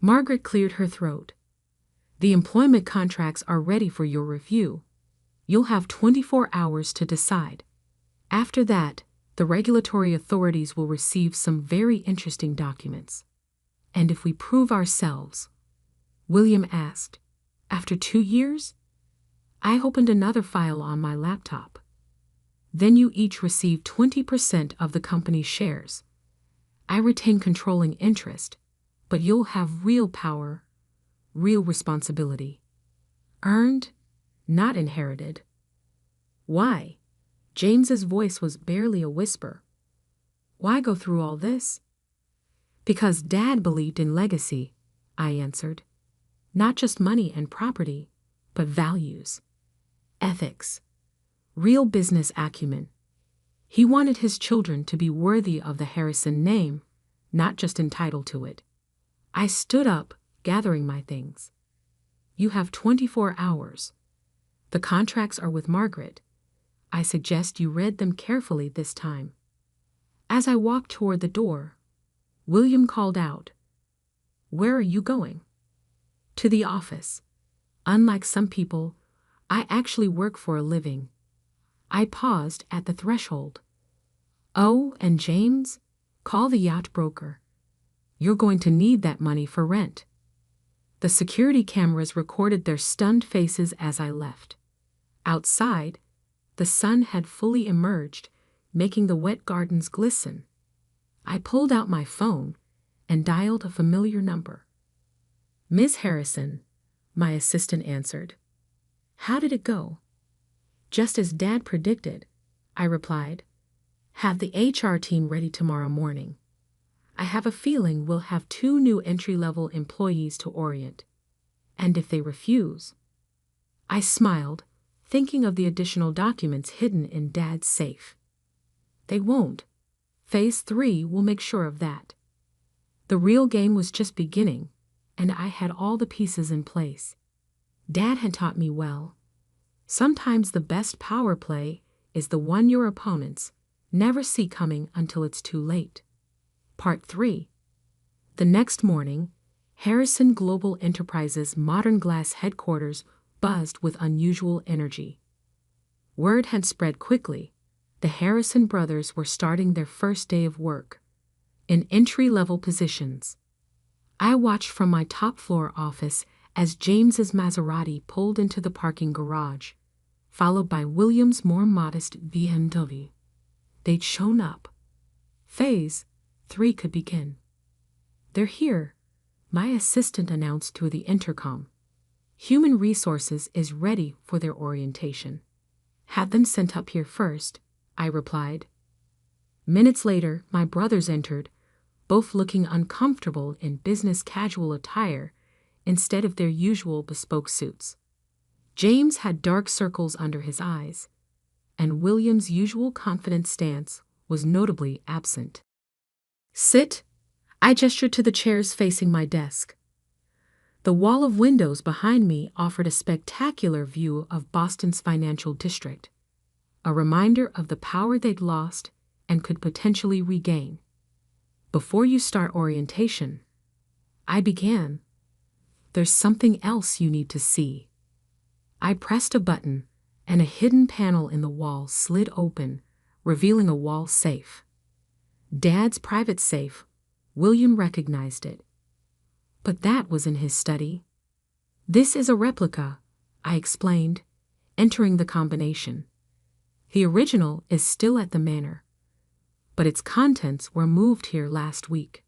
Margaret cleared her throat. The employment contracts are ready for your review. You'll have 24 hours to decide. After that, the regulatory authorities will receive some very interesting documents. And if we prove ourselves, William asked, after 2 years? I opened another file on my laptop. Then you each receive 20% of the company's shares. I retain controlling interest, but you'll have real power, real responsibility. Earned, not inherited. Why? James's voice was barely a whisper. Why go through all this? Because Dad believed in legacy, I answered. Not just money and property, but values, ethics, real business acumen. He wanted his children to be worthy of the Harrison name, not just entitled to it. I stood up, gathering my things. You have 24 hours. The contracts are with Margaret. I suggest you read them carefully this time. As I walked toward the door, William called out, Where are you going? To the office. Unlike some people, I actually work for a living. I paused at the threshold. Oh, and James, call the yacht broker. You're going to need that money for rent. The security cameras recorded their stunned faces as I left. Outside, the sun had fully emerged, making the wet gardens glisten. I pulled out my phone and dialed a familiar number. Miss Harrison, my assistant answered. How did it go? Just as Dad predicted, I replied. Have the HR team ready tomorrow morning. I have a feeling we'll have 2 new entry-level employees to orient. And if they refuse? I smiled, thinking of the additional documents hidden in Dad's safe. They won't. Phase 3 will make sure of that. The real game was just beginning, and I had all the pieces in place. Dad had taught me well. Sometimes the best power play is the one your opponents never see coming until it's too late. Part 3. The next morning, Harrison Global Enterprises' Modern Glass headquarters buzzed with unusual energy. Word had spread quickly. The Harrison brothers were starting their first day of work, in entry-level positions. I watched from my top-floor office as James's Maserati pulled into the parking garage, followed by William's more modest BMW. They'd shown up. Phase 3 could begin. They're here, my assistant announced through the intercom. Human Resources is ready for their orientation. Had them sent up here first, I replied. Minutes later, my brothers entered, both looking uncomfortable in business casual attire instead of their usual bespoke suits. James had dark circles under his eyes, and William's usual confident stance was notably absent. "Sit," I gestured to the chairs facing my desk. The wall of windows behind me offered a spectacular view of Boston's financial district, a reminder of the power they'd lost and could potentially regain. "Before you start orientation," I began, "there's something else you need to see." I pressed a button, and a hidden panel in the wall slid open, revealing a wall safe. Dad's private safe. William recognized it. But that was in his study. "This is a replica," I explained, entering the combination. "The original is still at the manor, but its contents were moved here last week."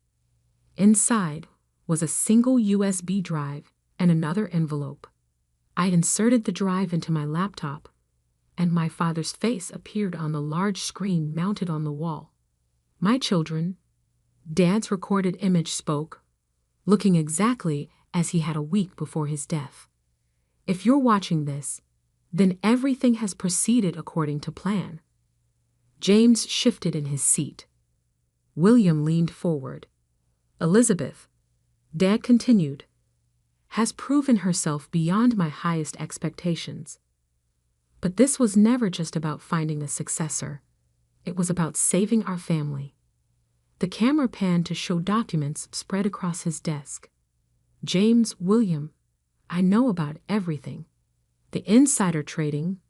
Inside was a single USB drive and another envelope. I inserted the drive into my laptop, and my father's face appeared on the large screen mounted on the wall. "My children," Dad's recorded image spoke, looking exactly as he had a week before his death. "If you're watching this, then everything has proceeded according to plan." James shifted in his seat. William leaned forward. "Elizabeth," Dad continued, "has proven herself beyond my highest expectations. But this was never just about finding a successor. It was about saving our family." The camera panned to show documents spread across his desk. "James, William, I know about everything. The insider trading,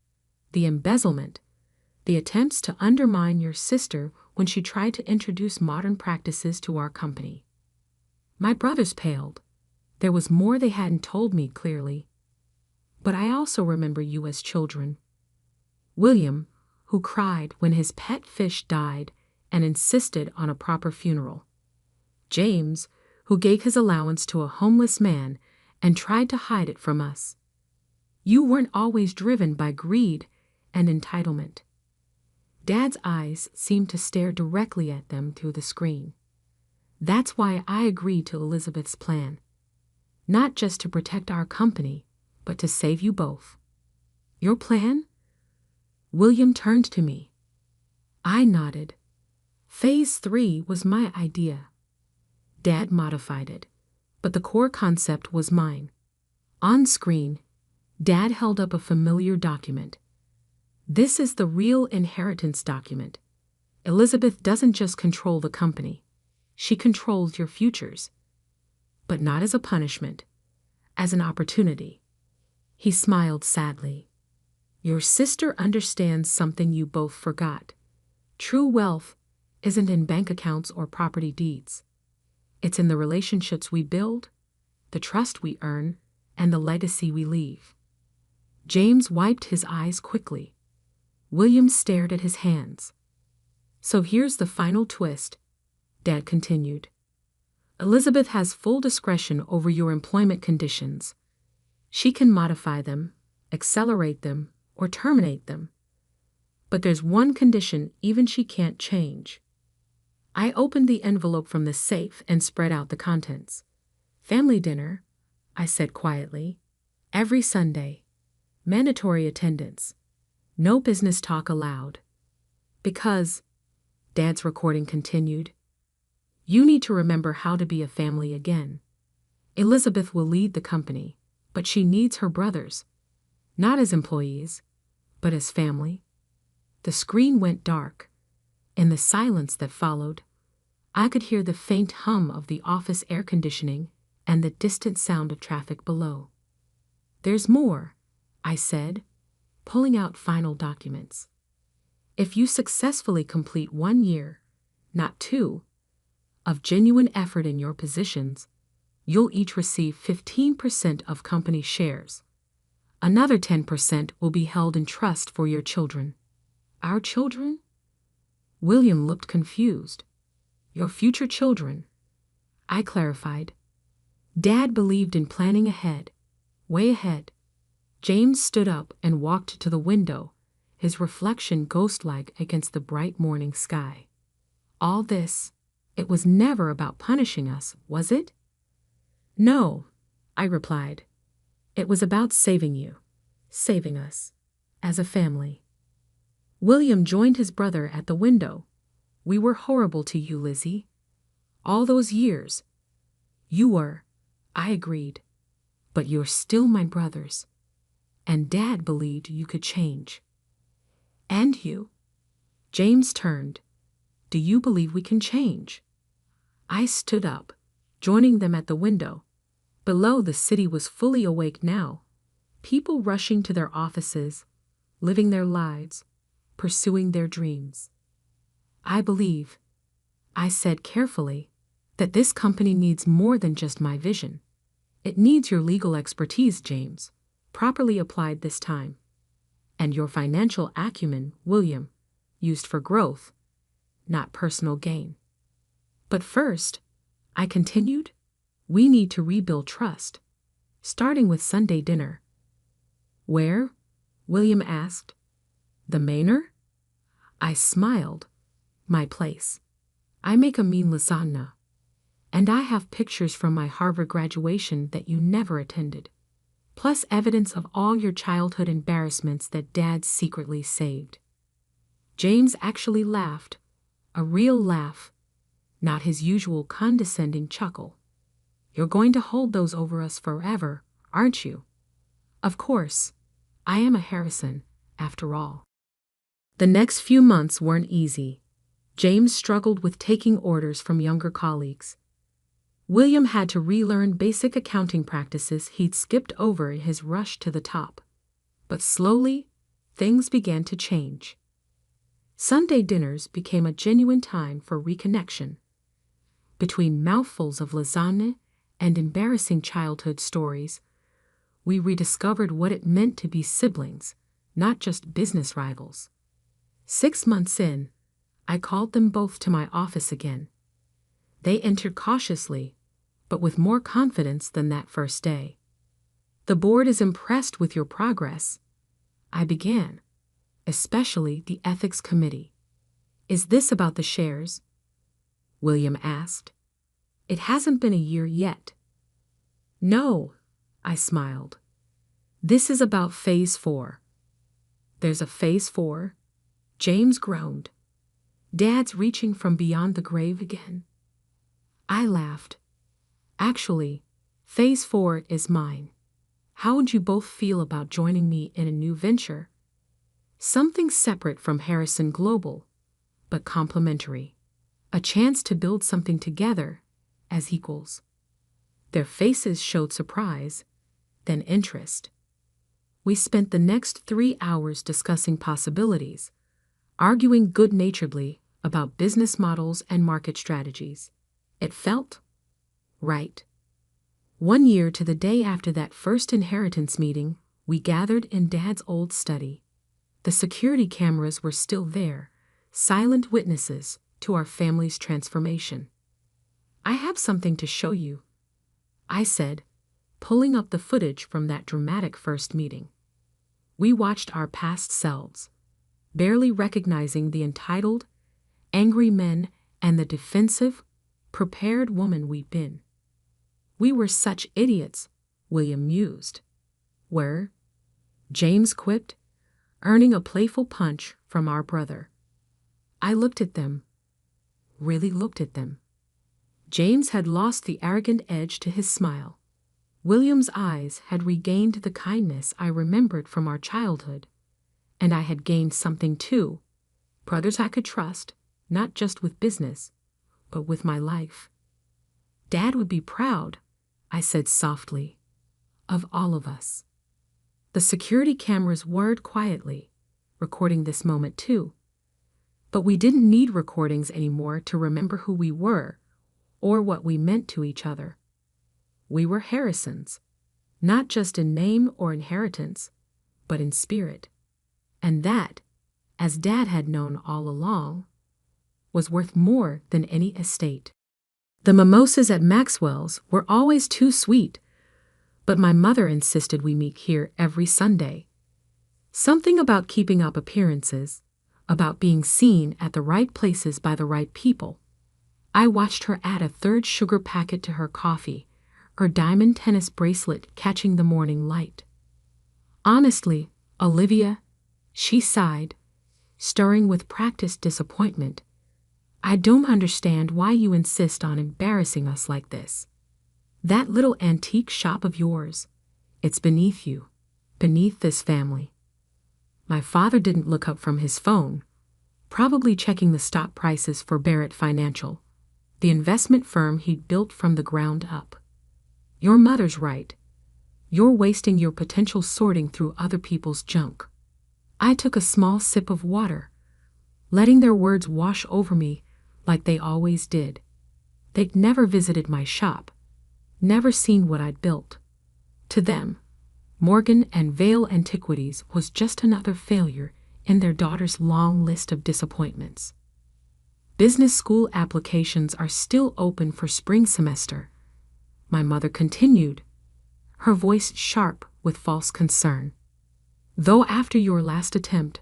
the embezzlement, the attempts to undermine your sister when she tried to introduce modern practices to our company." My brothers paled. There was more they hadn't told me clearly. "But I also remember you as children." William, who cried when his pet fish died and insisted on a proper funeral. James, who gave his allowance to a homeless man and tried to hide it from us. "You weren't always driven by greed and entitlement." Dad's eyes seemed to stare directly at them through the screen. "That's why I agreed to Elizabeth's plan. Not just to protect our company, but to save you both." "Your plan?" William turned to me. I nodded. Phase 3 was my idea. Dad modified it, but the core concept was mine. On screen, Dad held up a familiar document. "This is the real inheritance document. Elizabeth doesn't just control the company. She controls your futures. But not as a punishment, as an opportunity." He smiled sadly. "Your sister understands something you both forgot. True wealth isn't in bank accounts or property deeds. It's in the relationships we build, the trust we earn, and the legacy we leave." James wiped his eyes quickly. William stared at his hands. "So here's the final twist," Dad continued. "Elizabeth has full discretion over your employment conditions. She can modify them, accelerate them, or terminate them. But there's one condition even she can't change." I opened the envelope from the safe and spread out the contents. "Family dinner," I said quietly. "Every Sunday. Mandatory attendance. No business talk allowed. Because," Dad's recording continued, "you need to remember how to be a family again. Elizabeth will lead the company, but she needs her brothers. Not as employees, but as family." The screen went dark. In the silence that followed, I could hear the faint hum of the office air conditioning and the distant sound of traffic below. "There's more," I said, pulling out final documents. "If you successfully complete 1 year, not 2, of genuine effort in your positions, you'll each receive 15% of company shares. Another 10% will be held in trust for your children." "Our children?" William looked confused. "Your future children," I clarified. Dad believed in planning ahead, way ahead. James stood up and walked to the window, his reflection ghost-like against the bright morning sky. "All this, it was never about punishing us, was it?" "No," I replied. "It was about saving you. saving us, as a family. William joined his brother at the window. We were horrible to you, Lizzie. All those years. You were, I agreed. But you're still my brothers. And Dad believed you could change. And you. James turned. Do you believe we can change? I stood up, joining them at the window. Below, the city was fully awake now. People rushing to their offices, living their lives, pursuing their dreams. I believe, I said carefully, that this company needs more than just my vision. It needs your legal expertise, James, properly applied this time. And your financial acumen, William, used for growth, not personal gain. But first, I continued, we need to rebuild trust, starting with Sunday dinner. Where? William asked. The Manor? I smiled. My place. I make a mean lasagna. And I have pictures from my Harvard graduation that you never attended, plus evidence of all your childhood embarrassments that Dad secretly saved. James actually laughed, a real laugh, not his usual condescending chuckle. You're going to hold those over us forever, aren't you? Of course. I am a Harrison, after all. The next few months weren't easy. James struggled with taking orders from younger colleagues. William had to relearn basic accounting practices he'd skipped over in his rush to the top. But slowly, things began to change. Sunday dinners became a genuine time for reconnection. Between mouthfuls of lasagna and embarrassing childhood stories, we rediscovered what it meant to be siblings, not just business rivals. 6 months in, I called them both to my office again. They entered cautiously, but with more confidence than that first day. The board is impressed with your progress, I began, especially the ethics committee. Is this about the shares? William asked. It hasn't been a year yet. No, I smiled. This is about phase 4. There's a phase 4? James groaned. Dad's reaching from beyond the grave again. I laughed. Actually, phase 4 is mine. How would you both feel about joining me in a new venture? Something separate from Harrison Global, but complementary. A chance to build something together as equals. Their faces showed surprise, then interest. We spent the next 3 hours discussing possibilities, arguing good-naturedly about business models and market strategies. It felt right. 1 year to the day after that first inheritance meeting, we gathered in Dad's old study. The security cameras were still there, silent witnesses to our family's transformation. I have something to show you, I said, pulling up the footage from that dramatic first meeting. We watched our past selves, barely recognizing the entitled, angry men and the defensive, prepared woman we'd been. We were such idiots, William mused. Were? James quipped, earning a playful punch from our brother. I looked at them, really looked at them. James had lost the arrogant edge to his smile. William's eyes had regained the kindness I remembered from our childhood, and I had gained something too, brothers I could trust, not just with business, but with my life. Dad would be proud, I said softly, of all of us. The security cameras whirred quietly, recording this moment too. But we didn't need recordings anymore to remember who we were or what we meant to each other. We were Harrisons, not just in name or inheritance, but in spirit. And that, as Dad had known all along, was worth more than any estate. The mimosas at Maxwell's were always too sweet, but my mother insisted we meet here every Sunday. Something about keeping up appearances, about being seen at the right places by the right people. I watched her add a 3rd sugar packet to her coffee, her diamond tennis bracelet catching the morning light. Honestly, Olivia, she sighed, stirring with practiced disappointment. I don't understand why you insist on embarrassing us like this. That little antique shop of yours, it's beneath you, beneath this family. My father didn't look up from his phone, probably checking the stock prices for Barrett Financial, the investment firm he'd built from the ground up. Your mother's right. You're wasting your potential sorting through other people's junk. I took a small sip of water, letting their words wash over me like they always did. They'd never visited my shop, never seen what I'd built. To them, Morgan and Vale Antiquities was just another failure in their daughter's long list of disappointments. Business school applications are still open for spring semester, my mother continued, her voice sharp with false concern. Though after your last attempt—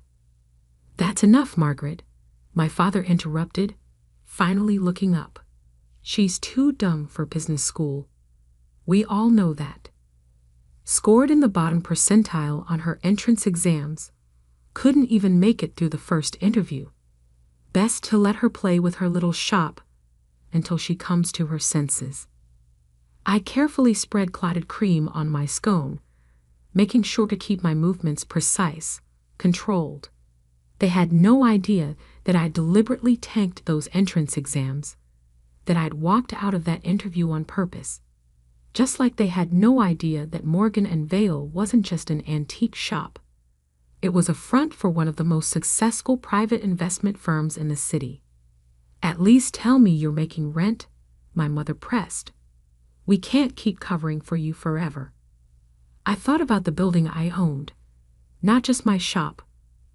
That's enough, Margaret, my father interrupted, finally looking up. She's too dumb for business school. We all know that. Scored in the bottom percentile on her entrance exams, couldn't even make it through the first interview. Best to let her play with her little shop until she comes to her senses. I carefully spread clotted cream on my scone, making sure to keep my movements precise, controlled. They had no idea that I'd deliberately tanked those entrance exams, that I'd walked out of that interview on purpose. Just like they had no idea that Morgan and Vale wasn't just an antique shop. It was a front for one of the most successful private investment firms in the city. At least tell me you're making rent, my mother pressed. We can't keep covering for you forever. I thought about the building I owned, not just my shop,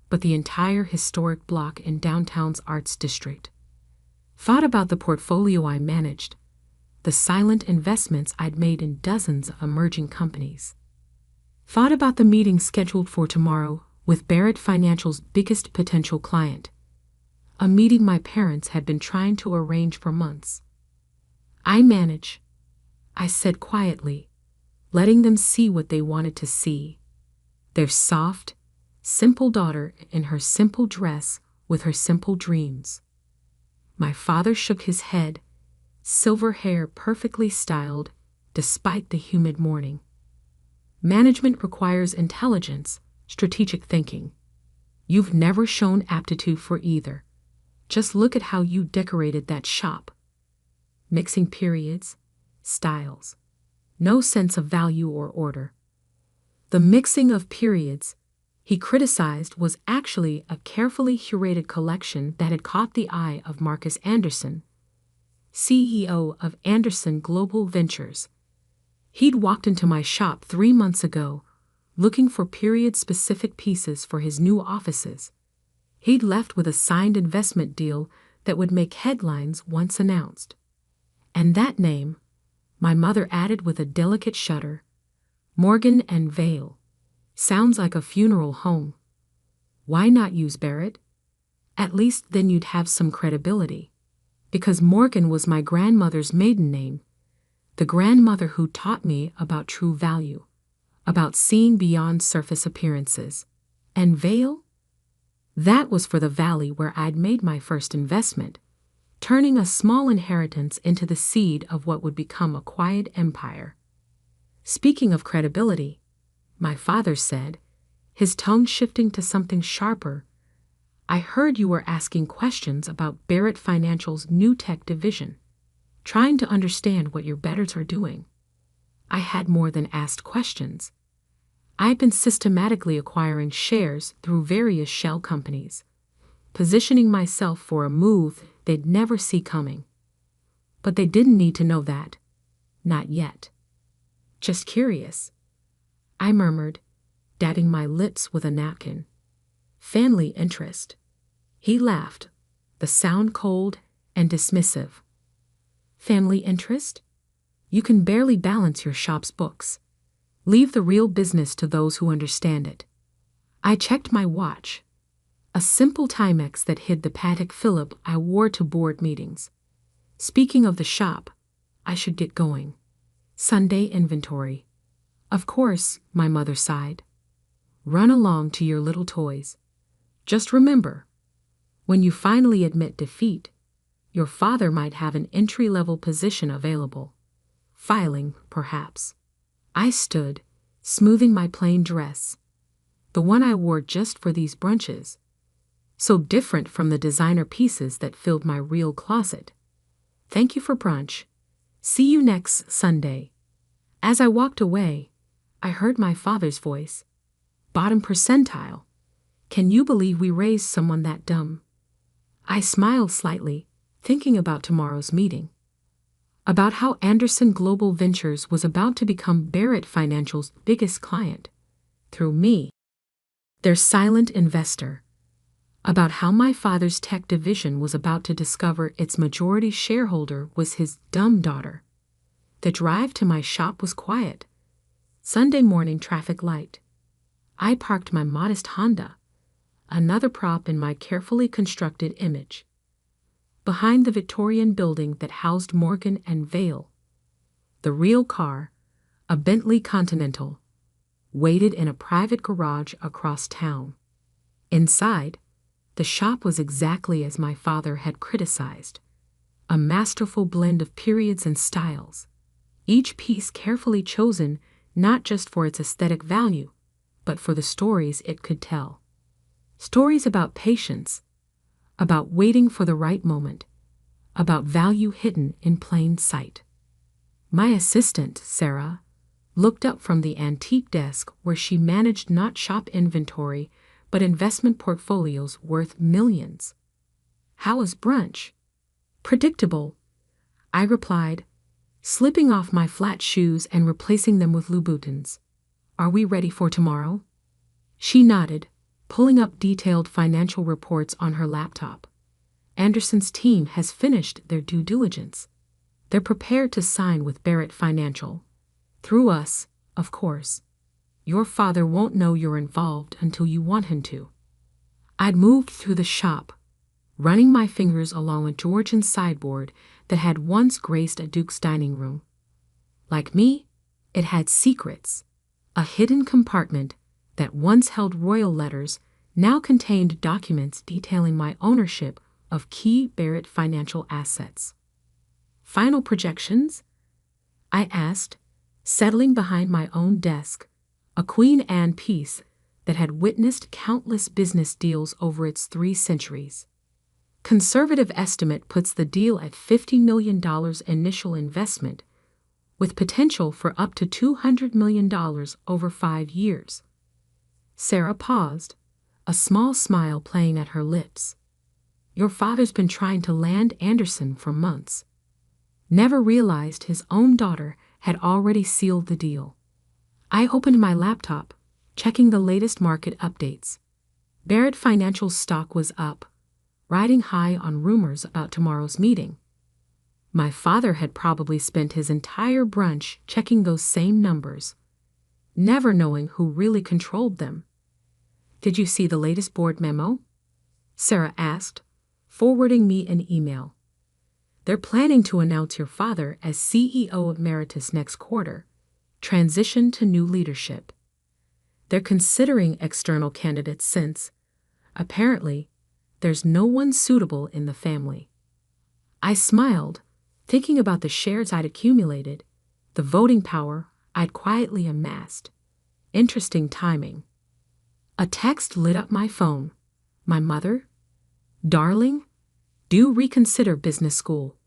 but the entire historic block in downtown's arts district. Thought about the portfolio I managed, the silent investments I'd made in dozens of emerging companies. Thought about the meeting scheduled for tomorrow with Barrett Financial's biggest potential client, a meeting my parents had been trying to arrange for months. I manage, I said quietly, letting them see what they wanted to see. Their soft, simple daughter in her simple dress with her simple dreams. My father shook his head, silver hair perfectly styled despite the humid morning. Management requires intelligence, strategic thinking. You've never shown aptitude for either. Just look at how you decorated that shop. Mixing periods, styles. No sense of value or order. The mixing of periods, he criticized, was actually a carefully curated collection that had caught the eye of Marcus Anderson, CEO of Anderson Global Ventures. He'd walked into my shop 3 months ago, looking for period-specific pieces for his new offices. He'd left with a signed investment deal that would make headlines once announced. And that name, my mother added with a delicate shudder, Morgan and Vale, sounds like a funeral home. Why not use Barrett? At least then you'd have some credibility. Because Morgan was my grandmother's maiden name, the grandmother who taught me about true value, about seeing beyond surface appearances. And Vale? That was for the valley where I'd made my first investment, turning a small inheritance into the seed of what would become a quiet empire. Speaking of credibility, my father said, his tone shifting to something sharper, I heard you were asking questions about Barrett Financial's new tech division, trying to understand what your betters are doing. I had more than asked questions. I'd been systematically acquiring shares through various shell companies, positioning myself for a move they'd never see coming. But they didn't need to know that. Not yet. Just curious, I murmured, dabbing my lips with a napkin. Family interest. He laughed, the sound cold and dismissive. Family interest? You can barely balance your shop's books. Leave the real business to those who understand it. I checked my watch, a simple Timex that hid the Patek Philippe I wore to board meetings. Speaking of the shop, I should get going. Sunday inventory. Of course, my mother sighed. Run along to your little toys. Just remember, when you finally admit defeat, your father might have an entry-level position available. Filing, perhaps. I stood, smoothing my plain dress, the one I wore just for these brunches, so different from the designer pieces that filled my real closet. Thank you for brunch. See you next Sunday. As I walked away, I heard my father's voice. Bottom percentile. Can you believe we raised someone that dumb? I smiled slightly, thinking about tomorrow's meeting. About how Anderson Global Ventures was about to become Barrett Financial's biggest client, through me, their silent investor. About how my father's tech division was about to discover its majority shareholder was his dumb daughter. The drive to my shop was quiet. Sunday morning traffic light. I parked my modest Honda, another prop in my carefully constructed image, behind the Victorian building that housed Morgan and Vale. The real car, a Bentley Continental, waited in a private garage across town. Inside, the shop was exactly as my father had criticized, a masterful blend of periods and styles, each piece carefully chosen not just for its aesthetic value, but for the stories it could tell. Stories about patience, about waiting for the right moment, about value hidden in plain sight. My assistant, Sarah, looked up from the antique desk where she managed not shop inventory but investment portfolios worth millions. How was brunch? Predictable, I replied, slipping off my flat shoes and replacing them with Louboutins. Are we ready for tomorrow? She nodded, pulling up detailed financial reports on her laptop. Anderson's team has finished their due diligence. They're prepared to sign with Barrett Financial. Through us, of course. Your father won't know you're involved until you want him to. I'd moved through the shop, running my fingers along a Georgian sideboard that had once graced a duke's dining room. Like me, it had secrets. A hidden compartment that once held royal letters now contained documents detailing my ownership of key Barrett financial assets. Final projections? I asked, settling behind my own desk, a Queen Anne piece that had witnessed countless business deals over its 3 centuries. Conservative estimate puts the deal at $50 million initial investment, with potential for up to $200 million over 5 years. Sarah paused, a small smile playing at her lips. Your father's been trying to land Anderson for months. Never realized his own daughter had already sealed the deal. I opened my laptop, checking the latest market updates. Barrett Financial's stock was up, riding high on rumors about tomorrow's meeting. My father had probably spent his entire brunch checking those same numbers, never knowing who really controlled them. Did you see the latest board memo? Sarah asked, forwarding me an email. They're planning to announce your father as CEO Emeritus next quarter, transition to new leadership. They're considering external candidates since, apparently, there's no one suitable in the family. I smiled, thinking about the shares I'd accumulated, the voting power I'd quietly amassed. Interesting timing. A text lit up my phone. My mother? Darling, do reconsider business school.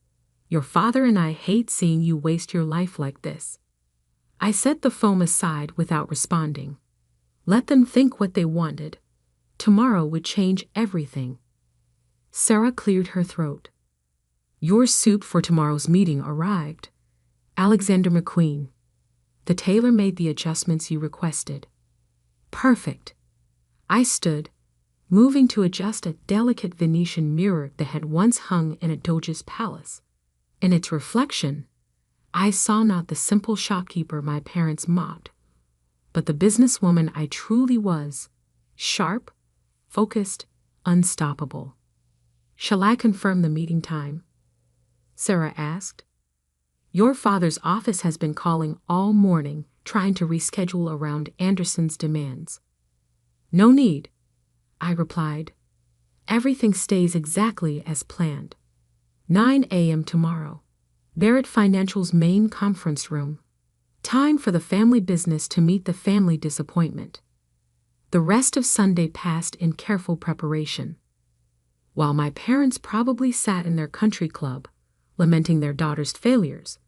Your father and I hate seeing you waste your life like this. I set the phone aside without responding. Let them think what they wanted. Tomorrow would change everything. Sarah cleared her throat. Your suit for tomorrow's meeting arrived. Alexander McQueen. The tailor made the adjustments you requested. Perfect. I stood, moving to adjust a delicate Venetian mirror that had once hung in a doge's palace. In its reflection, I saw not the simple shopkeeper my parents mocked, but the businesswoman I truly was, sharp, focused, unstoppable. Shall I confirm the meeting time? Sarah asked. Your father's office has been calling all morning, trying to reschedule around Anderson's demands. No need, I replied. Everything stays exactly as planned. 9 a.m. tomorrow. Barrett Financial's main conference room. Time for the family business to meet the family disappointment. The rest of Sunday passed in careful preparation. While my parents probably sat in their country club, lamenting their daughter's failures,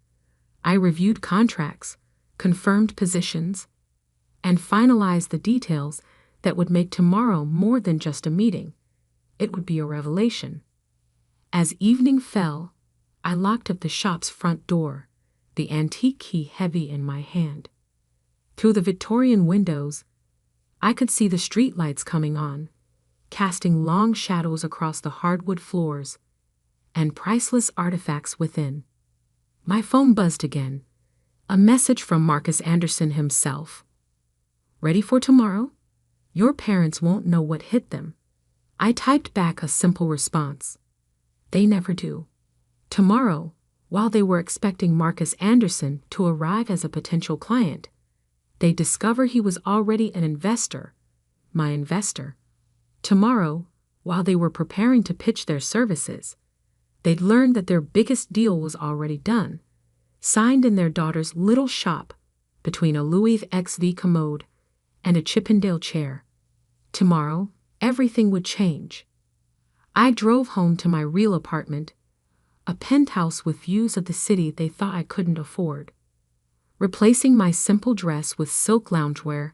I reviewed contracts, confirmed positions, and finalized the details that would make tomorrow more than just a meeting. It would be a revelation. As evening fell, I locked up the shop's front door, the antique key heavy in my hand. Through the Victorian windows, I could see the streetlights coming on, casting long shadows across the hardwood floors, and priceless artifacts within. My phone buzzed again, a message from Marcus Anderson himself. Ready for tomorrow? Your parents won't know what hit them. I typed back a simple response. They never do. Tomorrow, while they were expecting Marcus Anderson to arrive as a potential client, they discover he was already an investor, my investor. Tomorrow, while they were preparing to pitch their services, they'd learn that their biggest deal was already done, signed in their daughter's little shop between a Louis XV commode and a Chippendale chair. Tomorrow, everything would change. I drove home to my real apartment, a penthouse with views of the city they thought I couldn't afford. Replacing my simple dress with silk loungewear,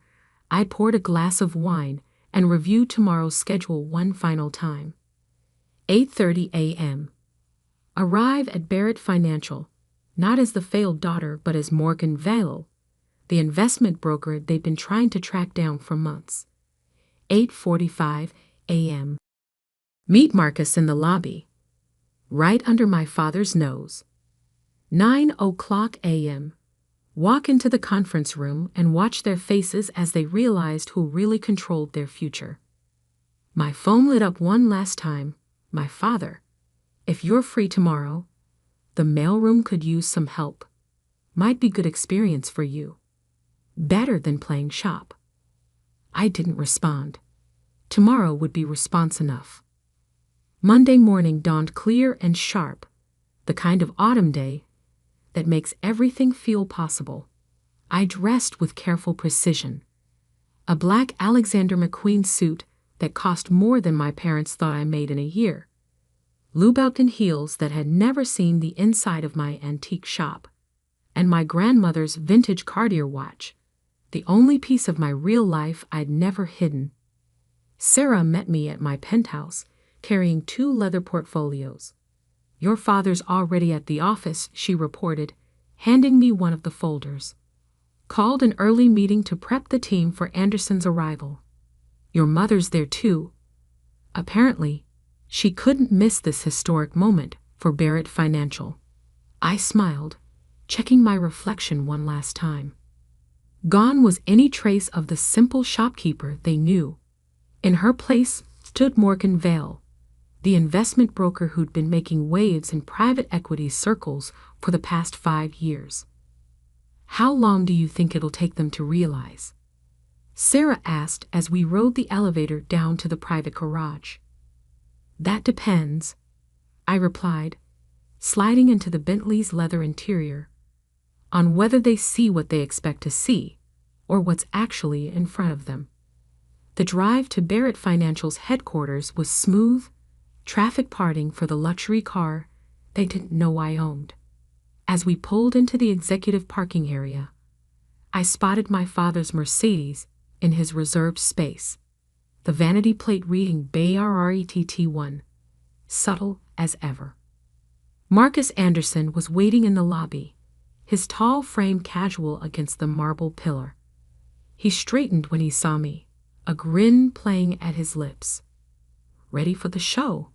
I poured a glass of wine and reviewed tomorrow's schedule one final time. 8:30 a.m. Arrive at Barrett Financial, not as the failed daughter but as Morgan Vale, the investment broker they'd been trying to track down for months. 8:45 a.m. Meet Marcus in the lobby, right under my father's nose. 9 o'clock a.m. Walk into the conference room and watch their faces as they realized who really controlled their future. My phone lit up one last time. My father. If you're free tomorrow, the mailroom could use some help. Might be good experience for you. Better than playing shop. I didn't respond. Tomorrow would be response enough. Monday morning dawned clear and sharp, the kind of autumn day that makes everything feel possible. I dressed with careful precision. A black Alexander McQueen suit that cost more than my parents thought I made in a year. Louboutin heels that had never seen the inside of my antique shop. And my grandmother's vintage Cartier watch, the only piece of my real life I'd never hidden. Sarah met me at my penthouse, carrying 2 leather portfolios. Your father's already at the office, she reported, handing me one of the folders. Called an early meeting to prep the team for Anderson's arrival. Your mother's there too. Apparently, she couldn't miss this historic moment for Barrett Financial. I smiled, checking my reflection one last time. Gone was any trace of the simple shopkeeper they knew. In her place stood Morgan Vale, the investment broker who'd been making waves in private equity circles for the past 5 years. How long do you think it'll take them to realize? Sarah asked as we rode the elevator down to the private garage. That depends, I replied, sliding into the Bentley's leather interior, on whether they see what they expect to see, or what's actually in front of them. The drive to Barrett Financial's headquarters was smooth, traffic parting for the luxury car they didn't know I owned. As we pulled into the executive parking area, I spotted my father's Mercedes in his reserved space, the vanity plate reading BARRETT1, subtle as ever. Marcus Anderson was waiting in the lobby, his tall frame casual against the marble pillar. He straightened when he saw me, a grin playing at his lips. Ready for the show?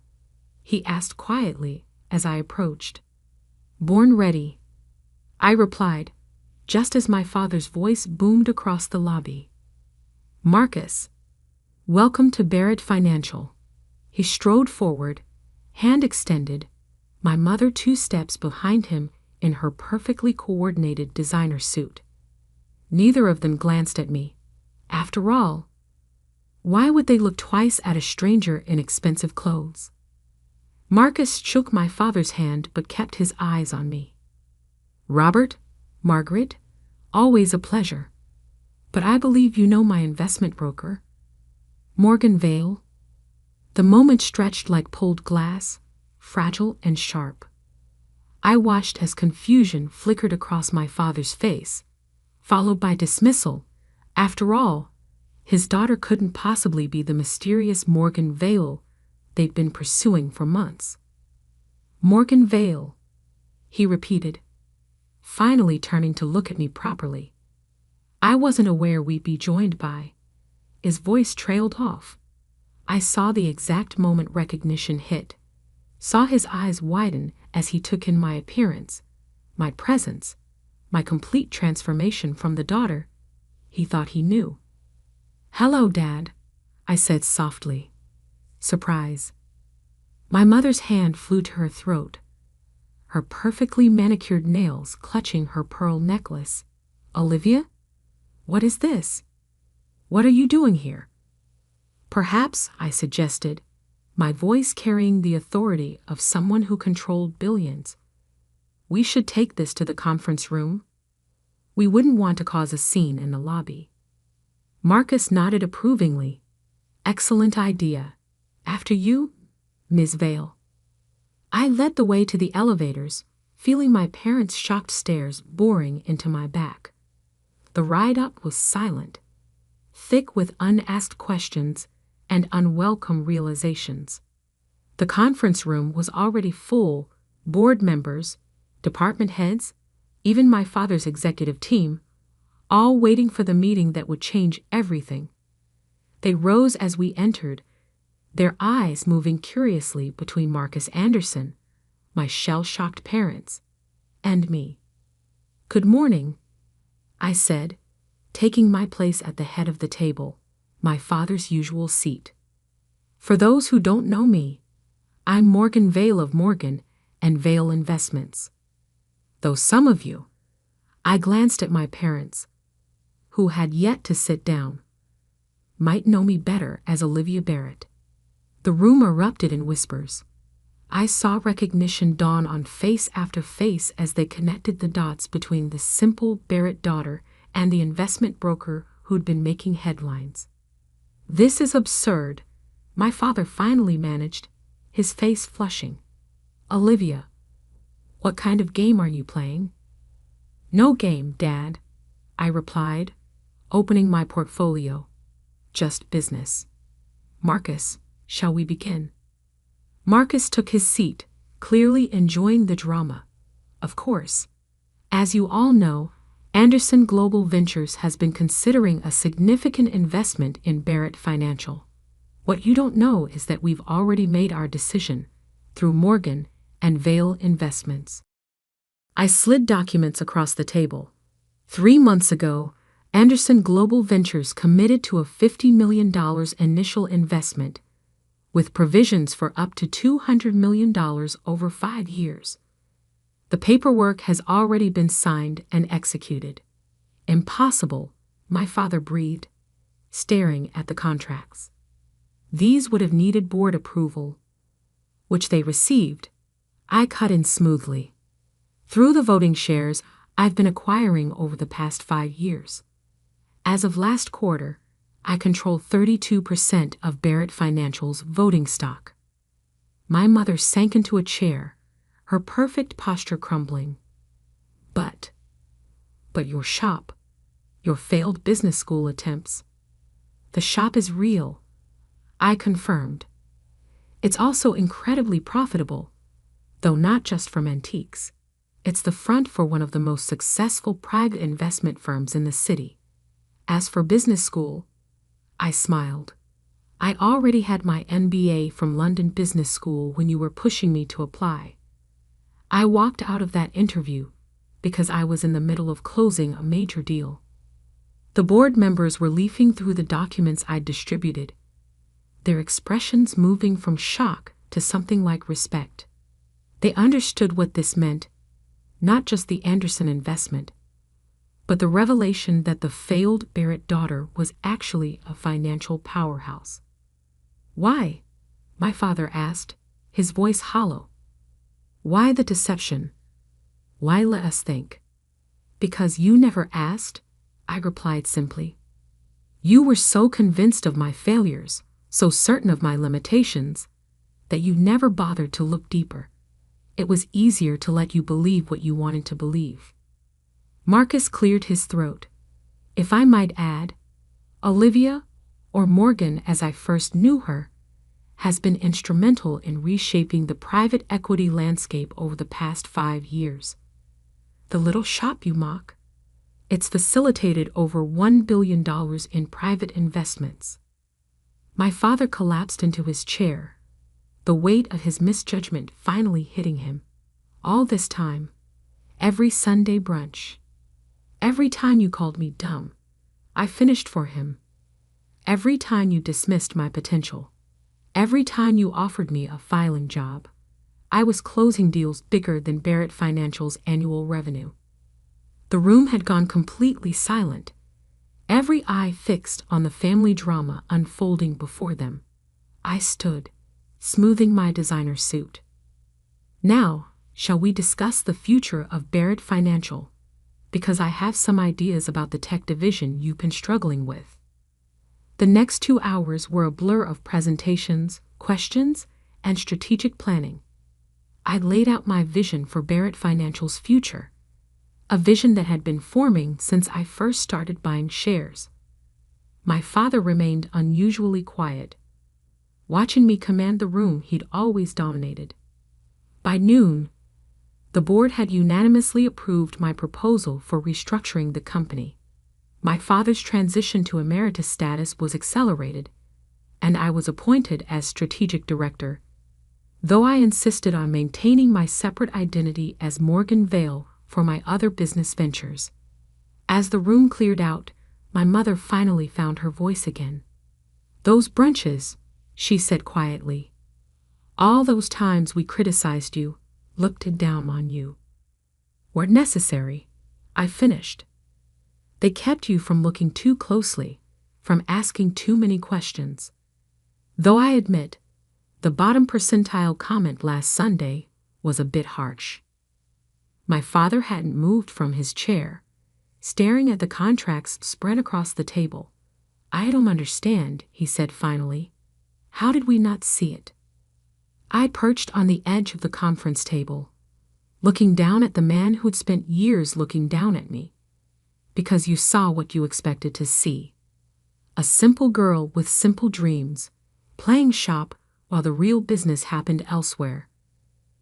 He asked quietly as I approached. Born ready, I replied, just as my father's voice boomed across the lobby. Marcus, welcome to Barrett Financial. He strode forward, hand extended, my mother 2 steps behind him in her perfectly coordinated designer suit. Neither of them glanced at me. After all, Why would they look twice at a stranger in expensive clothes? Marcus shook my father's hand but kept his eyes on me. Robert, Margaret, always a pleasure. But I believe you know my investment broker. Morgan Vale. The moment stretched like pulled glass, fragile and sharp. I watched as confusion flickered across my father's face, followed by dismissal. After all, his daughter couldn't possibly be the mysterious Morgan Vale they'd been pursuing for months. Morgan Vale, he repeated, finally turning to look at me properly. I wasn't aware we'd be joined by. His voice trailed off. I saw the exact moment recognition hit, saw his eyes widen as he took in my appearance, my presence, my complete transformation from the daughter he thought he knew. Hello, Dad, I said softly. Surprise. My mother's hand flew to her throat, her perfectly manicured nails clutching her pearl necklace. Olivia? What is this? What are you doing here? Perhaps, I suggested, my voice carrying the authority of someone who controlled billions. We should take this to the conference room. We wouldn't want to cause a scene in the lobby. Marcus nodded approvingly. Excellent idea. After you, Ms. Vale. I led the way to the elevators, feeling my parents' shocked stares boring into my back. The ride up was silent, thick with unasked questions and unwelcome realizations. The conference room was already full, board members, department heads, even my father's executive team, all waiting for the meeting that would change everything. They rose as we entered, their eyes moving curiously between Marcus Anderson, my shell-shocked parents, and me. Good morning, I said, taking my place at the head of the table, my father's usual seat. For those who don't know me, I'm Morgan Vale of Morgan and Vale Investments. Though some of you, I glanced at my parents, who had yet to sit down, might know me better as Olivia Barrett. The room erupted in whispers. I saw recognition dawn on face after face as they connected the dots between the simple Barrett daughter and the investment broker who'd been making headlines. This is absurd, my father finally managed, his face flushing. Olivia, what kind of game are you playing? No game, Dad, I replied, opening my portfolio. Just business. Marcus, shall we begin? Marcus took his seat, clearly enjoying the drama. Of course. As you all know, Anderson Global Ventures has been considering a significant investment in Barrett Financial. What you don't know is that we've already made our decision through Morgan and Vale Investments. I slid documents across the table. 3 months ago, Anderson Global Ventures committed to a $50 million initial investment, with provisions for up to $200 million over 5 years. The paperwork has already been signed and executed. Impossible, my father breathed, staring at the contracts. These would have needed board approval, which they received. I cut in smoothly. Through the voting shares I've been acquiring over the past 5 years. As of last quarter, I control 32% of Barrett Financial's voting stock. My mother sank into a chair, her perfect posture crumbling. But your shop, your failed business school attempts. The shop is real, I confirmed. It's also incredibly profitable, though not just from antiques. It's the front for one of the most successful private investment firms in the city. As for business school, I smiled. I already had my MBA from London Business School when you were pushing me to apply. I walked out of that interview because I was in the middle of closing a major deal. The board members were leafing through the documents I'd distributed, their expressions moving from shock to something like respect. They understood what this meant, not just the Anderson investment, but the revelation that the failed Barrett daughter was actually a financial powerhouse. "Why?" my father asked, his voice hollow. "Why the deception? Why let us think?" "Because you never asked," I replied simply. "You were so convinced of my failures, so certain of my limitations, that you never bothered to look deeper. It was easier to let you believe what you wanted to believe." Marcus cleared his throat. If I might add, Olivia, or Morgan as I first knew her, has been instrumental in reshaping the private equity landscape over the past 5 years. The little shop you mock, it's facilitated over $1 billion in private investments. My father collapsed into his chair, the weight of his misjudgment finally hitting him. All this time, every Sunday brunch, every time you called me dumb, I finished for him. Every time you dismissed my potential, every time you offered me a filing job, I was closing deals bigger than Barrett Financial's annual revenue. The room had gone completely silent, every eye fixed on the family drama unfolding before them. I stood, smoothing my designer suit. "Now, shall we discuss the future of Barrett Financial? Because I have some ideas about the tech division you've been struggling with." The next 2 hours were a blur of presentations, questions, and strategic planning. I laid out my vision for Barrett Financial's future, a vision that had been forming since I first started buying shares. My father remained unusually quiet, watching me command the room he'd always dominated. By noon, the board had unanimously approved my proposal for restructuring the company. My father's transition to emeritus status was accelerated, and I was appointed as strategic director, though I insisted on maintaining my separate identity as Morgan Vale for my other business ventures. As the room cleared out, my mother finally found her voice again. "Those brunches," she said quietly. "All those times we criticized you, looked down on you, were necessary," I finished. "They kept you from looking too closely, from asking too many questions." Though I admit, the bottom percentile comment last Sunday was a bit harsh. My father hadn't moved from his chair, staring at the contracts spread across the table. "I don't understand," he said finally. "How did we not see it?" I perched on the edge of the conference table, looking down at the man who'd spent years looking down at me. "Because you saw what you expected to see. A simple girl with simple dreams, playing shop while the real business happened elsewhere.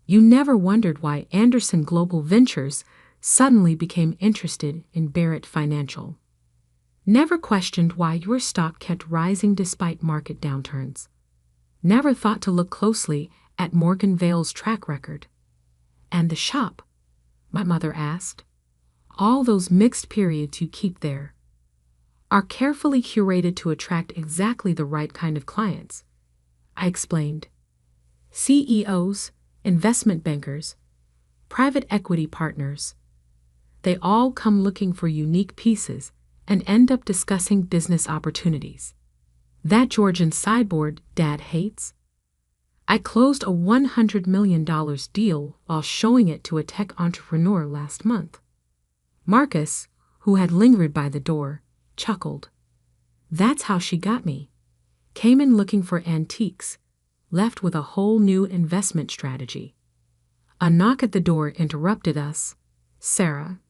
You never wondered why Anderson Global Ventures suddenly became interested in Barrett Financial. Never questioned why your stock kept rising despite market downturns. Never thought to look closely at Morgan Vale's track record. And the shop?" my mother asked. "All those mixed periods you keep there are carefully curated to attract exactly the right kind of clients," I explained. "CEOs, investment bankers, private equity partners. They all come looking for unique pieces and end up discussing business opportunities. That Georgian sideboard Dad hates? I closed a $100 million deal while showing it to a tech entrepreneur last month." Marcus, who had lingered by the door, chuckled. "That's how she got me. Came in looking for antiques, left with a whole new investment strategy." A knock at the door interrupted us. Sarah,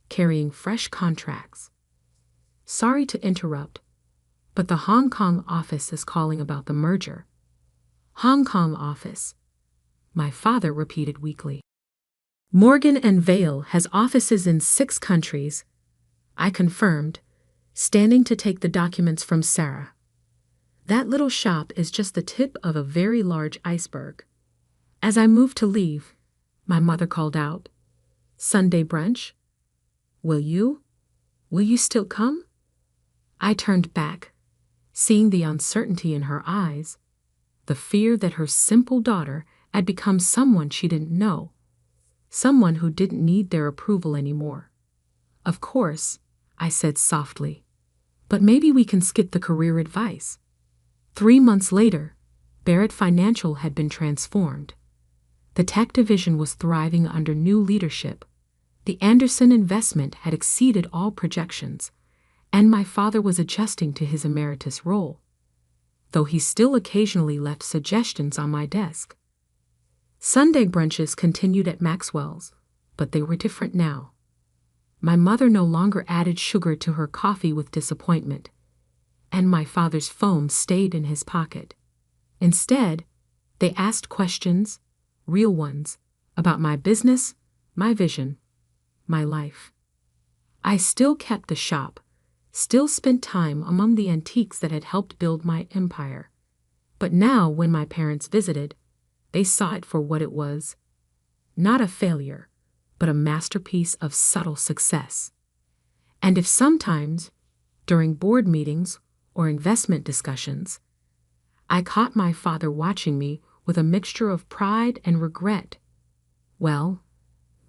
carrying fresh contracts. "Sorry to interrupt, but the Hong Kong office is calling about the merger." "Hong Kong office," my father repeated weakly. "Morgan and Vale has offices in 6 countries," I confirmed, standing to take the documents from Sarah. "That little shop is just the tip of a very large iceberg." As I moved to leave, my mother called out, "Sunday brunch? Will you still come?" I turned back, seeing the uncertainty in her eyes, the fear that her simple daughter had become someone she didn't know, someone who didn't need their approval anymore. Of course, I said softly. But maybe we can skip the career advice. 3 months later, Barrett Financial had been transformed. The tech division was thriving under new leadership. The Anderson investment had exceeded all projections, and my father was adjusting to his emeritus role, though he still occasionally left suggestions on my desk. Sunday brunches continued at Maxwell's, but they were different now. My mother no longer added sugar to her coffee with disappointment, and my father's phone stayed in his pocket. Instead, they asked questions, real ones, about my business, my vision, my life. I still kept the shop, still spent time among the antiques that had helped build my empire. But now, when my parents visited, they saw it for what it was. Not a failure, but a masterpiece of subtle success. And if sometimes, during board meetings or investment discussions, I caught my father watching me with a mixture of pride and regret, well,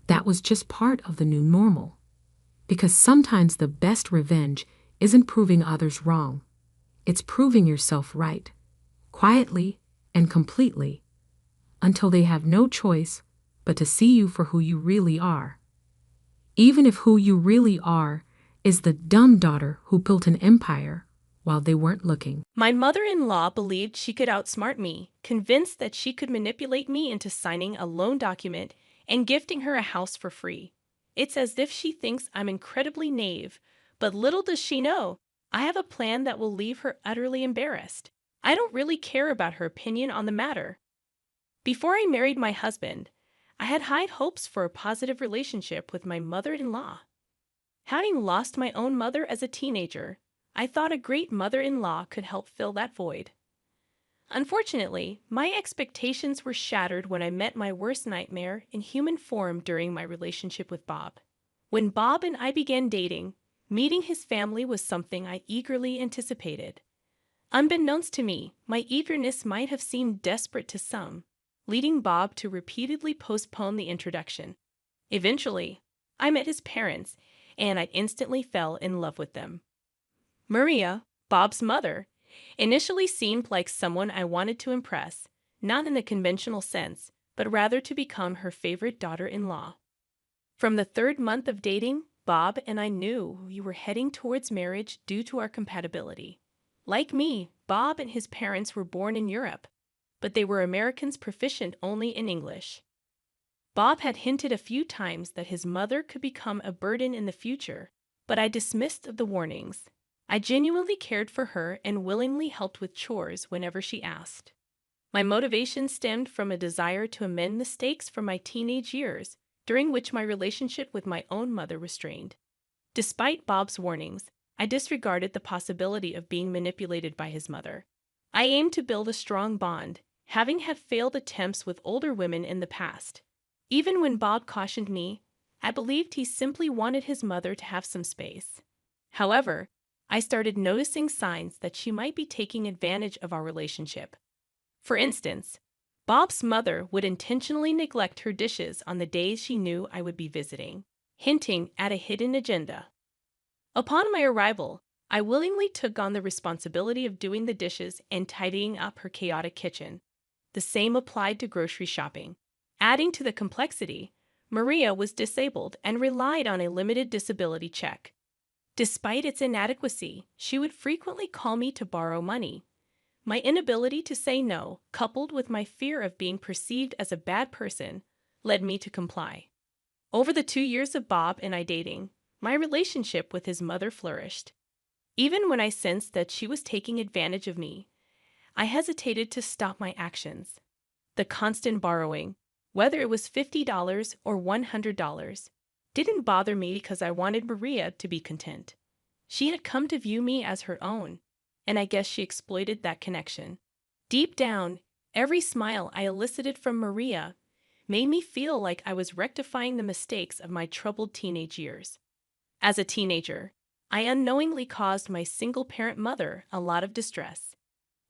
that was just part of the new normal. Because sometimes the best revenge isn't proving others wrong. It's proving yourself right, quietly and completely, until they have no choice but to see you for who you really are. Even if who you really are is the dumb daughter who built an empire while they weren't looking. My mother-in-law believed she could outsmart me, convinced that she could manipulate me into signing a loan document and gifting her a house for free. It's as if she thinks I'm incredibly naive, but little does she know, I have a plan that will leave her utterly embarrassed. I don't really care about her opinion on the matter. Before I married my husband, I had high hopes for a positive relationship with my mother-in-law. Having lost my own mother as a teenager, I thought a great mother-in-law could help fill that void. Unfortunately, my expectations were shattered when I met my worst nightmare in human form during my relationship with Bob. When Bob and I began dating, meeting his family was something I eagerly anticipated. Unbeknownst to me, my eagerness might have seemed desperate to some, leading Bob to repeatedly postpone the introduction. Eventually, I met his parents, and I instantly fell in love with them. Maria, Bob's mother, initially seemed like someone I wanted to impress, not in the conventional sense, but rather to become her favorite daughter-in-law. From the 3rd month of dating, Bob and I knew we were heading towards marriage due to our compatibility. Like me, Bob and his parents were born in Europe, but they were Americans proficient only in English. Bob had hinted a few times that his mother could become a burden in the future, but I dismissed the warnings. I genuinely cared for her and willingly helped with chores whenever she asked. My motivation stemmed from a desire to amend mistakes from my teenage years, during which my relationship with my own mother was strained. Despite Bob's warnings, I disregarded the possibility of being manipulated by his mother. I aimed to build a strong bond, having had failed attempts with older women in the past. Even when Bob cautioned me, I believed he simply wanted his mother to have some space. However, I started noticing signs that she might be taking advantage of our relationship. For instance, Bob's mother would intentionally neglect her dishes on the days she knew I would be visiting, hinting at a hidden agenda. Upon my arrival, I willingly took on the responsibility of doing the dishes and tidying up her chaotic kitchen. The same applied to grocery shopping. Adding to the complexity, Maria was disabled and relied on a limited disability check. Despite its inadequacy, she would frequently call me to borrow money. My inability to say no, coupled with my fear of being perceived as a bad person, led me to comply. Over the 2 years of Bob and I dating, my relationship with his mother flourished. Even when I sensed that she was taking advantage of me, I hesitated to stop my actions. The constant borrowing, whether it was $50 or $100, didn't bother me because I wanted Maria to be content. She had come to view me as her own, and I guess she exploited that connection. Deep down, every smile I elicited from Maria made me feel like I was rectifying the mistakes of my troubled teenage years. As a teenager, I unknowingly caused my single-parent mother a lot of distress.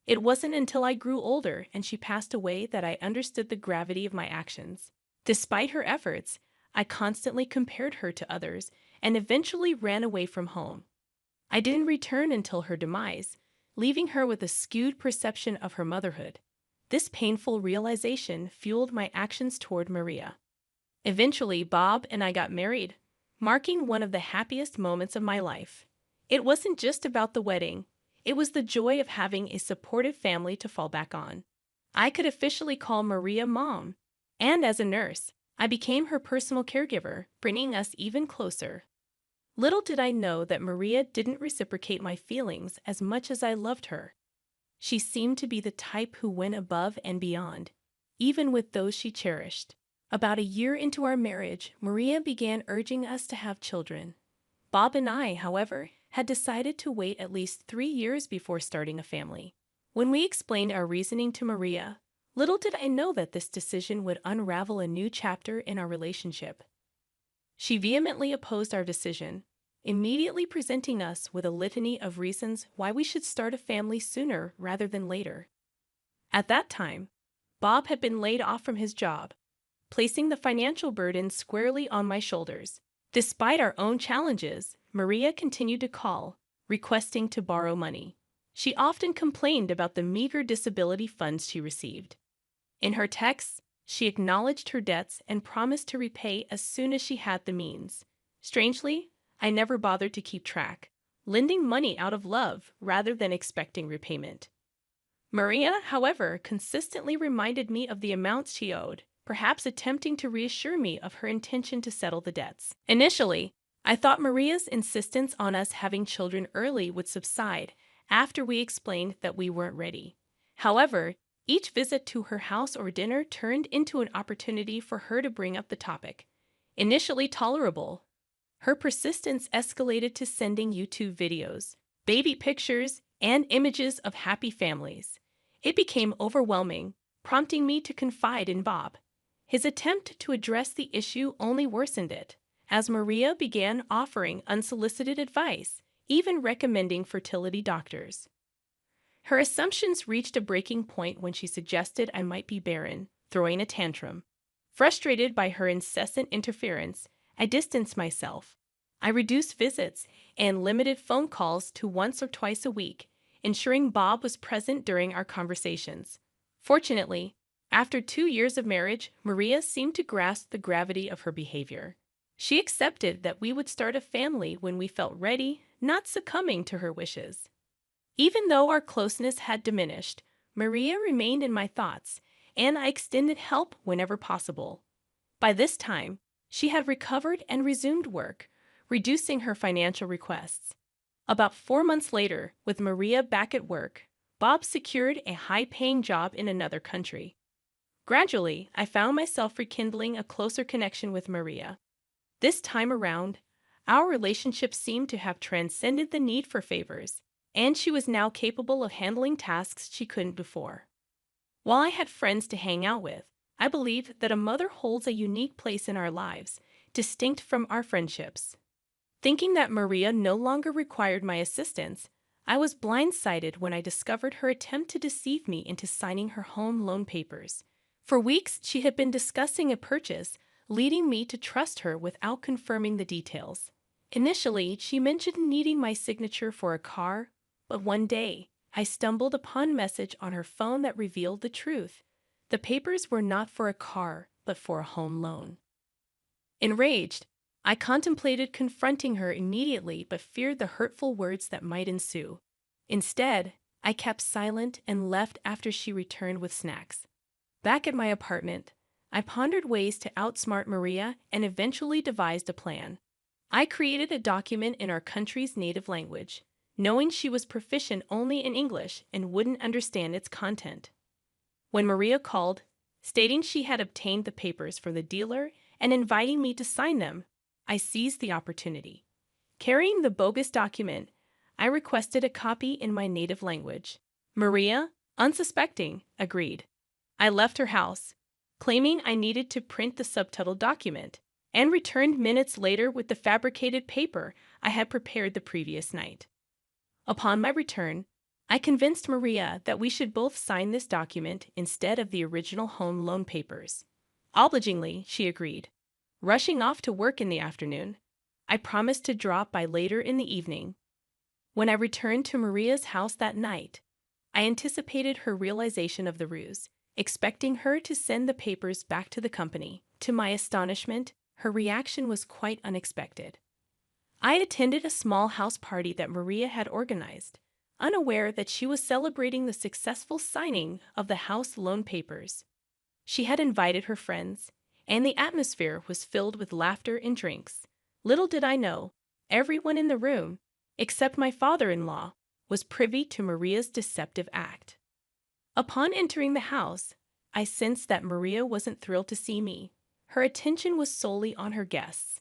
It wasn't until I grew older and she passed away that I understood the gravity of my actions. Despite her efforts, I constantly compared her to others and eventually ran away from home. I didn't return until her demise, leaving her with a skewed perception of her motherhood. This painful realization fueled my actions toward Maria. Eventually, Bob and I got married, marking one of the happiest moments of my life. It wasn't just about the wedding, it was the joy of having a supportive family to fall back on. I could officially call Maria Mom, and as a nurse, I became her personal caregiver, bringing us even closer. Little did I know that Maria didn't reciprocate my feelings as much as I loved her. She seemed to be the type who went above and beyond, even with those she cherished. About a year into our marriage, Maria began urging us to have children. Bob and I, however, had decided to wait at least 3 years before starting a family. When we explained our reasoning to Maria, little did I know that this decision would unravel a new chapter in our relationship. She vehemently opposed our decision, immediately presenting us with a litany of reasons why we should start a family sooner rather than later. At that time, Bob had been laid off from his job, placing the financial burden squarely on my shoulders. Despite our own challenges, Maria continued to call, requesting to borrow money. She often complained about the meager disability funds she received. In her texts, she acknowledged her debts and promised to repay as soon as she had the means. Strangely, I never bothered to keep track, lending money out of love rather than expecting repayment. Maria, however, consistently reminded me of the amounts she owed, perhaps attempting to reassure me of her intention to settle the debts. Initially, I thought Maria's insistence on us having children early would subside after we explained that we weren't ready. However, each visit to her house or dinner turned into an opportunity for her to bring up the topic. Initially tolerable, her persistence escalated to sending YouTube videos, baby pictures, and images of happy families. It became overwhelming, prompting me to confide in Bob. His attempt to address the issue only worsened it, as Maria began offering unsolicited advice, even recommending fertility doctors. Her assumptions reached a breaking point when she suggested I might be barren, throwing a tantrum. Frustrated by her incessant interference, I distanced myself. I reduced visits and limited phone calls to once or twice a week, ensuring Bob was present during our conversations. Fortunately, after 2 years of marriage, Maria seemed to grasp the gravity of her behavior. She accepted that we would start a family when we felt ready, not succumbing to her wishes. Even though our closeness had diminished, Maria remained in my thoughts, and I extended help whenever possible. By this time, she had recovered and resumed work, reducing her financial requests. About 4 months later, with Maria back at work, Bob secured a high-paying job in another country. Gradually, I found myself rekindling a closer connection with Maria. This time around, our relationship seemed to have transcended the need for favors, and she was now capable of handling tasks she couldn't before. While I had friends to hang out with, I believed that a mother holds a unique place in our lives, distinct from our friendships. Thinking that Maria no longer required my assistance, I was blindsided when I discovered her attempt to deceive me into signing her home loan papers. For weeks, she had been discussing a purchase, leading me to trust her without confirming the details. Initially, she mentioned needing my signature for a car, but one day, I stumbled upon a message on her phone that revealed the truth. The papers were not for a car, but for a home loan. Enraged, I contemplated confronting her immediately but feared the hurtful words that might ensue. Instead, I kept silent and left after she returned with snacks. Back at my apartment, I pondered ways to outsmart Maria and eventually devised a plan. I created a document in our country's native language, knowing she was proficient only in English and wouldn't understand its content. When Maria called, stating she had obtained the papers from the dealer and inviting me to sign them, I seized the opportunity. Carrying the bogus document, I requested a copy in my native language. Maria, unsuspecting, agreed. I left her house, claiming I needed to print the subtitled document, and returned minutes later with the fabricated paper I had prepared the previous night. Upon my return, I convinced Maria that we should both sign this document instead of the original home loan papers. Obligingly, she agreed. Rushing off to work in the afternoon, I promised to drop by later in the evening. When I returned to Maria's house that night, I anticipated her realization of the ruse, expecting her to send the papers back to the company. To my astonishment, her reaction was quite unexpected. I had attended a small house party that Maria had organized, unaware that she was celebrating the successful signing of the house loan papers. She had invited her friends, and the atmosphere was filled with laughter and drinks. Little did I know, everyone in the room, except my father-in-law, was privy to Maria's deceptive act. Upon entering the house, I sensed that Maria wasn't thrilled to see me. Her attention was solely on her guests.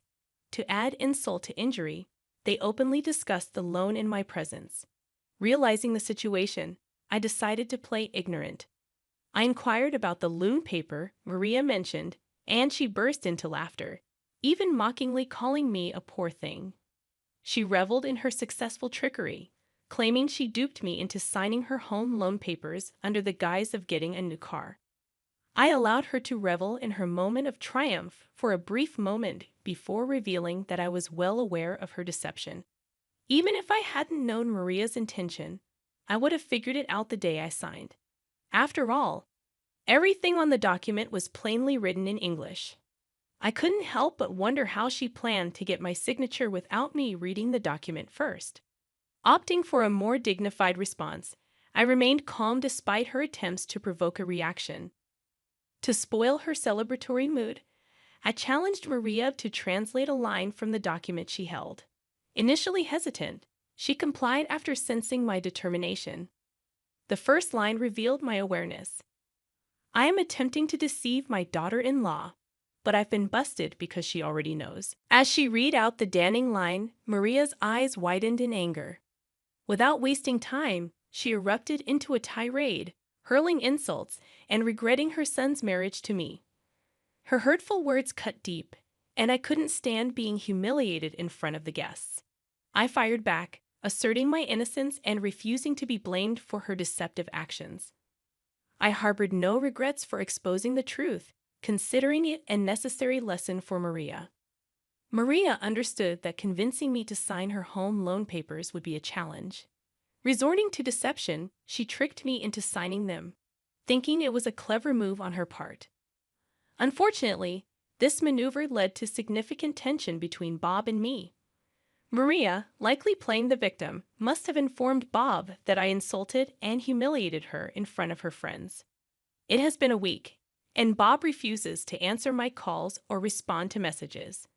To add insult to injury, they openly discussed the loan in my presence. Realizing the situation, I decided to play ignorant. I inquired about the loan paper Maria mentioned, and she burst into laughter, even mockingly calling me a poor thing. She reveled in her successful trickery, claiming she duped me into signing her home loan papers under the guise of getting a new car. I allowed her to revel in her moment of triumph for a brief moment before revealing that I was well aware of her deception. Even if I hadn't known Maria's intention, I would have figured it out the day I signed. After all, everything on the document was plainly written in English. I couldn't help but wonder how she planned to get my signature without me reading the document first. Opting for a more dignified response, I remained calm despite her attempts to provoke a reaction. To spoil her celebratory mood, I challenged Maria to translate a line from the document she held. Initially hesitant, she complied after sensing my determination. The first line revealed my awareness. I am attempting to deceive my daughter-in-law, but I've been busted because she already knows. As she read out the damning line, Maria's eyes widened in anger. Without wasting time, she erupted into a tirade, hurling insults and regretting her son's marriage to me. Her hurtful words cut deep, and I couldn't stand being humiliated in front of the guests. I fired back, asserting my innocence and refusing to be blamed for her deceptive actions. I harbored no regrets for exposing the truth, considering it a necessary lesson for Maria. Maria understood that convincing me to sign her home loan papers would be a challenge. Resorting to deception, she tricked me into signing them, thinking it was a clever move on her part. Unfortunately, this maneuver led to significant tension between Bob and me. Maria, likely playing the victim, must have informed Bob that I insulted and humiliated her in front of her friends. It has been a week, and Bob refuses to answer my calls or respond to messages.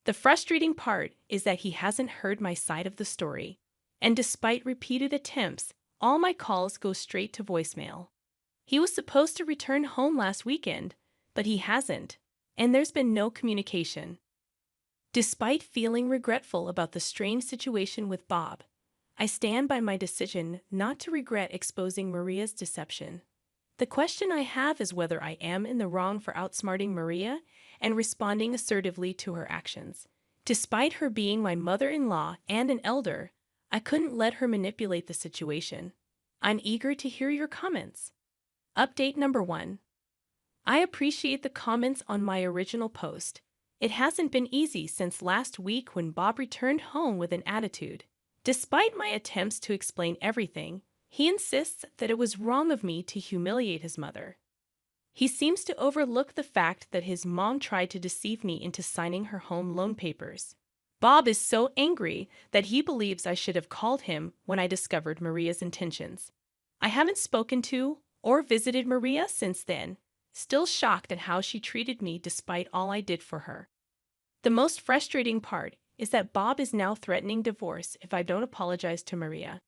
The frustrating part is that he hasn't heard my side of the story, and despite repeated attempts, all my calls go straight to voicemail. He was supposed to return home last weekend, but he hasn't, and there's been no communication. Despite feeling regretful about the strange situation with Bob, I stand by my decision not to regret exposing Maria's deception. The question I have is whether I am in the wrong for outsmarting Maria and responding assertively to her actions. Despite her being my mother-in-law and an elder, I couldn't let her manipulate the situation. I'm eager to hear your comments. Update number 1. I appreciate the comments on my original post. It hasn't been easy since last week when Bob returned home with an attitude. Despite my attempts to explain everything, he insists that it was wrong of me to humiliate his mother. He seems to overlook the fact that his mom tried to deceive me into signing her home loan papers. Bob is so angry that he believes I should have called him when I discovered Maria's intentions. I haven't spoken to or visited Maria since then, still shocked at how she treated me despite all I did for her. The most frustrating part is that Bob is now threatening divorce if I don't apologize to Maria.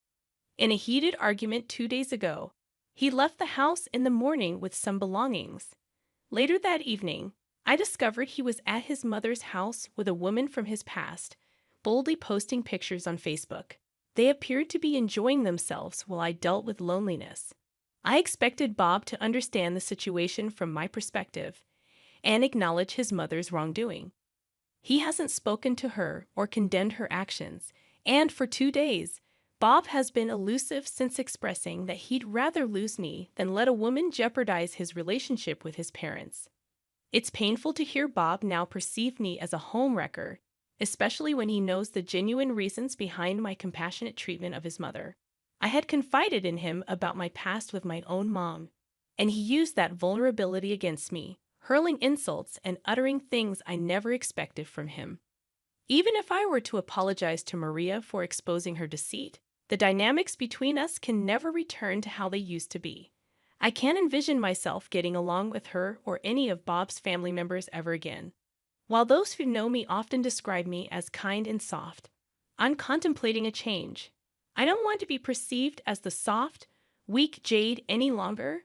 In a heated argument 2 days ago, he left the house in the morning with some belongings. Later that evening, I discovered he was at his mother's house with a woman from his past, boldly posting pictures on Facebook. They appeared to be enjoying themselves while I dealt with loneliness. I expected Bob to understand the situation from my perspective and acknowledge his mother's wrongdoing. He hasn't spoken to her or condemned her actions, and for 2 days, Bob has been elusive since expressing that he'd rather lose me than let a woman jeopardize his relationship with his parents. It's painful to hear Bob now perceive me as a homewrecker, especially when he knows the genuine reasons behind my compassionate treatment of his mother. I had confided in him about my past with my own mom, and he used that vulnerability against me, hurling insults and uttering things I never expected from him. Even if I were to apologize to Maria for exposing her deceit, the dynamics between us can never return to how they used to be. I can't envision myself getting along with her or any of Bob's family members ever again. While those who know me often describe me as kind and soft, I'm contemplating a change. I don't want to be perceived as the soft, weak jade any longer,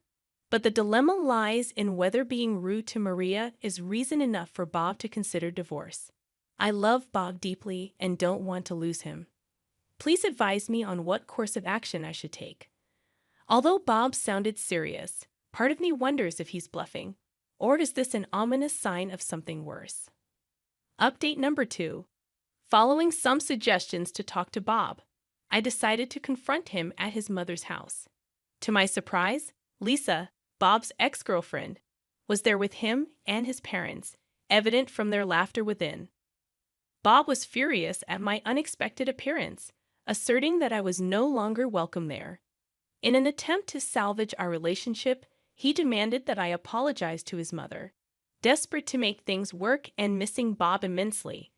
but the dilemma lies in whether being rude to Maria is reason enough for Bob to consider divorce. I love Bob deeply and don't want to lose him. Please advise me on what course of action I should take. Although Bob sounded serious, part of me wonders if he's bluffing, or is this an ominous sign of something worse? Update number 2. Following some suggestions to talk to Bob, I decided to confront him at his mother's house. To my surprise, Lisa, Bob's ex-girlfriend, was there with him and his parents, evident from their laughter within. Bob was furious at my unexpected appearance, asserting that I was no longer welcome there. In an attempt to salvage our relationship, he demanded that I apologize to his mother. Desperate to make things work and missing Bob immensely,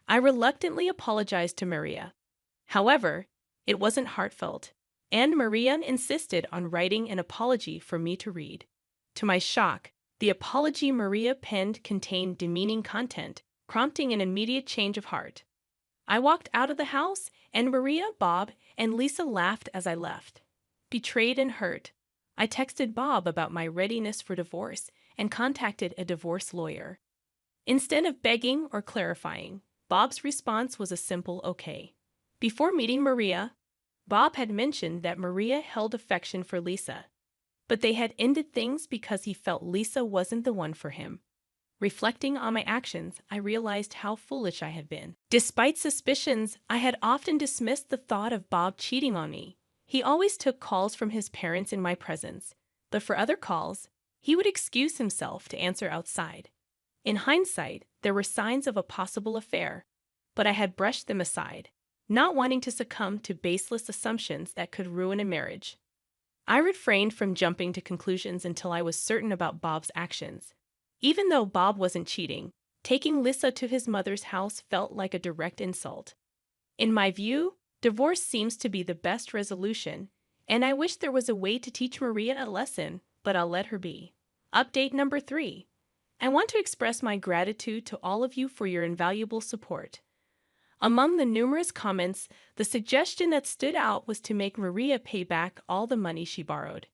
I reluctantly apologized to Maria. However, it wasn't heartfelt, and Maria insisted on writing an apology for me to read. To my shock, the apology Maria penned contained demeaning content, prompting an immediate change of heart. I walked out of the house, and Maria, Bob, and Lisa laughed as I left. Betrayed and hurt, I texted Bob about my readiness for divorce and contacted a divorce lawyer. Instead of begging or clarifying, Bob's response was a simple okay. Before meeting Maria, Bob had mentioned that Maria held affection for Lisa, but they had ended things because he felt Lisa wasn't the one for him. Reflecting on my actions, I realized how foolish I had been. Despite suspicions, I had often dismissed the thought of Bob cheating on me. He always took calls from his parents in my presence, but for other calls, he would excuse himself to answer outside. In hindsight, there were signs of a possible affair, but I had brushed them aside, not wanting to succumb to baseless assumptions that could ruin a marriage. I refrained from jumping to conclusions until I was certain about Bob's actions. Even though Bob wasn't cheating, taking Lisa to his mother's house felt like a direct insult. In my view, divorce seems to be the best resolution, and I wish there was a way to teach Maria a lesson, but I'll let her be. Update number 3. I want to express my gratitude to all of you for your invaluable support. Among the numerous comments, the suggestion that stood out was to make Maria pay back all the money she borrowed.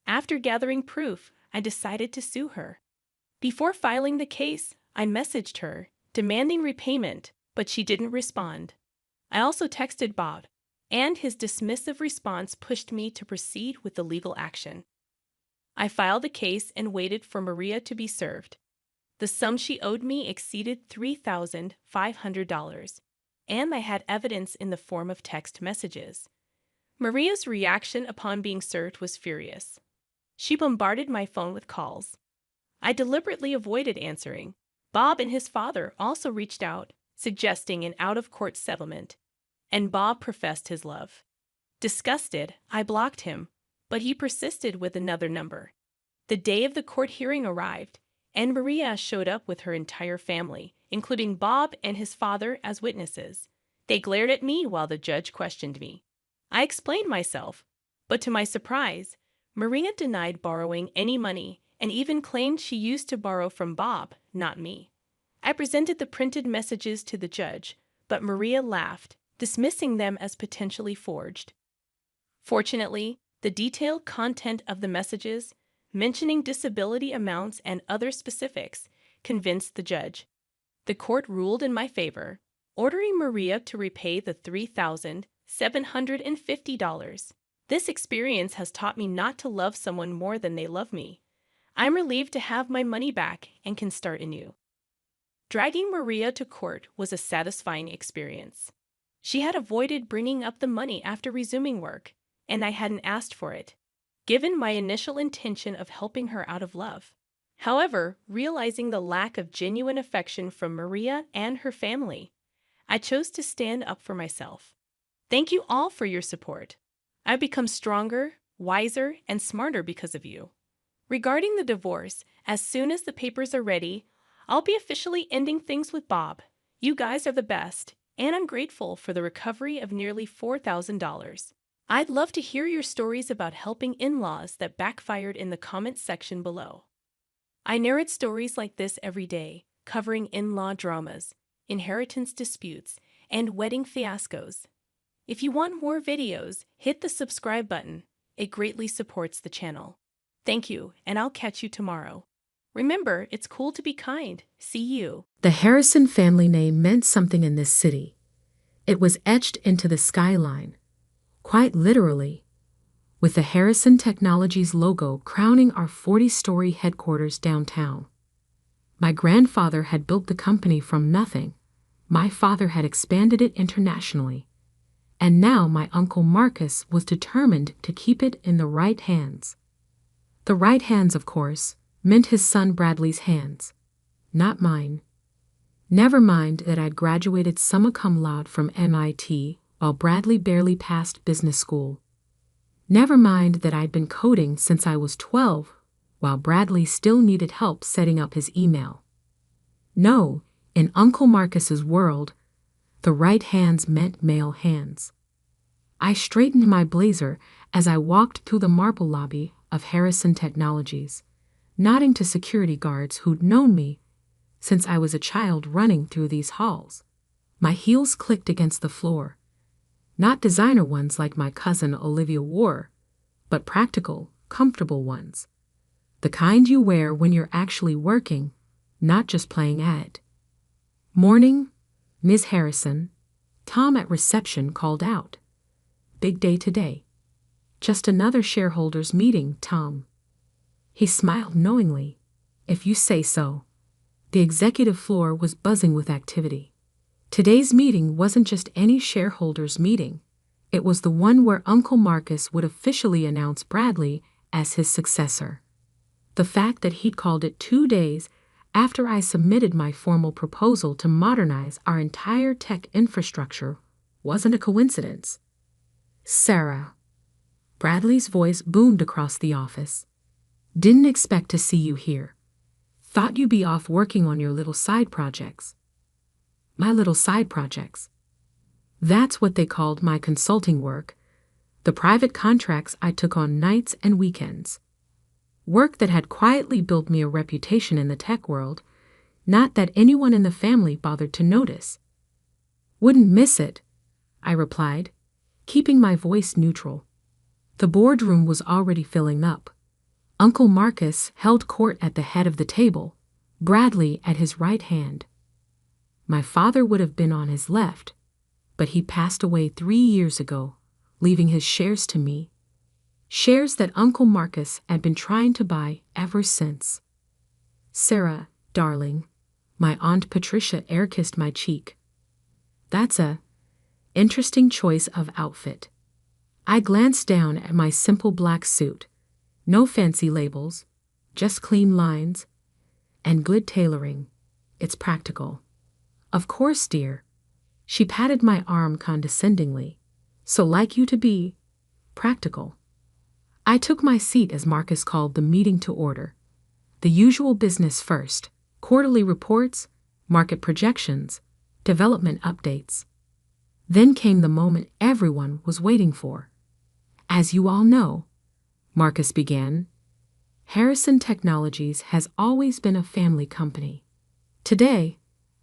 After gathering proof, I decided to sue her. Before filing the case, I messaged her, demanding repayment, but she didn't respond. I also texted Bob, and his dismissive response pushed me to proceed with the legal action. I filed the case and waited for Maria to be served. The sum she owed me exceeded $3,500, and I had evidence in the form of text messages. Maria's reaction upon being served was furious. She bombarded my phone with calls. I deliberately avoided answering. Bob and his father also reached out, suggesting an out-of-court settlement, and Bob professed his love. Disgusted, I blocked him, but he persisted with another number. The day of the court hearing arrived, and Maria showed up with her entire family, including Bob and his father as witnesses. They glared at me while the judge questioned me. I explained myself, but to my surprise, Maria denied borrowing any money and even claimed she used to borrow from Bob, not me. I presented the printed messages to the judge, but Maria laughed, dismissing them as potentially forged. Fortunately, the detailed content of the messages, mentioning disability amounts and other specifics, convinced the judge. The court ruled in my favor, ordering Maria to repay the $3,750. This experience has taught me not to love someone more than they love me. I'm relieved to have my money back and can start anew. Dragging Maria to court was a satisfying experience. She had avoided bringing up the money after resuming work, and I hadn't asked for it, given my initial intention of helping her out of love. However, realizing the lack of genuine affection from Maria and her family, I chose to stand up for myself. Thank you all for your support. I've become stronger, wiser, and smarter because of you. Regarding the divorce, as soon as the papers are ready, I'll be officially ending things with Bob. You guys are the best, and I'm grateful for the recovery of nearly $4,000. I'd love to hear your stories about helping in-laws that backfired in the comments section below. I narrate stories like this every day, covering in-law dramas, inheritance disputes, and wedding fiascos. If you want more videos, hit the subscribe button. It greatly supports the channel. Thank you, and I'll catch you tomorrow. Remember, it's cool to be kind. See you. The Harrison family name meant something in this city. It was etched into the skyline, quite literally, with the Harrison Technologies logo crowning our 40-story headquarters downtown. My grandfather had built the company from nothing. My father had expanded it internationally. And now my Uncle Marcus was determined to keep it in the right hands. The right hands, of course, meant his son Bradley's hands, not mine. Never mind that I'd graduated summa cum laude from MIT while Bradley barely passed business school. Never mind that I'd been coding since I was 12, while Bradley still needed help setting up his email. No, in Uncle Marcus's world, the right hands meant male hands. I straightened my blazer as I walked through the marble lobby of Harrison Technologies, nodding to security guards who'd known me since I was a child running through these halls. My heels clicked against the floor. Not designer ones like my cousin Olivia wore, but practical, comfortable ones. The kind you wear when you're actually working, not just playing at it. Morning, Ms. Harrison. Tom at reception called out. Big day today. Just another shareholders meeting, Tom. He smiled knowingly. If you say so. The executive floor was buzzing with activity. Today's meeting wasn't just any shareholders meeting. It was the one where Uncle Marcus would officially announce Bradley as his successor. The fact that he'd called it 2 days after I submitted my formal proposal to modernize our entire tech infrastructure wasn't a coincidence. Sarah. Bradley's voice boomed across the office. Didn't expect to see you here. Thought you'd be off working on your little side projects. My little side projects. That's what they called my consulting work, the private contracts I took on nights and weekends. Work that had quietly built me a reputation in the tech world, not that anyone in the family bothered to notice. Wouldn't miss it, I replied, keeping my voice neutral. The boardroom was already filling up. Uncle Marcus held court at the head of the table, Bradley at his right hand. My father would have been on his left, but he passed away 3 years ago, leaving his shares to me. Shares that Uncle Marcus had been trying to buy ever since. Sarah, darling, my Aunt Patricia air-kissed my cheek. That's a interesting choice of outfit. I glanced down at my simple black suit. No fancy labels, just clean lines and good tailoring. It's practical. Of course, dear. She patted my arm condescendingly. So like you to be practical. I took my seat as Marcus called the meeting to order. The usual business first, quarterly reports, market projections, development updates. Then came the moment everyone was waiting for. As you all know, Marcus began, Harrison Technologies has always been a family company. Today,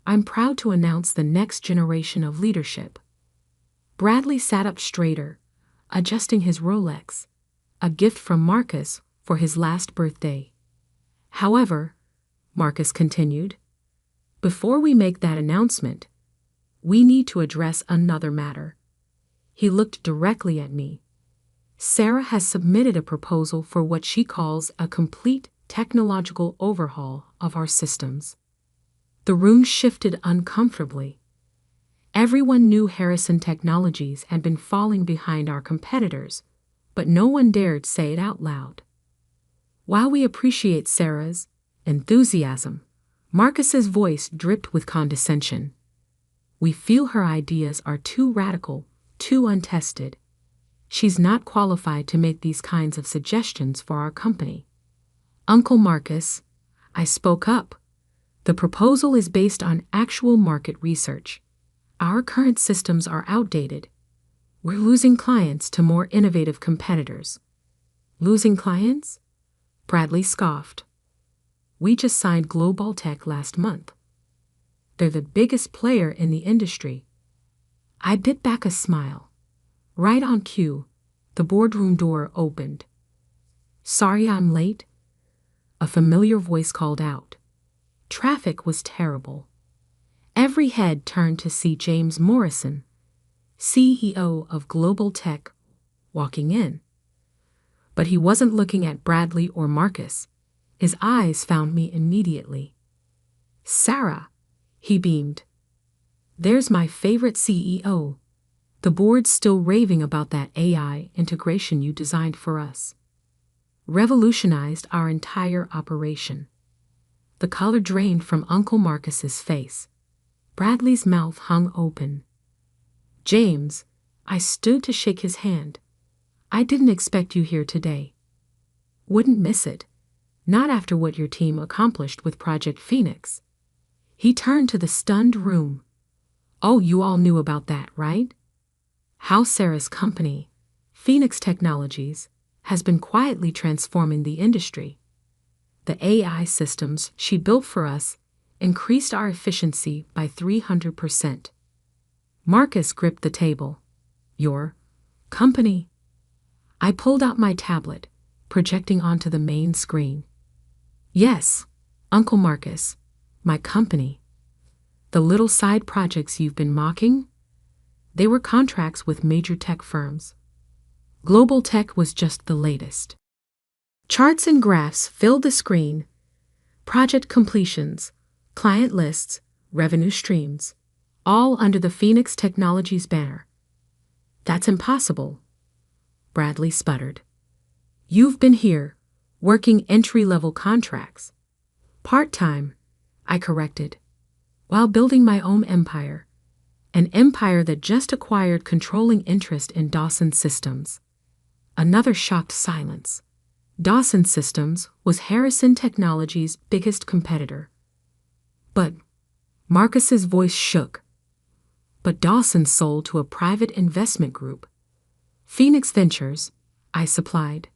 I'm proud to announce the next generation of leadership. Bradley sat up straighter, adjusting his Rolex, a gift from Marcus for his last birthday. However, Marcus continued, before we make that announcement, we need to address another matter. He looked directly at me. Sarah has submitted a proposal for what she calls a complete technological overhaul of our systems. The room shifted uncomfortably. Everyone knew Harrison Technologies had been falling behind our competitors, but no one dared say it out loud. While we appreciate Sarah's enthusiasm, Marcus's voice dripped with condescension. We feel her ideas are too radical, too untested. She's not qualified to make these kinds of suggestions for our company. Uncle Marcus, I spoke up. The proposal is based on actual market research. Our current systems are outdated. We're losing clients to more innovative competitors. Losing clients? Bradley scoffed. We just signed Global Tech last month. They're the biggest player in the industry. I bit back a smile. Right on cue, the boardroom door opened. Sorry I'm late, a familiar voice called out. Traffic was terrible. Every head turned to see James Morrison, CEO of Global Tech, walking in. But he wasn't looking at Bradley or Marcus. His eyes found me immediately. Sarah, he beamed. There's my favorite CEO. The board's still raving about that AI integration you designed for us. Revolutionized our entire operation. The color drained from Uncle Marcus's face. Bradley's mouth hung open. James, I stood to shake his hand. I didn't expect you here today. Wouldn't miss it. Not after what your team accomplished with Project Phoenix. He turned to the stunned room. Oh, you all knew about that, right? How Sarah's company, Phoenix Technologies, has been quietly transforming the industry. The AI systems she built for us increased our efficiency by 300%. Marcus gripped the table. Your company? I pulled out my tablet, projecting onto the main screen. Yes, Uncle Marcus, my company. The little side projects you've been mocking? They were contracts with major tech firms. Global Tech was just the latest. Charts and graphs filled the screen. Project completions, client lists, revenue streams, all under the Phoenix Technologies banner. That's impossible, Bradley sputtered. You've been here, working entry-level contracts. Part-time, I corrected, while building my own empire. An empire that just acquired controlling interest in Dawson Systems. Another shocked silence. Dawson Systems was Harrison Technologies' biggest competitor. But Marcus's voice shook. But Dawson sold to a private investment group. Phoenix Ventures, I supplied.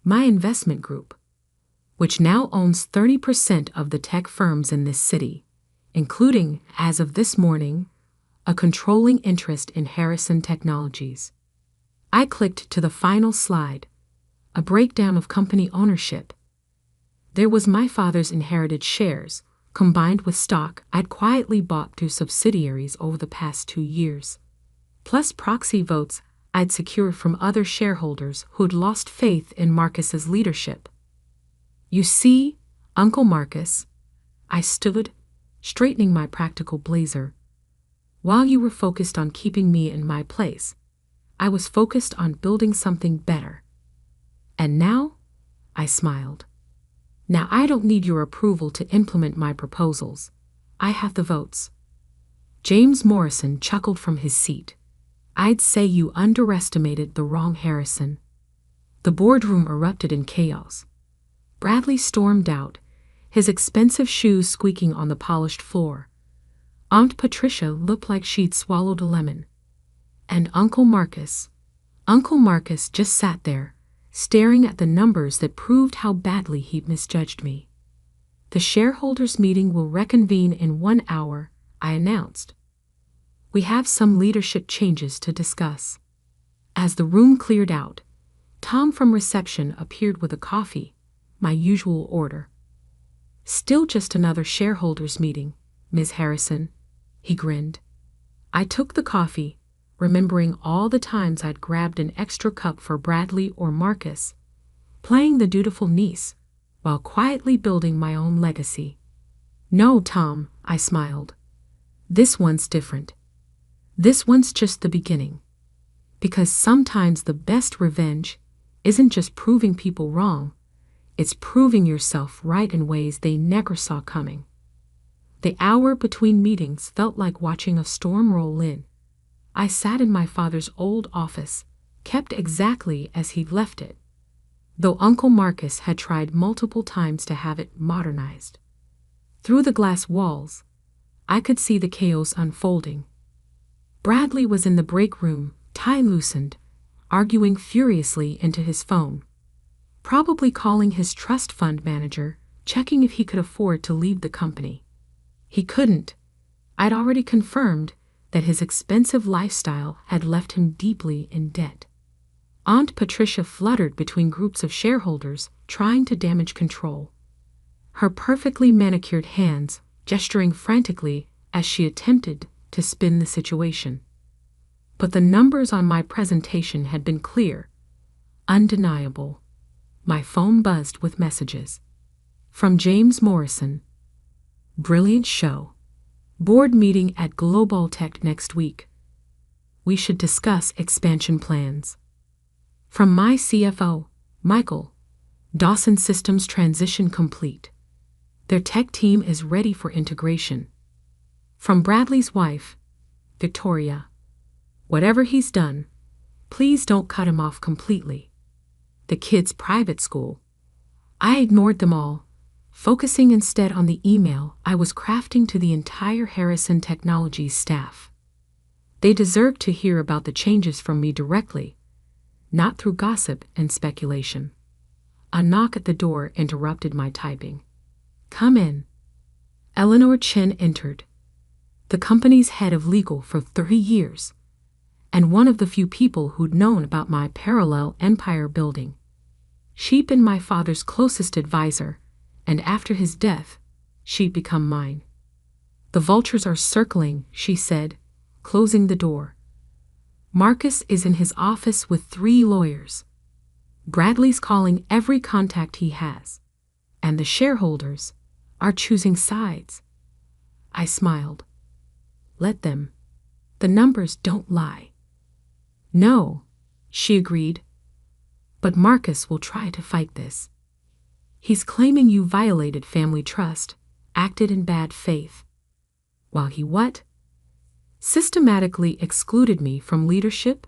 My investment group, which now owns 30% of the tech firms in this city, including, as of this morning, a controlling interest in Harrison Technologies. I clicked to the final slide, a breakdown of company ownership. There was my father's inherited shares, combined with stock I'd quietly bought through subsidiaries over the past 2 years, plus proxy votes I'd secured from other shareholders who'd lost faith in Marcus's leadership. You see, Uncle Marcus, I stood, straightening my practical blazer. While you were focused on keeping me in my place, I was focused on building something better. And now, I smiled. Now I don't need your approval to implement my proposals. I have the votes. James Morrison chuckled from his seat. I'd say you underestimated the wrong Harrison. The boardroom erupted in chaos. Bradley stormed out, his expensive shoes squeaking on the polished floor. Aunt Patricia looked like she'd swallowed a lemon. And Uncle Marcus just sat there, staring at the numbers that proved how badly he'd misjudged me. The shareholders' meeting will reconvene in 1 hour, I announced. We have some leadership changes to discuss. As the room cleared out, Tham from reception appeared with a coffee, my usual order. Still just another shareholders' meeting, Ms. Harrison, he grinned. I took the coffee, remembering all the times I'd grabbed an extra cup for Bradley or Marcus, playing the dutiful niece, while quietly building my own legacy. No, Tom, I smiled. This one's different. This one's just the beginning. Because sometimes the best revenge isn't just proving people wrong, it's proving yourself right in ways they never saw coming. The hour between meetings felt like watching a storm roll in. I sat in my father's old office, kept exactly as he'd left it, though Uncle Marcus had tried multiple times to have it modernized. Through the glass walls, I could see the chaos unfolding. Bradley was in the break room, tie loosened, arguing furiously into his phone, probably calling his trust fund manager, checking if he could afford to leave the company. He couldn't. I'd already confirmed that his expensive lifestyle had left him deeply in debt. Aunt Patricia fluttered between groups of shareholders, trying to damage control. Her perfectly manicured hands gesturing frantically as she attempted to spin the situation. But the numbers on my presentation had been clear, undeniable. My phone buzzed with messages. From James Morrison. Brilliant show. Board meeting at Global Tech next week. We should discuss expansion plans. From my CFO, Michael. Dawson Systems transition complete. Their tech team is ready for integration. From Bradley's wife, Victoria. Whatever he's done, please don't cut him off completely. The kids' private school. I ignored them all, focusing instead on the email I was crafting to the entire Harrison Technologies staff. They deserved to hear about the changes from me directly, not through gossip and speculation. A knock at the door interrupted my typing. Come in. Eleanor Chen entered, the company's head of legal for 30 years, and one of the few people who'd known about my parallel empire building. She'd been my father's closest advisor, and after his death, she'd become mine. The vultures are circling, she said, closing the door. Marcus is in his office with 3 lawyers. Bradley's calling every contact he has, and the shareholders are choosing sides. I smiled. Let them. The numbers don't lie. No, she agreed. But Marcus will try to fight this. He's claiming you violated family trust, acted in bad faith. While he what? Systematically excluded me from leadership,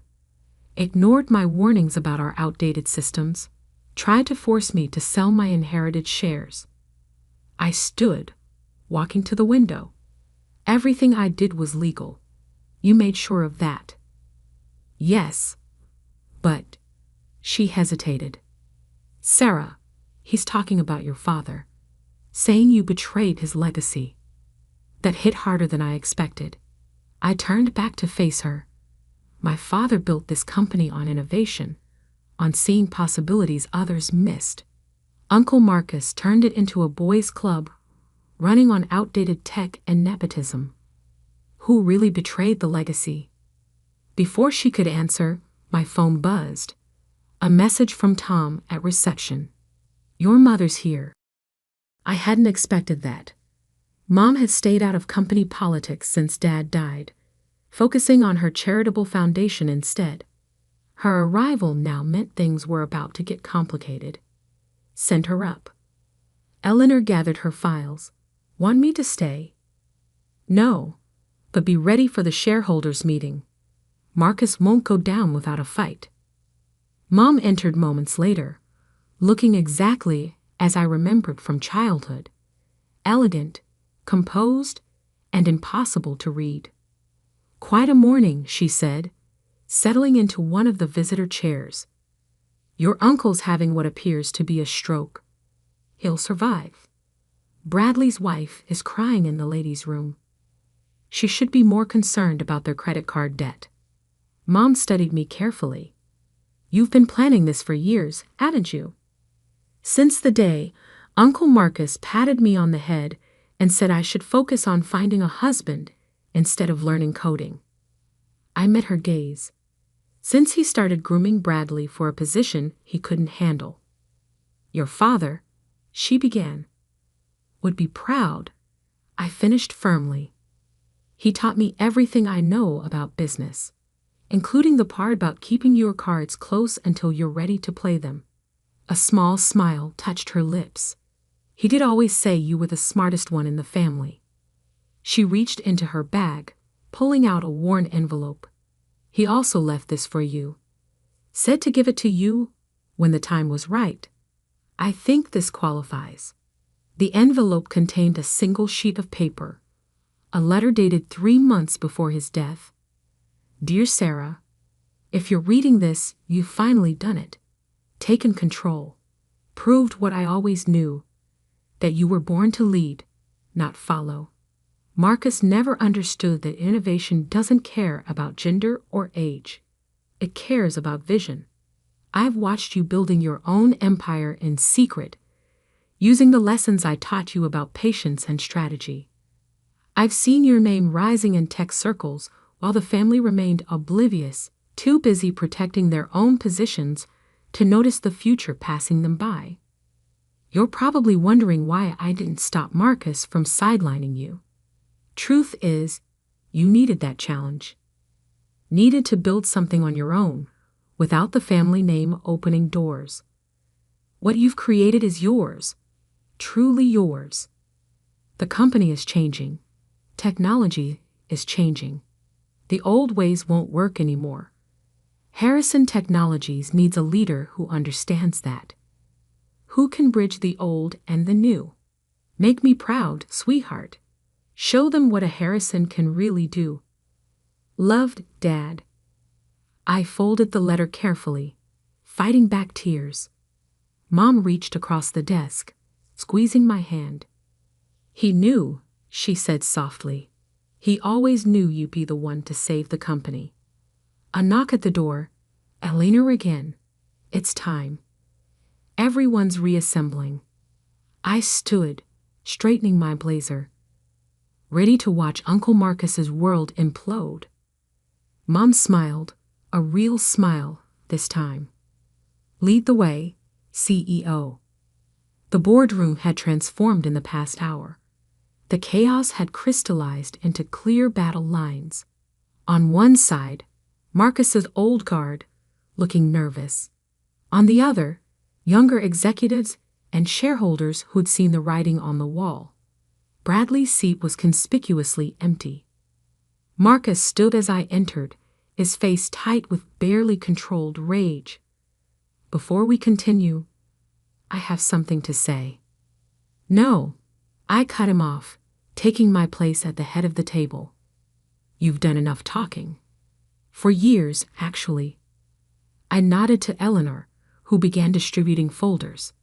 ignored my warnings about our outdated systems, tried to force me to sell my inherited shares. I stood, walking to the window. Everything I did was legal. You made sure of that. Yes, but... She hesitated. Sarah, he's talking about your father, saying you betrayed his legacy. That hit harder than I expected. I turned back to face her. My father built this company on innovation, on seeing possibilities others missed. Uncle Marcus turned it into a boys' club, running on outdated tech and nepotism. Who really betrayed the legacy? Before she could answer, my phone buzzed. A message from Tom at reception. Your mother's here. I hadn't expected that. Mom had stayed out of company politics since Dad died, focusing on her charitable foundation instead. Her arrival now meant things were about to get complicated. Send her up. Eleanor gathered her files. Want me to stay? No, but be ready for the shareholders' meeting. Marcus won't go down without a fight. Mom entered moments later, looking exactly as I remembered from childhood. Elegant, composed, and impossible to read. Quite a morning, she said, settling into one of the visitor chairs. Your uncle's having what appears to be a stroke. He'll survive. Bradley's wife is crying in the ladies' room. She should be more concerned about their credit card debt. Mom studied me carefully. You've been planning this for years, hadn't you? Since the day Uncle Marcus patted me on the head and said I should focus on finding a husband instead of learning coding. I met her gaze. Since he started grooming Bradley for a position he couldn't handle. Your father, she began, would be proud. I finished firmly. He taught me everything I know about business, including the part about keeping your cards close until you're ready to play them. A small smile touched her lips. He did always say you were the smartest one in the family. She reached into her bag, pulling out a worn envelope. "He also left this for you. Said to give it to you when the time was right. I think this qualifies." The envelope contained a single sheet of paper, a letter dated 3 months before his death. "Dear Sarah, if you're reading this, you've finally done it. Taken control. Proved what I always knew, that you were born to lead, not follow. Marcus never understood that innovation doesn't care about gender or age. It cares about vision. I've watched you building your own empire in secret, using the lessons I taught you about patience and strategy. I've seen your name rising in tech circles while the family remained oblivious, too busy protecting their own positions to notice the future passing them by. You're probably wondering why I didn't stop Marcus from sidelining you. Truth is, you needed that challenge. Needed to build something on your own, without the family name opening doors. What you've created is yours, truly yours. The company is changing. Technology is changing. The old ways won't work anymore. Harrison Technologies needs a leader who understands that. Who can bridge the old and the new? Make me proud, sweetheart. Show them what a Harrison can really do. Loved, Dad." I folded the letter carefully, fighting back tears. Mom reached across the desk, squeezing my hand. "He knew," she said softly. "He always knew you'd be the one to save the company." A knock at the door. "Elena again. It's time." Everyone's reassembling. I stood, straightening my blazer, ready to watch Uncle Marcus's world implode. Mom smiled, a real smile this time. "Lead the way, CEO." The boardroom had transformed in the past hour. The chaos had crystallized into clear battle lines. On one side, Marcus's old guard, looking nervous. On the other, younger executives and shareholders who'd seen the writing on the wall. Bradley's seat was conspicuously empty. Marcus stood as I entered, his face tight with barely controlled rage. "Before we continue, I have something to say." "No," I cut him off, taking my place at the head of the table. "You've done enough talking." For years, actually. I nodded to Eleanor, who began distributing folders.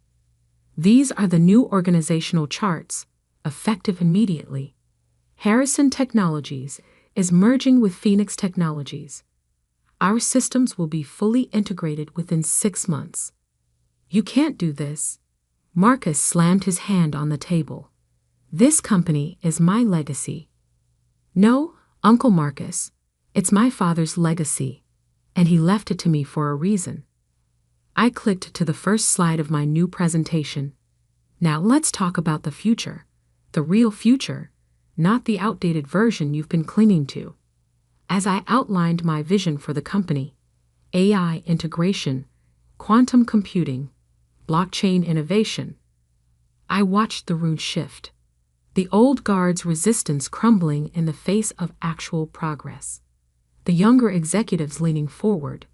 "These are the new organizational charts, effective immediately. Harrison Technologies is merging with Phoenix Technologies. Our systems will be fully integrated within 6 months." "You can't do this." Marcus slammed his hand on the table. "This company is my legacy." "No, Uncle Marcus, it's my father's legacy, and he left it to me for a reason." I clicked to the first slide of my new presentation. "Now let's talk about the future. The real future, not the outdated version you've been clinging to." As I outlined my vision for the company, AI integration, quantum computing, blockchain innovation, I watched the room shift. The old guard's resistance crumbling in the face of actual progress. The younger executives leaning forward,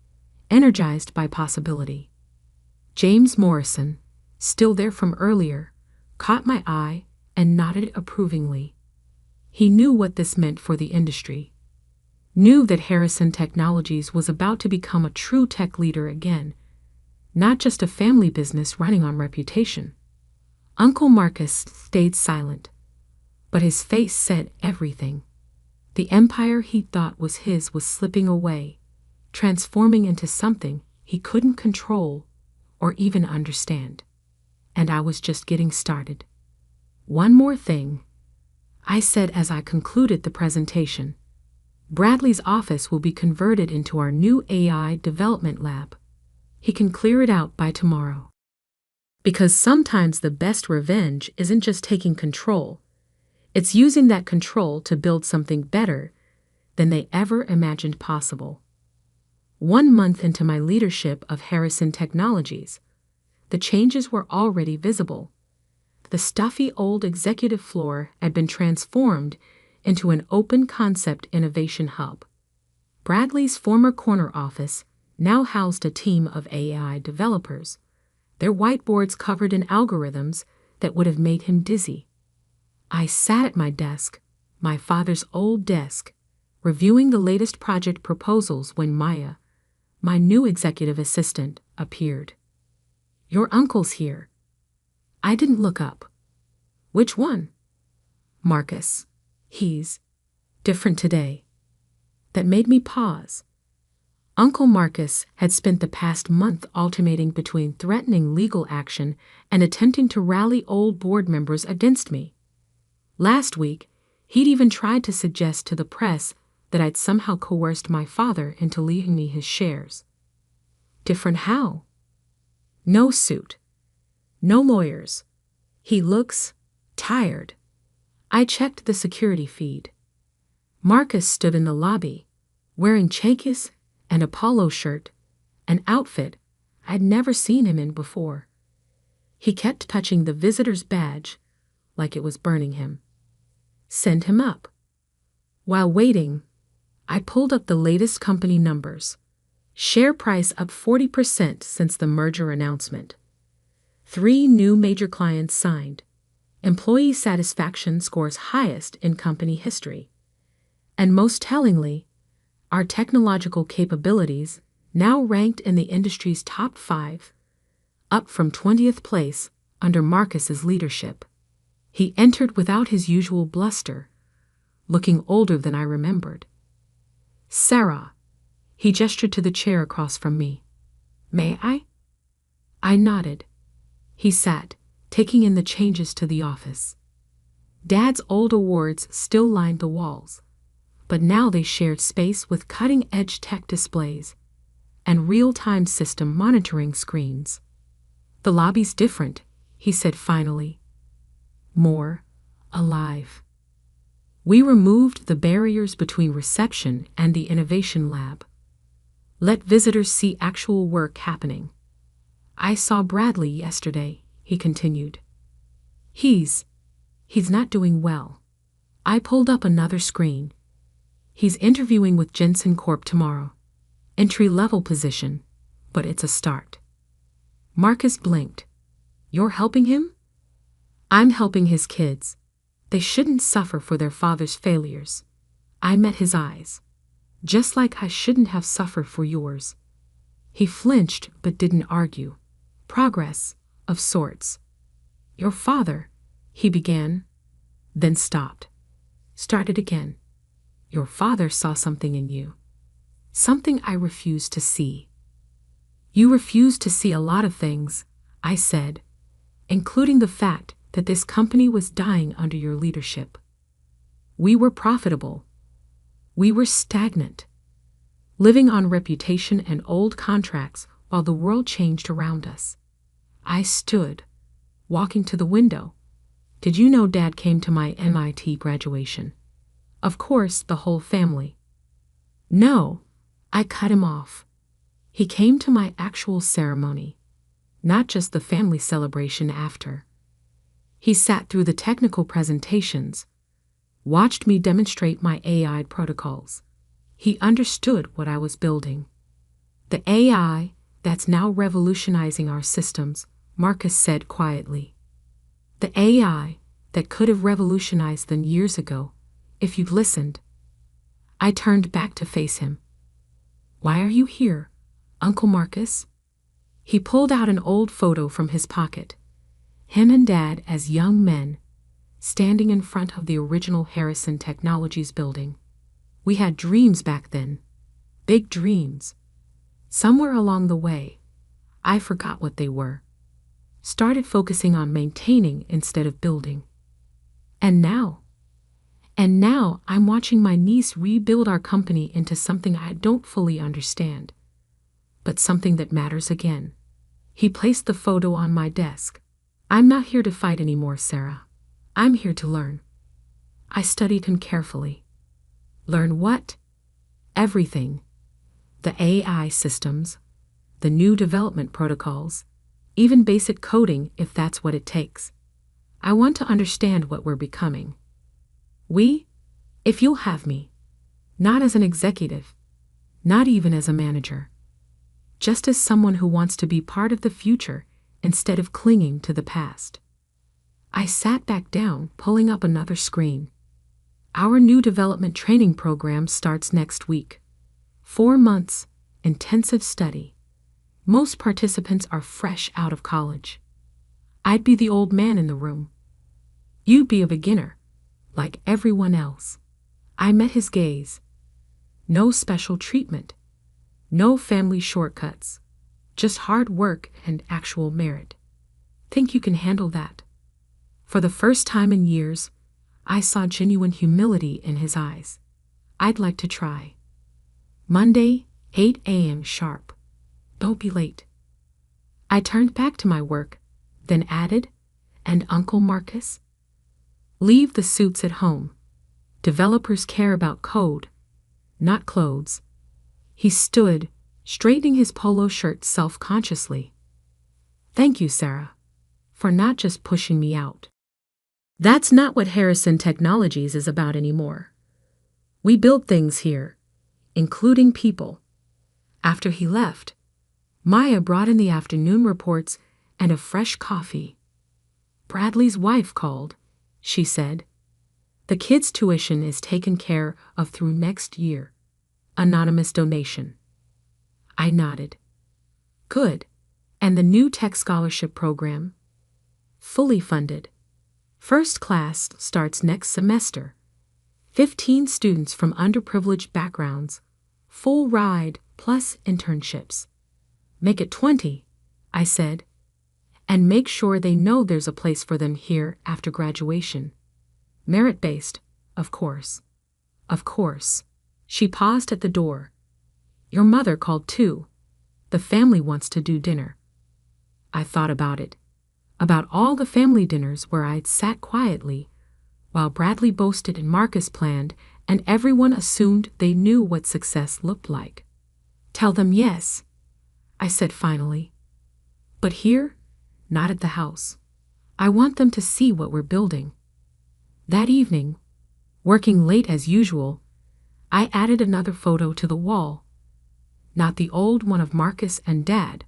energized by possibility. James Morrison, still there from earlier, caught my eye and nodded approvingly. He knew what this meant for the industry. Knew that Harrison Technologies was about to become a true tech leader again, not just a family business running on reputation. Uncle Marcus stayed silent, but his face said everything. The empire he thought was his was slipping away, transforming into something he couldn't control or even understand. And I was just getting started. "One more thing," I said as I concluded the presentation. "Bradley's office will be converted into our new AI development lab. He can clear it out by tomorrow." Because sometimes the best revenge isn't just taking control, it's using that control to build something better than they ever imagined possible. 1 month into my leadership of Harrison Technologies, the changes were already visible. The stuffy old executive floor had been transformed into an open concept innovation hub. Bradley's former corner office now housed a team of AI developers, their whiteboards covered in algorithms that would have made him dizzy. I sat at my desk, my father's old desk, reviewing the latest project proposals when Maya, my new executive assistant, appeared. "Your uncle's here." I didn't look up. "Which one?" "Marcus. He's different today." That made me pause. Uncle Marcus had spent the past month alternating between threatening legal action and attempting to rally old board members against me. Last week, he'd even tried to suggest to the press that I'd somehow coerced my father into leaving me his shares. Different how? No suit. No lawyers. He looks tired. I checked the security feed. Marcus stood in the lobby, wearing chakis and a polo shirt, an outfit I'd never seen him in before. He kept touching the visitor's badge like it was burning him. Send him up. While waiting, I pulled up the latest company numbers. Share price up 40% since the merger announcement. 3 new major clients signed. Employee satisfaction scores highest in company history. And most tellingly, our technological capabilities now ranked in the industry's top 5, up from 20th place under Marcus's leadership. He entered without his usual bluster, looking older than I remembered. "Sarah," he gestured to the chair across from me. "May I?" I nodded. He sat, taking in the changes to the office. Dad's old awards still lined the walls, but now they shared space with cutting-edge tech displays and real-time system monitoring screens. "The lobby's different," he said finally. "More alive." We removed the barriers between reception and the innovation lab. Let visitors see actual work happening. "I saw Bradley yesterday," he continued. He's not doing well." I pulled up another screen. "He's interviewing with Jensen Corp tomorrow. Entry-level position, but it's a start." Marcus blinked. "You're helping him?" "I'm helping his kids. They shouldn't suffer for their father's failures." I met his eyes. "Just like I shouldn't have suffered for yours." He flinched but didn't argue. "Progress, of sorts." "Your father," he began, then stopped. Started again. "Your father saw something in you. Something I refused to see." "You refused to see a lot of things," I said, "including the fact that this company was dying under your leadership. We were profitable. We were stagnant, living on reputation and old contracts while the world changed around us." I stood, walking to the window. "Did you know Dad came to my MIT graduation?" "Of course, the whole family." "No," I cut him off. "He came to my actual ceremony, not just the family celebration after." He sat through the technical presentations, watched me demonstrate my AI protocols. He understood what I was building. "The AI that's now revolutionizing our systems," Marcus said quietly. "The AI that could have revolutionized them years ago, if you'd listened." I turned back to face him. "Why are you here, Uncle Marcus?" He pulled out an old photo from his pocket. Him and Dad as young men, standing in front of the original Harrison Technologies building. We had dreams back then, big dreams. Somewhere along the way, I forgot what they were. Started focusing on maintaining instead of building. And now I'm watching my niece rebuild our company into something I don't fully understand, but something that matters again. He placed the photo on my desk. "I'm not here to fight anymore, Sarah. I'm here to learn." I studied him carefully. "Learn what?" "Everything. The AI systems, the new development protocols, even basic coding if that's what it takes. I want to understand what we're becoming." "We? If you'll have me, not as an executive, not even as a manager, just as someone who wants to be part of the future instead of clinging to the past. I sat back down, pulling up another screen. Our new development training program starts next week. 4 months, intensive study. Most participants are fresh out of college. I'd be the old man in the room. You'd be a beginner, like everyone else. I met his gaze. No special treatment. No family shortcuts. Just hard work and actual merit. Think you can handle that? For the first time in years, I saw genuine humility in his eyes. I'd like to try. Monday, 8 a.m. sharp. Don't be late. I turned back to my work, then added, and Uncle Marcus? Leave the suits at home. Developers care about code, not clothes. He stood, straightening his polo shirt self-consciously. Thank you, Sarah, for not just pushing me out. That's not what Harrison Technologies is about anymore. We build things here, including people. After he left, Maya brought in the afternoon reports and a fresh coffee. Bradley's wife called, she said. The kids' tuition is taken care of through next year. Anonymous donation. I nodded. Good. And the new tech scholarship program? Fully funded. First class starts next semester. 15 students from underprivileged backgrounds. Full ride plus internships. Make it 20, I said. And make sure they know there's a place for them here after graduation. Merit-based, of course. Of course. She paused at the door. Your mother called too. The family wants to do dinner. I thought about it. About all the family dinners where I'd sat quietly, while Bradley boasted and Marcus planned, and everyone assumed they knew what success looked like. Tell them yes, I said finally. But here, not at the house. I want them to see what we're building. That evening, working late as usual, I added another photo to the wall. Not the old one of Marcus and Dad,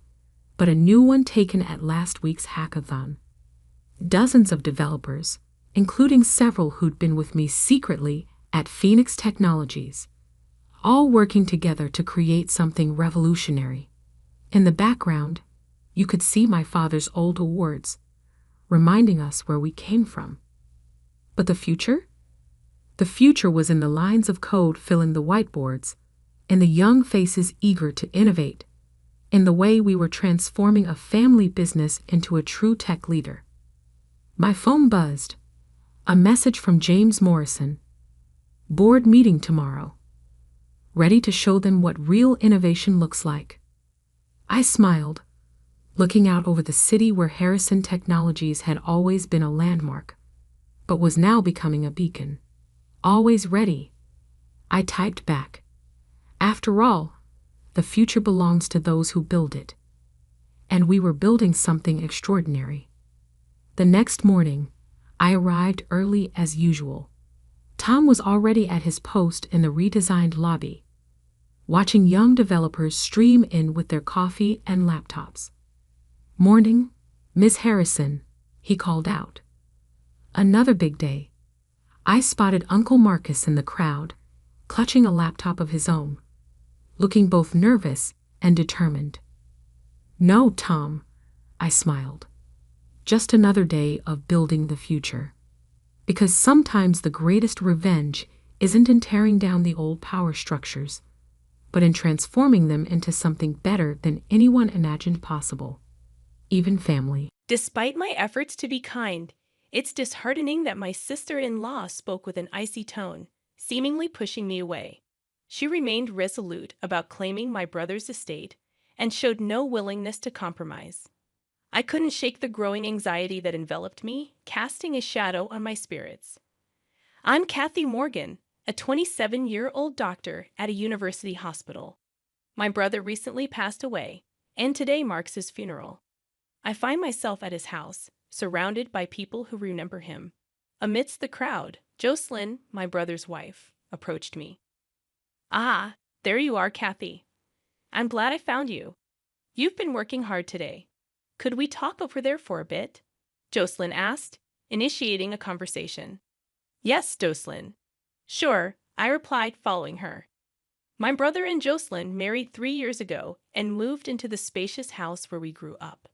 but a new one taken at last week's hackathon. Dozens of developers, including several who'd been with me secretly at Phoenix Technologies, all working together to create something revolutionary. In the background, you could see my father's old awards, reminding us where we came from. But the future? The future was in the lines of code filling the whiteboards, in the young faces eager to innovate, in the way we were transforming a family business into a true tech leader. My phone buzzed. A message from James Morrison. Board meeting tomorrow. Ready to show them what real innovation looks like. I smiled, looking out over the city where Harrison Technologies had always been a landmark, but was now becoming a beacon. Always ready. I typed back. After all, the future belongs to those who build it. And we were building something extraordinary. The next morning, I arrived early as usual. Tom was already at his post in the redesigned lobby, watching young developers stream in with their coffee and laptops. Morning, Miss Harrison, he called out. Another big day. I spotted Uncle Marcus in the crowd, clutching a laptop of his own, looking both nervous and determined. No, Tom, I smiled. Just another day of building the future. Because sometimes the greatest revenge isn't in tearing down the old power structures, but in transforming them into something better than anyone imagined possible, even family. Despite my efforts to be kind, it's disheartening that my sister-in-law spoke with an icy tone, seemingly pushing me away. She remained resolute about claiming my brother's estate and showed no willingness to compromise. I couldn't shake the growing anxiety that enveloped me, casting a shadow on my spirits. I'm Kathy Morgan, a 27-year-old doctor at a university hospital. My brother recently passed away, and today marks his funeral. I find myself at his house, surrounded by people who remember him. Amidst the crowd, Jocelyn, my brother's wife, approached me. Ah, there you are, Kathy. I'm glad I found you. You've been working hard today. Could we talk over there for a bit? Jocelyn asked, initiating a conversation. Yes, Jocelyn. Sure, I replied, following her. My brother and Jocelyn married 3 years ago and moved into the spacious house where we grew up.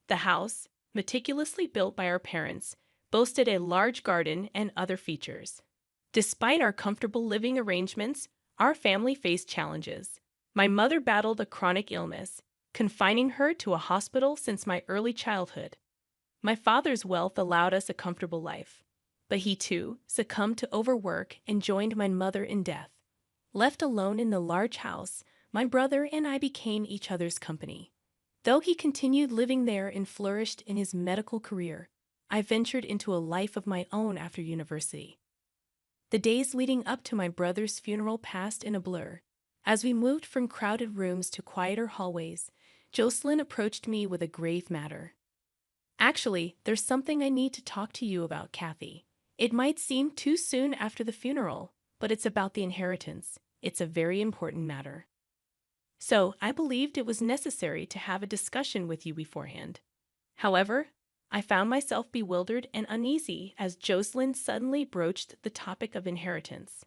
The house, meticulously built by our parents, boasted a large garden and other features. Despite our comfortable living arrangements, our family faced challenges. My mother battled a chronic illness, confining her to a hospital since my early childhood. My father's wealth allowed us a comfortable life, but he too succumbed to overwork and joined my mother in death. Left alone in the large house, my brother and I became each other's company. Though he continued living there and flourished in his medical career, I ventured into a life of my own after university. The days leading up to my brother's funeral passed in a blur. As we moved from crowded rooms to quieter hallways, Jocelyn approached me with a grave matter. Actually, there's something I need to talk to you about, Kathy. It might seem too soon after the funeral, but it's about the inheritance. It's a very important matter. So, I believed it was necessary to have a discussion with you beforehand. However, I found myself bewildered and uneasy as Jocelyn suddenly broached the topic of inheritance.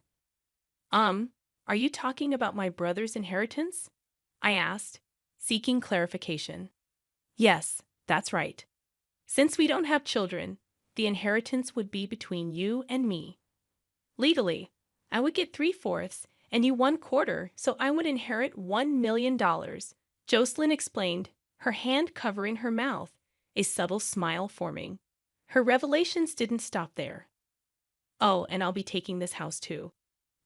Are you talking about my brother's inheritance? I asked, seeking clarification. Yes, that's right. Since we don't have children, the inheritance would be between you and me. Legally, I would get 3/4 and you 1/4, so I would inherit $1 million, Jocelyn explained, her hand covering her mouth, a subtle smile forming. Her revelations didn't stop there. Oh, and I'll be taking this house too.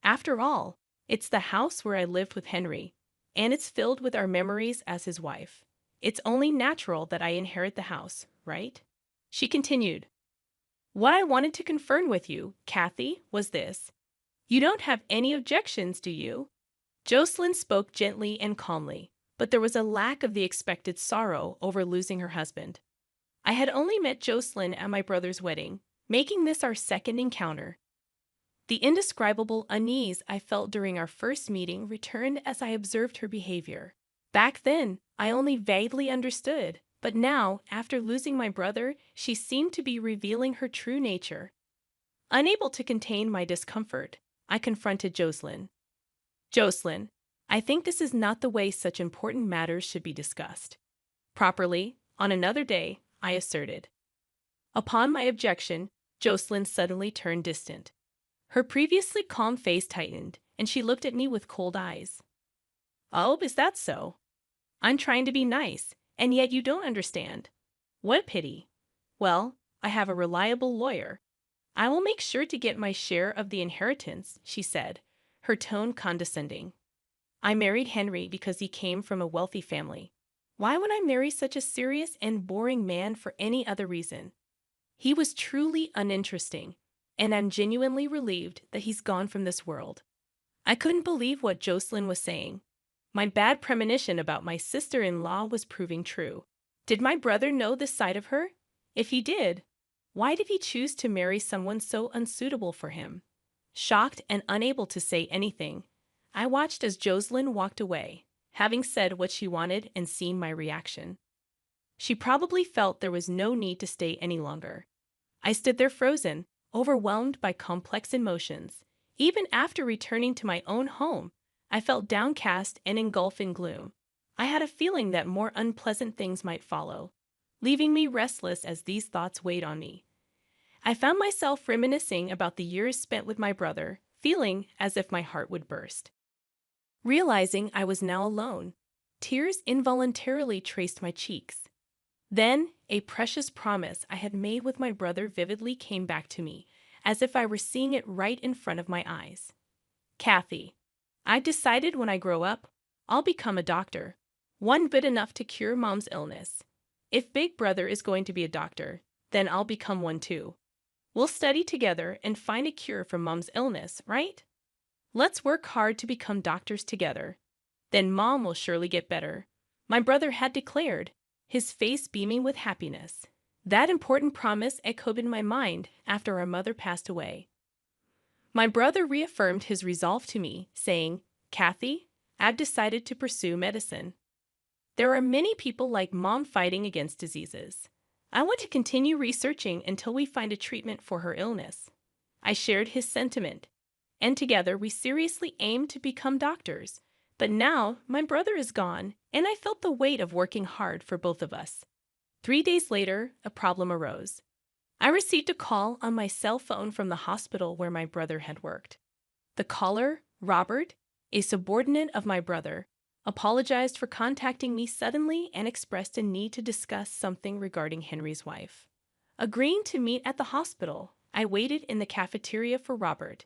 After all, it's the house where I lived with Henry, and it's filled with our memories as his wife. It's only natural that I inherit the house, right? She continued. What I wanted to confirm with you, Kathy, was this. You don't have any objections, do you? Jocelyn spoke gently and calmly, but there was a lack of the expected sorrow over losing her husband. I had only met Jocelyn at my brother's wedding, making this our second encounter. The indescribable unease I felt during our first meeting returned as I observed her behavior. Back then, I only vaguely understood, but now, after losing my brother, she seemed to be revealing her true nature. Unable to contain my discomfort, I confronted Jocelyn. Jocelyn, I think this is not the way such important matters should be discussed. Properly, on another day, I asserted. Upon my objection, Jocelyn suddenly turned distant. Her previously calm face tightened, and she looked at me with cold eyes. Oh, is that so? I'm trying to be nice, and yet you don't understand. What a pity. Well, I have a reliable lawyer. I will make sure to get my share of the inheritance, she said, her tone condescending. I married Henry because he came from a wealthy family. Why would I marry such a serious and boring man for any other reason? He was truly uninteresting, and I'm genuinely relieved that he's gone from this world. I couldn't believe what Jocelyn was saying. My bad premonition about my sister-in-law was proving true. Did my brother know this side of her? If he did, why did he choose to marry someone so unsuitable for him? Shocked and unable to say anything, I watched as Jocelyn walked away, having said what she wanted and seen my reaction. She probably felt there was no need to stay any longer. I stood there frozen, overwhelmed by complex emotions. Even after returning to my own home, I felt downcast and engulfed in gloom. I had a feeling that more unpleasant things might follow, leaving me restless as these thoughts weighed on me. I found myself reminiscing about the years spent with my brother, feeling as if my heart would burst. Realizing I was now alone, tears involuntarily traced my cheeks. Then, a precious promise I had made with my brother vividly came back to me, as if I were seeing it right in front of my eyes. Kathy, I've decided when I grow up, I'll become a doctor, one bit enough to cure Mom's illness. If Big Brother is going to be a doctor, then I'll become one too. We'll study together and find a cure for Mom's illness, right? Let's work hard to become doctors together. Then Mom will surely get better, my brother had declared, his face beaming with happiness. That important promise echoed in my mind after our mother passed away. My brother reaffirmed his resolve to me, saying, "Kathy, I've decided to pursue medicine. There are many people like Mom fighting against diseases. I want to continue researching until we find a treatment for her illness." I shared his sentiment, and together we seriously aimed to become doctors. But now my brother is gone, and I felt the weight of working hard for both of us. 3 days later, a problem arose. I received a call on my cell phone from the hospital where my brother had worked. The caller, Robert, a subordinate of my brother, apologized for contacting me suddenly and expressed a need to discuss something regarding Henry's wife. Agreeing to meet at the hospital, I waited in the cafeteria for Robert.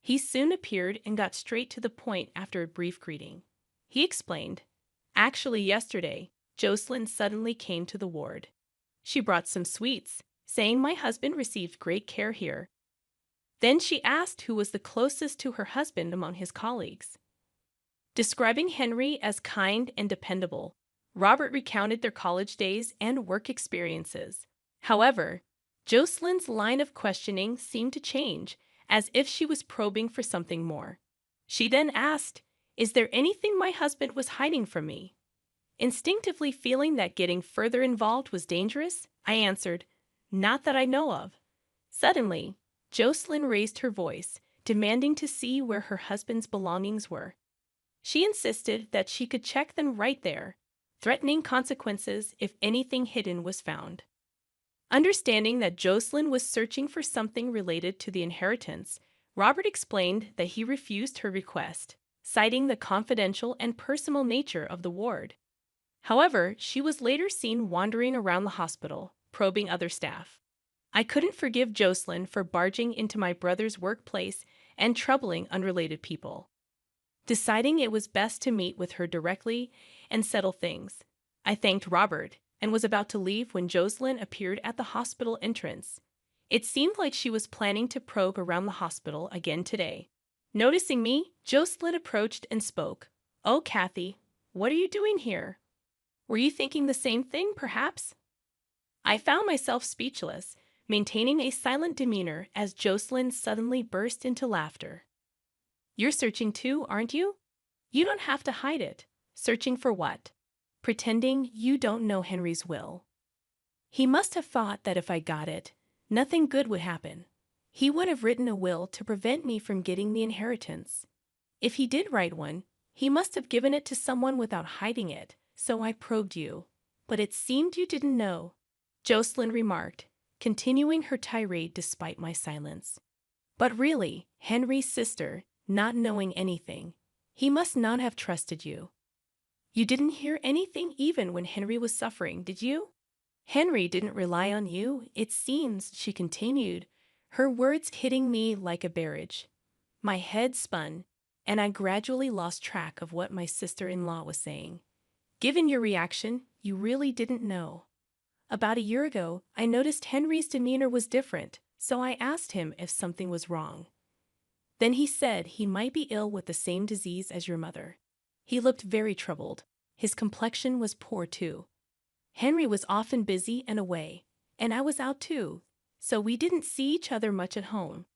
He soon appeared and got straight to the point after a brief greeting. He explained, "Actually, yesterday, Jocelyn suddenly came to the ward. She brought some sweets, saying my husband received great care here. Then she asked who was the closest to her husband among his colleagues." Describing Henry as kind and dependable, Robert recounted their college days and work experiences. However, Jocelyn's line of questioning seemed to change, as if she was probing for something more. She then asked, "Is there anything my husband was hiding from me?" Instinctively feeling that getting further involved was dangerous, I answered, "Not that I know of." Suddenly, Jocelyn raised her voice, demanding to see where her husband's belongings were. She insisted that she could check them right there, threatening consequences if anything hidden was found. Understanding that Jocelyn was searching for something related to the inheritance, Robert explained that he refused her request, citing the confidential and personal nature of the ward. However, she was later seen wandering around the hospital, probing other staff. I couldn't forgive Jocelyn for barging into my brother's workplace and troubling unrelated people. Deciding it was best to meet with her directly and settle things, I thanked Robert and was about to leave when Jocelyn appeared at the hospital entrance. It seemed like she was planning to probe around the hospital again today. Noticing me, Jocelyn approached and spoke. "Oh, Kathy, what are you doing here? Were you thinking the same thing, perhaps?" I found myself speechless, maintaining a silent demeanor as Jocelyn suddenly burst into laughter. "You're searching too, aren't you? You don't have to hide it. Searching for what? Pretending you don't know Henry's will. He must have thought that if I got it, nothing good would happen. He would have written a will to prevent me from getting the inheritance. If he did write one, he must have given it to someone without hiding it, so I probed you. But it seemed you didn't know," Jocelyn remarked, continuing her tirade despite my silence. "But really, Henry's sister, not knowing anything, he must not have trusted you. You didn't hear anything even when Henry was suffering, did you? Henry didn't rely on you, it seems," she continued, her words hitting me like a barrage. My head spun, and I gradually lost track of what my sister-in-law was saying. "Given your reaction, you really didn't know. About a year ago, I noticed Henry's demeanor was different, so I asked him if something was wrong. Then he said he might be ill with the same disease as your mother. He looked very troubled. His complexion was poor too. Henry was often busy and away, and I was out too, so we didn't see each other much at home.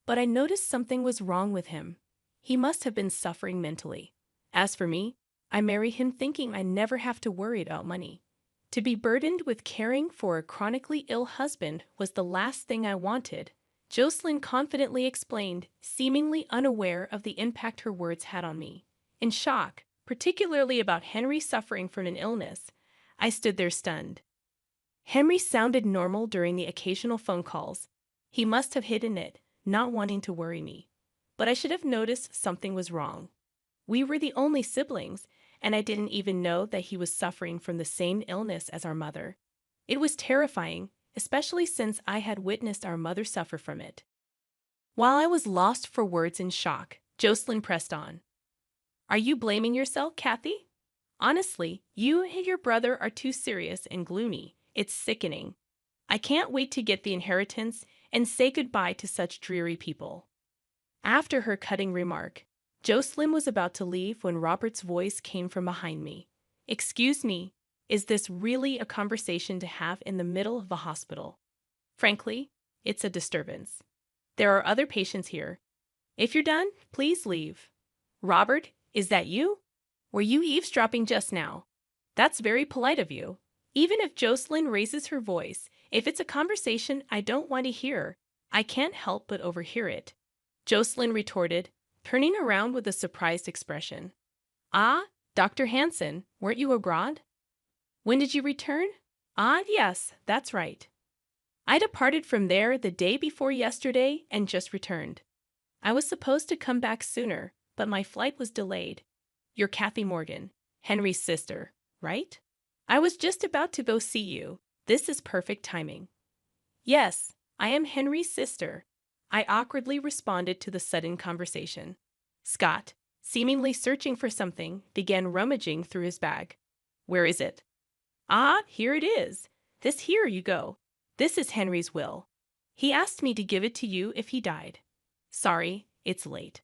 But I noticed something was wrong with him. He must have been suffering mentally. As for me, I married him thinking I'd never have to worry about money. To be burdened with caring for a chronically ill husband was the last thing I wanted," Jocelyn confidently explained, seemingly unaware of the impact her words had on me. In shock, particularly about Henry suffering from an illness, I stood there stunned. Henry sounded normal during the occasional phone calls. He must have hidden it, not wanting to worry me. But I should have noticed something was wrong. We were the only siblings, and I didn't even know that he was suffering from the same illness as our mother. It was terrifying, especially since I had witnessed our mother suffer from it. While I was lost for words in shock, Jocelyn pressed on. "Are you blaming yourself, Kathy? Honestly, you and your brother are too serious and gloomy. It's sickening. I can't wait to get the inheritance and say goodbye to such dreary people." After her cutting remark, Jocelyn was about to leave when Robert's voice came from behind me. "Excuse me, is this really a conversation to have in the middle of the hospital? Frankly, it's a disturbance. There are other patients here, If you're done, please leave. Robert, is that you? Were you eavesdropping just now? That's very polite of you. Even if Jocelyn raises her voice, if it's a conversation I don't want to hear, I can't help but overhear it. Jocelyn retorted, turning around with a surprised expression. Ah, Dr. Hansen, weren't you abroad? When did you return? Ah, yes, that's right. I departed from there the day before yesterday and just returned. I was supposed to come back sooner, but my flight was delayed. You're Kathy Morgan, Henry's sister, right? I was just about to go see you. This is perfect timing. Yes, I am Henry's sister. I awkwardly responded to the sudden conversation. Scott, seemingly searching for something, began rummaging through his bag. Where is it? Ah, here it is. Here you go. This is Henry's will. He asked me to give it to you if he died. Sorry, it's late.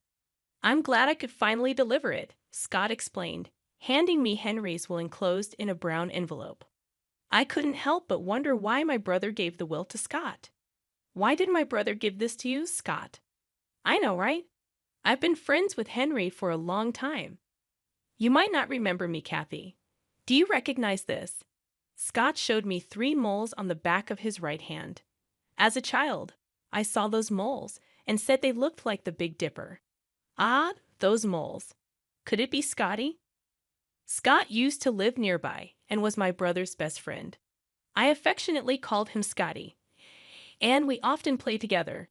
I'm glad I could finally deliver it, Scott explained, handing me Henry's will enclosed in a brown envelope. I couldn't help but wonder why my brother gave the will to Scott. Why did my brother give this to you, Scott? I know, right? I've been friends with Henry for a long time. You might not remember me, Kathy. Do you recognize this? Scott showed me 3 moles on the back of his right hand. As a child, I saw those moles and said they looked like the Big Dipper. Ah, those moles. Could it be Scotty? Scott used to live nearby and was my brother's best friend. I affectionately called him Scotty, and we often played together.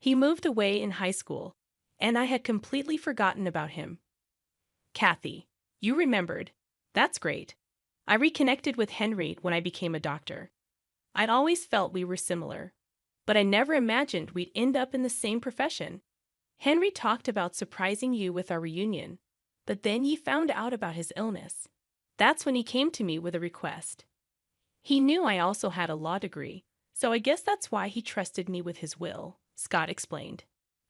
He moved away in high school, and I had completely forgotten about him. Kathy, you remembered. That's great. I reconnected with Henry when I became a doctor. I'd always felt we were similar, but I never imagined we'd end up in the same profession. Henry talked about surprising you with our reunion, but then he found out about his illness. That's when he came to me with a request. He knew I also had a law degree, so I guess that's why he trusted me with his will, Scott explained.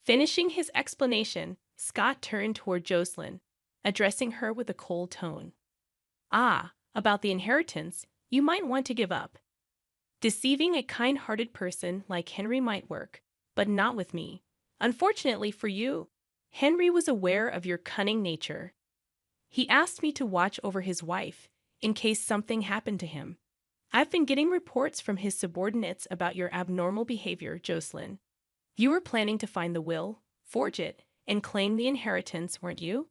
Finishing his explanation, Scott turned toward Jocelyn, addressing her with a cold tone. Ah, about the inheritance, you might want to give up. Deceiving a kind-hearted person like Henry might work, but not with me. Unfortunately for you, Henry was aware of your cunning nature. He asked me to watch over his wife in case something happened to him. I've been getting reports from his subordinates about your abnormal behavior, Jocelyn. You were planning to find the will, forge it, and claim the inheritance, weren't you?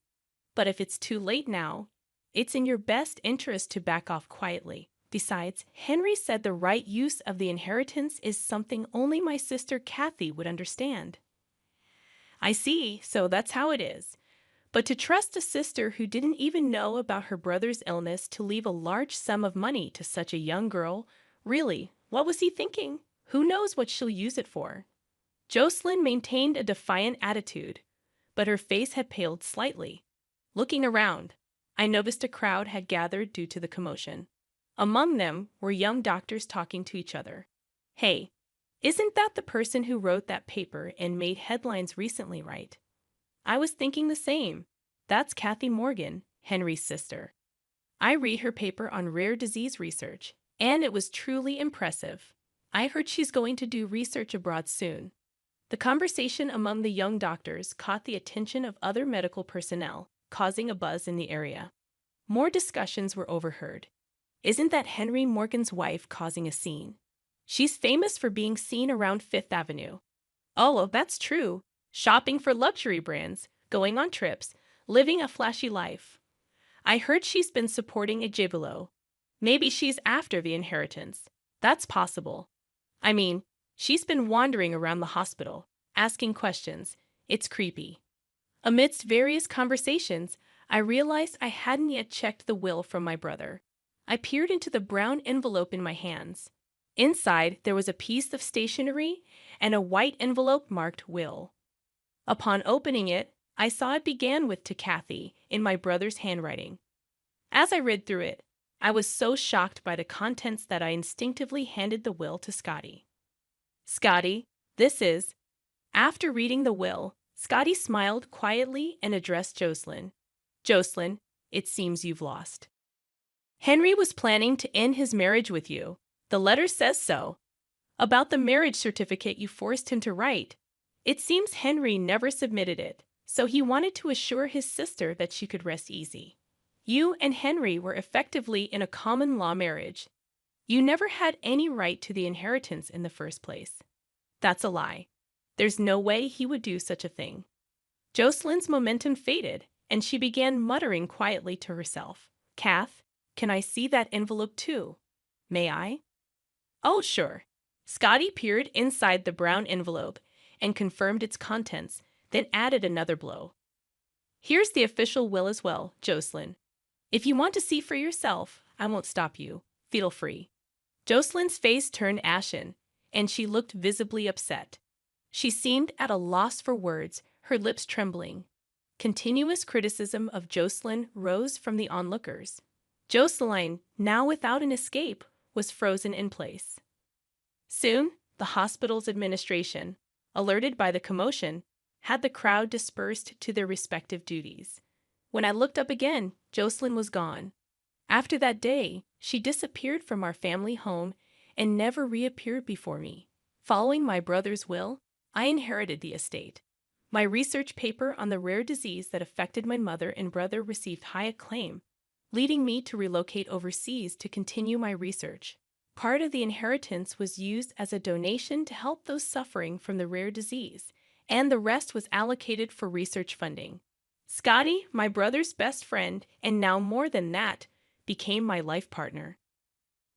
But if it's too late now, it's in your best interest to back off quietly. Besides, Henry said the right use of the inheritance is something only my sister Kathy would understand. I see, so that's how it is. But to trust a sister who didn't even know about her brother's illness to leave a large sum of money to such a young girl, really, what was he thinking? Who knows what she'll use it for? Jocelyn maintained a defiant attitude, but her face had paled slightly. Looking around, I noticed a crowd had gathered due to the commotion. Among them were young doctors talking to each other. Hey, isn't that the person who wrote that paper and made headlines recently, right? I was thinking the same. That's Kathy Morgan, Henry's sister. I read her paper on rare disease research, and it was truly impressive. I heard she's going to do research abroad soon. The conversation among the young doctors caught the attention of other medical personnel, causing a buzz in the area. More discussions were overheard. Isn't that Henry Morgan's wife causing a scene? She's famous for being seen around Fifth Avenue. Oh, well, that's true. Shopping for luxury brands, going on trips, living a flashy life. I heard she's been supporting a gigolo. Maybe she's after the inheritance. That's possible. I mean, she's been wandering around the hospital, asking questions. It's creepy. Amidst various conversations, I realized I hadn't yet checked the will from my brother. I peered into the brown envelope in my hands. Inside, there was a piece of stationery and a white envelope marked Will. Upon opening it, I saw it began with "To Kathy" in my brother's handwriting. As I read through it, I was so shocked by the contents that I instinctively handed the will to Scotty. Scotty, this is... After reading the will, Scotty smiled quietly and addressed Jocelyn. Jocelyn, it seems you've lost. Henry was planning to end his marriage with you. The letter says so. About the marriage certificate you forced him to write. It seems Henry never submitted it, so he wanted to assure his sister that she could rest easy. You and Henry were effectively in a common law marriage. You never had any right to the inheritance in the first place. That's a lie. There's no way he would do such a thing. Jocelyn's momentum faded, and she began muttering quietly to herself. Kath, can I see that envelope too? May I? Oh, sure. Scotty peered inside the brown envelope and confirmed its contents, then added another blow. Here's the official will as well, Jocelyn. If you want to see for yourself, I won't stop you. Feel free. Jocelyn's face turned ashen, and she looked visibly upset. She seemed at a loss for words, her lips trembling. Continuous criticism of Jocelyn rose from the onlookers. Jocelyn, now without an escape, was frozen in place. Soon, the hospital's administration, alerted by the commotion, had the crowd dispersed to their respective duties. When I looked up again, Jocelyn was gone. After that day, she disappeared from our family home and never reappeared before me. Following my brother's will, I inherited the estate. My research paper on the rare disease that affected my mother and brother received high acclaim, leading me to relocate overseas to continue my research. Part of the inheritance was used as a donation to help those suffering from the rare disease, and the rest was allocated for research funding. Scotty, my brother's best friend, and now more than that, became my life partner.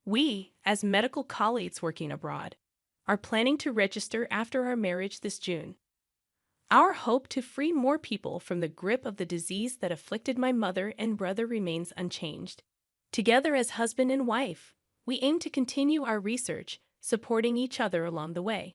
We, as medical colleagues working abroad, are planning to register after our marriage this June. Our hope to free more people from the grip of the disease that afflicted my mother and brother remains unchanged. Together as husband and wife, we aim to continue our research, supporting each other along the way.